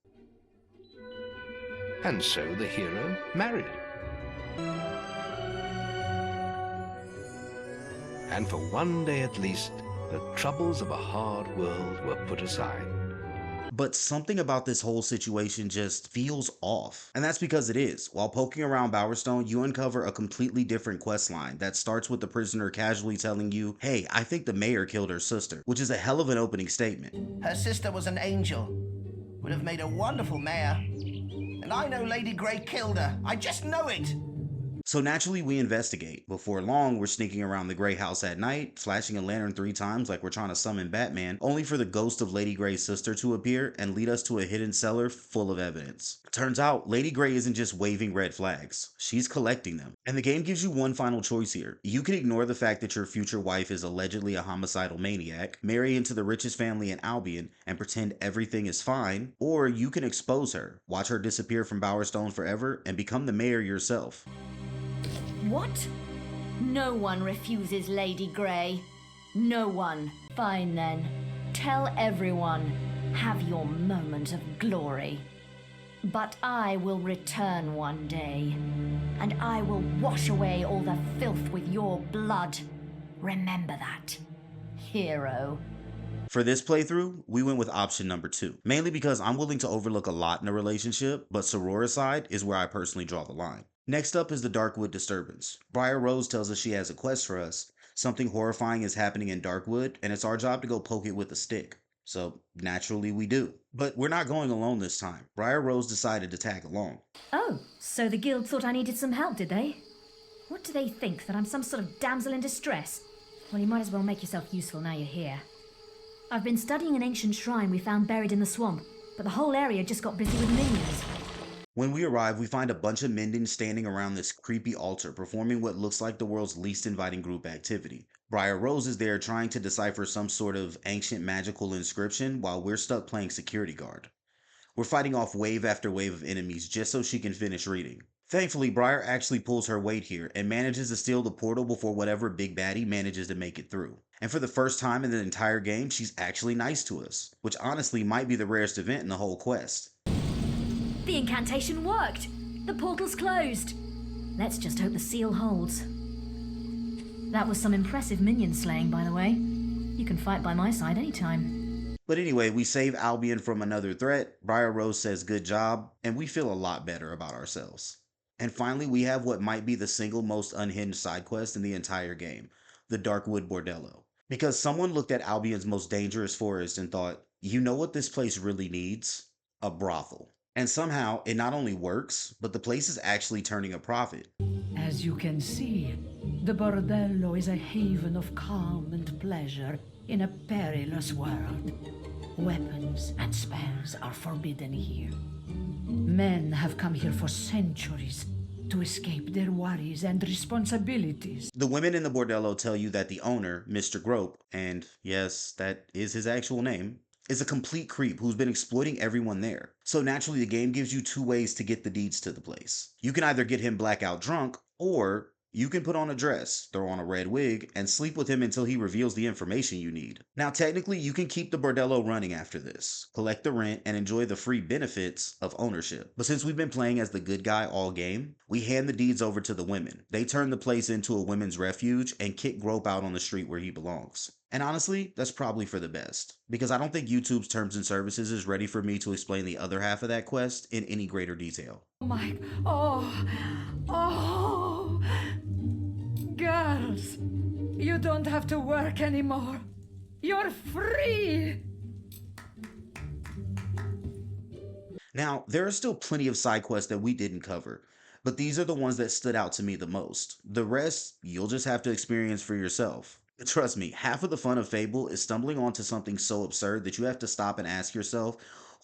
And so the hero married. And for one day at least, the troubles of a hard world were put aside. But something about this whole situation just feels off. And that's because it is. While poking around Bowerstone, you uncover a completely different questline that starts with the prisoner casually telling you, hey, I think the mayor killed her sister, which is a hell of an opening statement. Her sister was an angel. Would have made a wonderful mayor. And I know Lady Grey killed her. I just know it. So naturally we investigate. Before long, we're sneaking around the Grey house at night, flashing a lantern 3 times like we're trying to summon Batman, only for the ghost of Lady Grey's sister to appear and lead us to a hidden cellar full of evidence. Turns out, Lady Grey isn't just waving red flags, she's collecting them. And the game gives you one final choice here. You can ignore the fact that your future wife is allegedly a homicidal maniac, marry into the richest family in Albion, and pretend everything is fine, or you can expose her, watch her disappear from Bowerstone forever, and become the mayor yourself. What? No one refuses Lady Grey. No one. Fine then. Tell everyone. Have your moment of glory. But I will return one day, and I will wash away all the filth with your blood. Remember that, hero. For this playthrough, we went with option number 2, mainly because I'm willing to overlook a lot in a relationship, but sororicide is where I personally draw the line. Next up is the Darkwood disturbance. Briar Rose tells us she has a quest for us. Something horrifying is happening in Darkwood, and it's our job to go poke it with a stick. So naturally we do. But we're not going alone this time. Briar Rose decided to tag along. Oh, so the guild thought I needed some help, did they? What do they think, that I'm some sort of damsel in distress? Well, you might as well make yourself useful now you're here. I've been studying an ancient shrine we found buried in the swamp, but the whole area just got busy with minions. When we arrive, we find a bunch of minions standing around this creepy altar, performing what looks like the world's least inviting group activity. Briar Rose is there trying to decipher some sort of ancient magical inscription while we're stuck playing security guard. We're fighting off wave after wave of enemies just so she can finish reading. Thankfully, Briar actually pulls her weight here and manages to steal the portal before whatever big baddie manages to make it through. And for the first time in the entire game, she's actually nice to us, which honestly might be the rarest event in the whole quest. The incantation worked! The portal's closed! Let's just hope the seal holds. That was some impressive minion slaying, by the way. You can fight by my side anytime. But anyway, we save Albion from another threat, Briar Rose says good job, and we feel a lot better about ourselves. And finally, we have what might be the single most unhinged side quest in the entire game, the Darkwood Bordello. Because someone looked at Albion's most dangerous forest and thought, you know what this place really needs? A brothel. And somehow, it not only works, but the place is actually turning a profit. As you can see, the Bordello is a haven of calm and pleasure in a perilous world. Weapons and spells are forbidden here. Men have come here for centuries to escape their worries and responsibilities. The women in the bordello tell you that the owner, Mr. Grope, and yes, that is his actual name, is a complete creep who's been exploiting everyone there. So naturally the game gives you 2 ways to get the deeds to the place. You can either get him blackout drunk, or you can put on a dress, throw on a red wig, and sleep with him until he reveals the information you need. Now technically you can keep the bordello running after this, collect the rent, and enjoy the free benefits of ownership. But since we've been playing as the good guy all game, we hand the deeds over to the women. They turn the place into a women's refuge and kick Grope out on the street where he belongs. And honestly, that's probably for the best, because I don't think YouTube's terms and services is ready for me to explain the other half of that quest in any greater detail. Mike, oh, girls, you don't have to work anymore. You're free. Now, there are still plenty of side quests that we didn't cover, but these are the ones that stood out to me the most. The rest, you'll just have to experience for yourself. Trust me, half of the fun of Fable is stumbling onto something so absurd that you have to stop and ask yourself,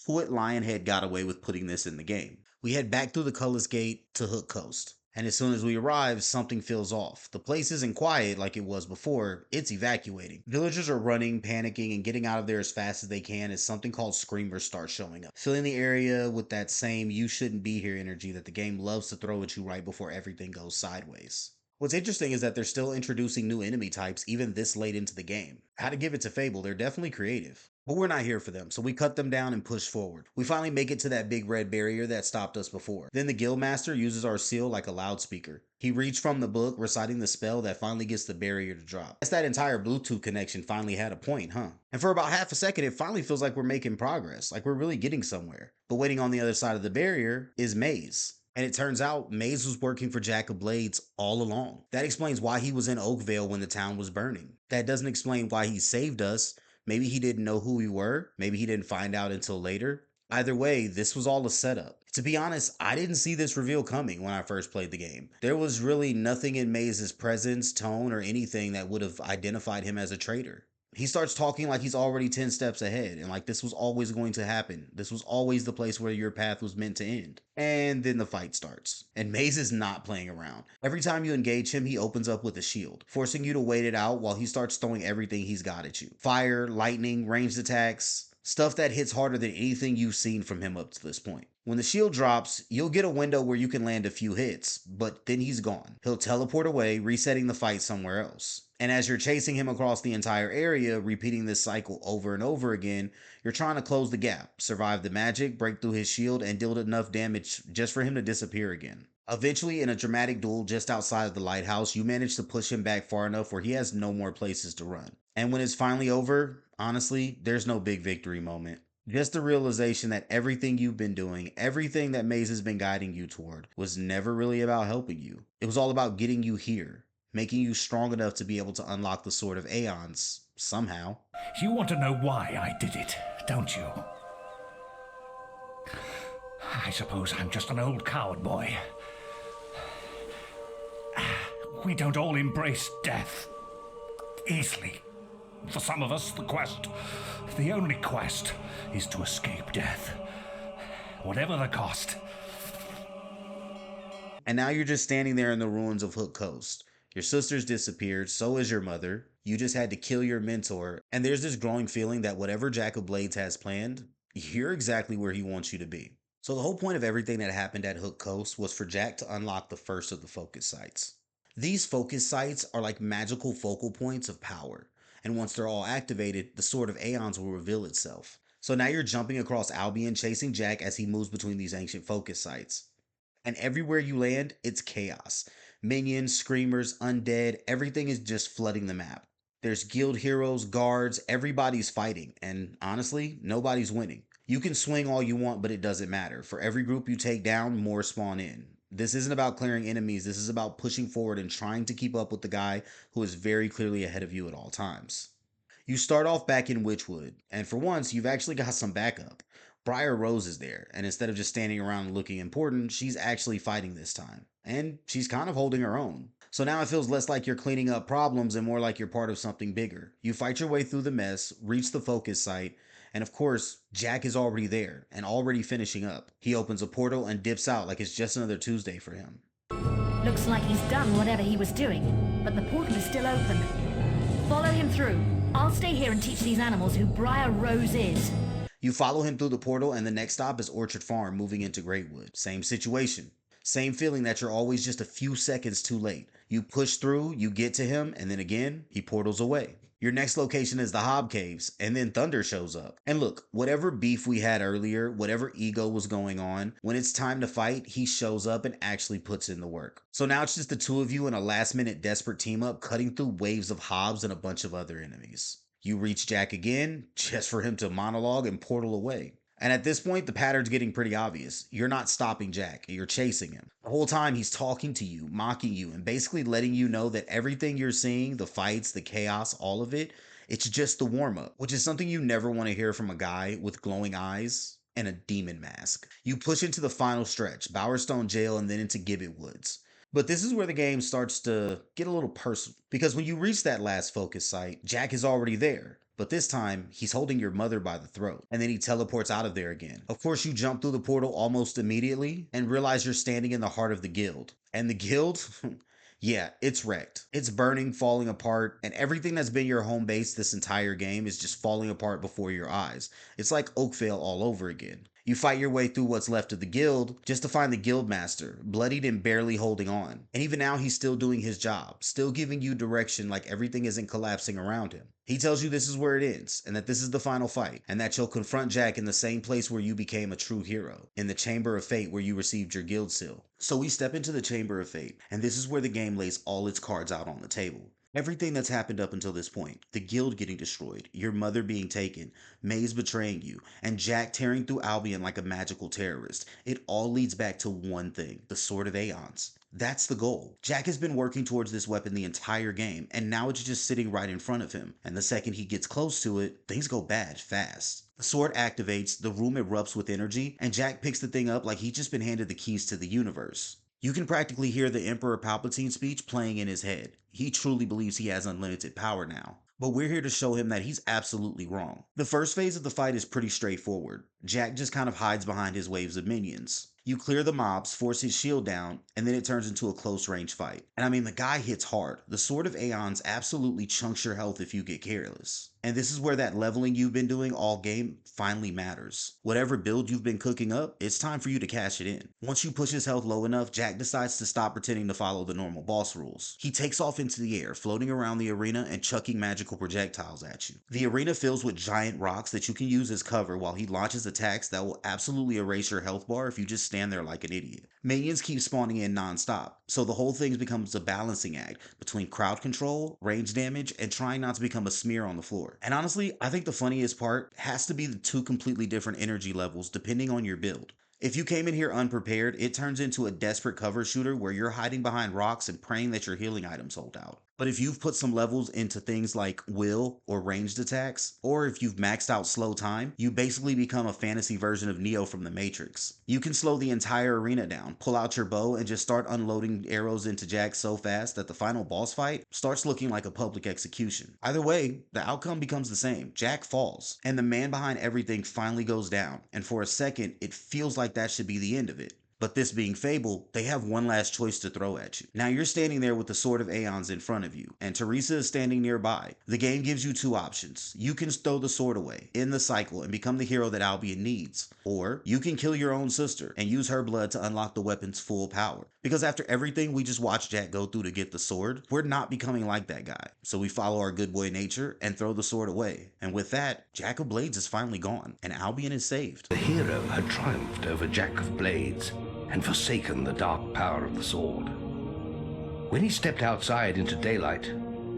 who at Lionhead got away with putting this in the game? We head back through the Cullis Gate to Hook Coast, and as soon as we arrive, something feels off. The place isn't quiet like it was before, it's evacuating. Villagers are running, panicking, and getting out of there as fast as they can as something called Screamers start showing up, filling the area with that same you shouldn't be here energy that the game loves to throw at you right before everything goes sideways. What's interesting is that they're still introducing new enemy types even this late into the game. How to give it to Fable, they're definitely creative. But we're not here for them, so we cut them down and push forward. We finally make it to that big red barrier that stopped us before. Then the guildmaster uses our seal like a loudspeaker. He reached from the book, reciting the spell that finally gets the barrier to drop. Guess that entire Bluetooth connection finally had a point, huh? And for about half a second, it finally feels like we're making progress, like we're really getting somewhere. But waiting on the other side of the barrier is Maze. And it turns out Maze was working for Jack of Blades all along. That explains why he was in Oakvale when the town was burning. That doesn't explain why he saved us. Maybe he didn't know who we were. Maybe he didn't find out until later. Either way, this was all a setup. To be honest, I didn't see this reveal coming when I first played the game. There was really nothing in Maze's presence, tone, or anything that would have identified him as a traitor. He starts talking like he's already 10 steps ahead and like this was always going to happen. This was always the place where your path was meant to end. And then the fight starts. And Maze is not playing around. Every time you engage him, he opens up with a shield, forcing you to wait it out while he starts throwing everything he's got at you. Fire, lightning, ranged attacks. Stuff that hits harder than anything you've seen from him up to this point. When the shield drops, you'll get a window where you can land a few hits, but then he's gone. He'll teleport away, resetting the fight somewhere else. And as you're chasing him across the entire area, repeating this cycle over and over again, you're trying to close the gap, survive the magic, break through his shield, and deal enough damage just for him to disappear again. Eventually, in a dramatic duel just outside of the lighthouse, you manage to push him back far enough where he has no more places to run. And when it's finally over, honestly, there's no big victory moment. Just the realization that everything you've been doing, everything that Maze has been guiding you toward, was never really about helping you. It was all about getting you here, making you strong enough to be able to unlock the Sword of Aeons, somehow. You want to know why I did it, don't you? I suppose I'm just an old coward boy. We don't all embrace death easily. For some of us, the only quest, is to escape death. Whatever the cost. And now you're just standing there in the ruins of Hook Coast. Your sister's disappeared, so is your mother. You just had to kill your mentor, and there's this growing feeling that whatever Jack of Blades has planned, you're exactly where he wants you to be. So the whole point of everything that happened at Hook Coast was for Jack to unlock the first of the focus sites. These focus sites are like magical focal points of power, and once they're all activated, the Sword of Aeons will reveal itself. So now you're jumping across Albion, chasing Jack as he moves between these ancient focus sites. And everywhere you land, it's chaos. Minions, screamers, undead, everything is just flooding the map. There's guild heroes, guards, everybody's fighting, and honestly, nobody's winning. You can swing all you want, but it doesn't matter. For every group you take down, more spawn in. This isn't about clearing enemies, this is about pushing forward and trying to keep up with the guy who is very clearly ahead of you at all times. You start off back in Witchwood, and for once, you've actually got some backup. Briar Rose is there, and instead of just standing around looking important, she's actually fighting this time. And she's kind of holding her own. So now it feels less like you're cleaning up problems and more like you're part of something bigger. You fight your way through the mess, reach the focus site, and of course, Jack is already there and already finishing up. He opens a portal and dips out like it's just another Tuesday for him. Looks like he's done whatever he was doing, but the portal is still open. Follow him through. I'll stay here and teach these animals who Briar Rose is. You follow him through the portal, and the next stop is Orchard Farm, moving into Greatwood. Same situation. Same feeling that you're always just a few seconds too late. You push through, you get to him, and then again, he portals away. Your next location is the Hob Caves, and then Thunder shows up. And look, whatever beef we had earlier, whatever ego was going on, when it's time to fight, he shows up and actually puts in the work. So now it's just the two of you in a last-minute desperate team-up, cutting through waves of Hobs and a bunch of other enemies. You reach Jack again, just for him to monologue and portal away. And at this point, the pattern's getting pretty obvious. You're not stopping Jack, you're chasing him. The whole time he's talking to you, mocking you, and basically letting you know that everything you're seeing, the fights, the chaos, all of it, it's just the warm-up, which is something you never want to hear from a guy with glowing eyes and a demon mask. You push into the final stretch, Bowerstone Jail, and then into Gibbet Woods. But this is where the game starts to get a little personal, because when you reach that last focus site, Jack is already there. But this time, he's holding your mother by the throat, and then he teleports out of there again. Of course, you jump through the portal almost immediately and realize you're standing in the heart of the guild. And the guild? Yeah, it's wrecked. It's burning, falling apart, and everything that's been your home base this entire game is just falling apart before your eyes. It's like Oakvale all over again. You fight your way through what's left of the guild just to find the guildmaster, bloodied and barely holding on. And even now he's still doing his job, still giving you direction like everything isn't collapsing around him. He tells you this is where it ends, and that this is the final fight, and that you'll confront Jack in the same place where you became a true hero, in the Chamber of Fate where you received your guild seal. So we step into the Chamber of Fate, and this is where the game lays all its cards out on the table. Everything that's happened up until this point, the guild getting destroyed, your mother being taken, Maze betraying you, and Jack tearing through Albion like a magical terrorist, it all leads back to one thing, the Sword of Aeons. That's the goal. Jack has been working towards this weapon the entire game, and now it's just sitting right in front of him, and the second he gets close to it, things go bad fast. The sword activates, the room erupts with energy, and Jack picks the thing up like he's just been handed the keys to the universe. You can practically hear the Emperor Palpatine speech playing in his head. He truly believes he has unlimited power now. But we're here to show him that he's absolutely wrong. The first phase of the fight is pretty straightforward. Jack just kind of hides behind his waves of minions. You clear the mobs, force his shield down, and then it turns into a close range fight. And I mean, the guy hits hard. The Sword of Aeons absolutely chunks your health if you get careless. And this is where that leveling you've been doing all game finally matters. Whatever build you've been cooking up, it's time for you to cash it in. Once you push his health low enough, Jack decides to stop pretending to follow the normal boss rules. He takes off into the air, floating around the arena and chucking magical projectiles at you. The arena fills with giant rocks that you can use as cover while he launches attacks that will absolutely erase your health bar if you just stand there like an idiot. Minions keep spawning in non-stop, so the whole thing becomes a balancing act between crowd control, range damage, and trying not to become a smear on the floor. And honestly, I think the funniest part has to be the two completely different energy levels depending on your build. If you came in here unprepared, it turns into a desperate cover shooter where you're hiding behind rocks and praying that your healing items hold out. But if you've put some levels into things like will or ranged attacks, or if you've maxed out slow time, you basically become a fantasy version of Neo from the Matrix. You can slow the entire arena down, pull out your bow, and just start unloading arrows into Jack so fast that the final boss fight starts looking like a public execution. Either way, the outcome becomes the same. Jack falls, and the man behind everything finally goes down, and for a second, it feels like that should be the end of it. But this being Fable, they have one last choice to throw at you. Now you're standing there with the Sword of Aeons in front of you, and Teresa is standing nearby. The game gives you two options. You can throw the sword away, end the cycle, and become the hero that Albion needs. Or you can kill your own sister and use her blood to unlock the weapon's full power. Because after everything we just watched Jack go through to get the sword, we're not becoming like that guy. So we follow our good boy nature and throw the sword away. And with that, Jack of Blades is finally gone, and Albion is saved. The hero had triumphed over Jack of Blades and forsaken the dark power of the sword. When he stepped outside into daylight,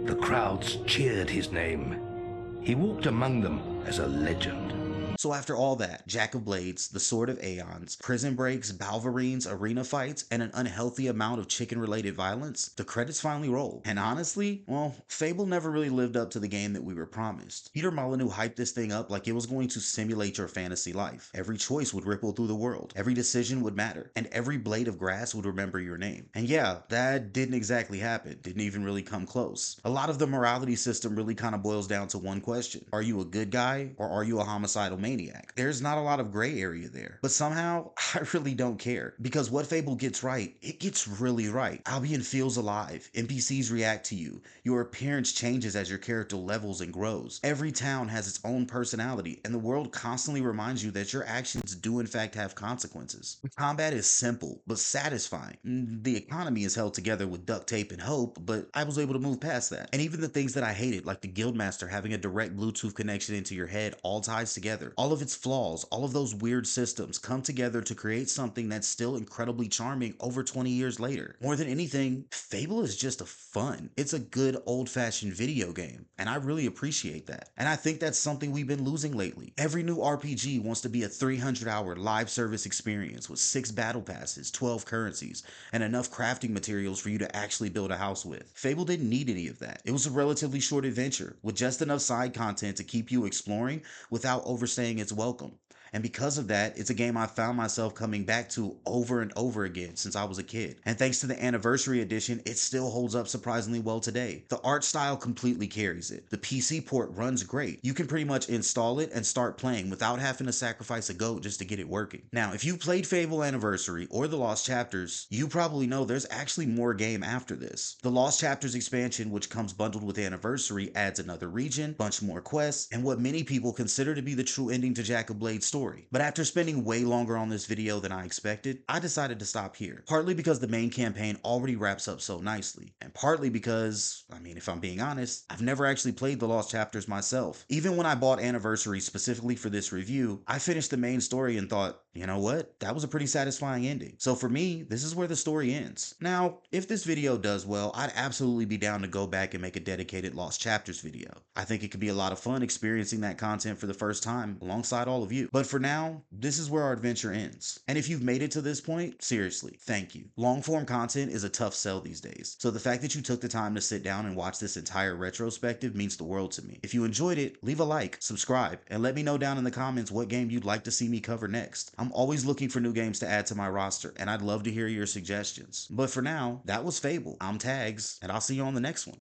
the crowds cheered his name. He walked among them as a legend. So after all that, Jack of Blades, the Sword of Aeons, prison breaks, Balverines, arena fights, and an unhealthy amount of chicken-related violence, the credits finally roll. And honestly, well, Fable never really lived up to the game that we were promised. Peter Molyneux hyped this thing up like it was going to simulate your fantasy life. Every choice would ripple through the world, every decision would matter, and every blade of grass would remember your name. And yeah, that didn't exactly happen, didn't even really come close. A lot of the morality system really kind of boils down to one question. Are you a good guy, or are you a homicidal maniac? There's not a lot of gray area there, but somehow I really don't care, because what Fable gets right, it gets really right. Albion feels alive, NPCs react to you, your appearance changes as your character levels and grows. Every town has its own personality, and the world constantly reminds you that your actions do in fact have consequences. The combat is simple, but satisfying. The economy is held together with duct tape and hope, but I was able to move past that. And even the things that I hated, like the Guildmaster having a direct Bluetooth connection into your head, all ties together. All of its flaws, all of those weird systems come together to create something that's still incredibly charming over 20 years later. More than anything, Fable is just a fun. It's a good old-fashioned video game, and I really appreciate that. And I think that's something we've been losing lately. Every new RPG wants to be a 300-hour live service experience with 6 battle passes, 12 currencies, and enough crafting materials for you to actually build a house with. Fable didn't need any of that. It was a relatively short adventure with just enough side content to keep you exploring without overstaying its welcome. And because of that, it's a game I found myself coming back to over and over again since I was a kid. And thanks to the anniversary edition, it still holds up surprisingly well today. The art style completely carries it. The PC port runs great. You can pretty much install it and start playing without having to sacrifice a goat just to get it working. Now, if you played Fable Anniversary or The Lost Chapters, you probably know there's actually more game after this. The Lost Chapters expansion, which comes bundled with Anniversary, adds another region, bunch more quests, and what many people consider to be the true ending to Jack of Blade's story. But after spending way longer on this video than I expected, I decided to stop here. Partly because the main campaign already wraps up so nicely, and partly because, I mean, if I'm being honest, I've never actually played the Lost Chapters myself. Even when I bought Anniversary specifically for this review, I finished the main story and thought, you know what? That was a pretty satisfying ending. So for me, this is where the story ends. Now, if this video does well, I'd absolutely be down to go back and make a dedicated Lost Chapters video. I think it could be a lot of fun experiencing that content for the first time alongside all of you. But for now, this is where our adventure ends. And if you've made it to this point, seriously, thank you. Long form content is a tough sell these days. So the fact that you took the time to sit down and watch this entire retrospective means the world to me. If you enjoyed it, leave a like, subscribe, and let me know down in the comments what game you'd like to see me cover next. I'm always looking for new games to add to my roster, and I'd love to hear your suggestions. But for now, that was Fable. I'm Tags, and I'll see you on the next one.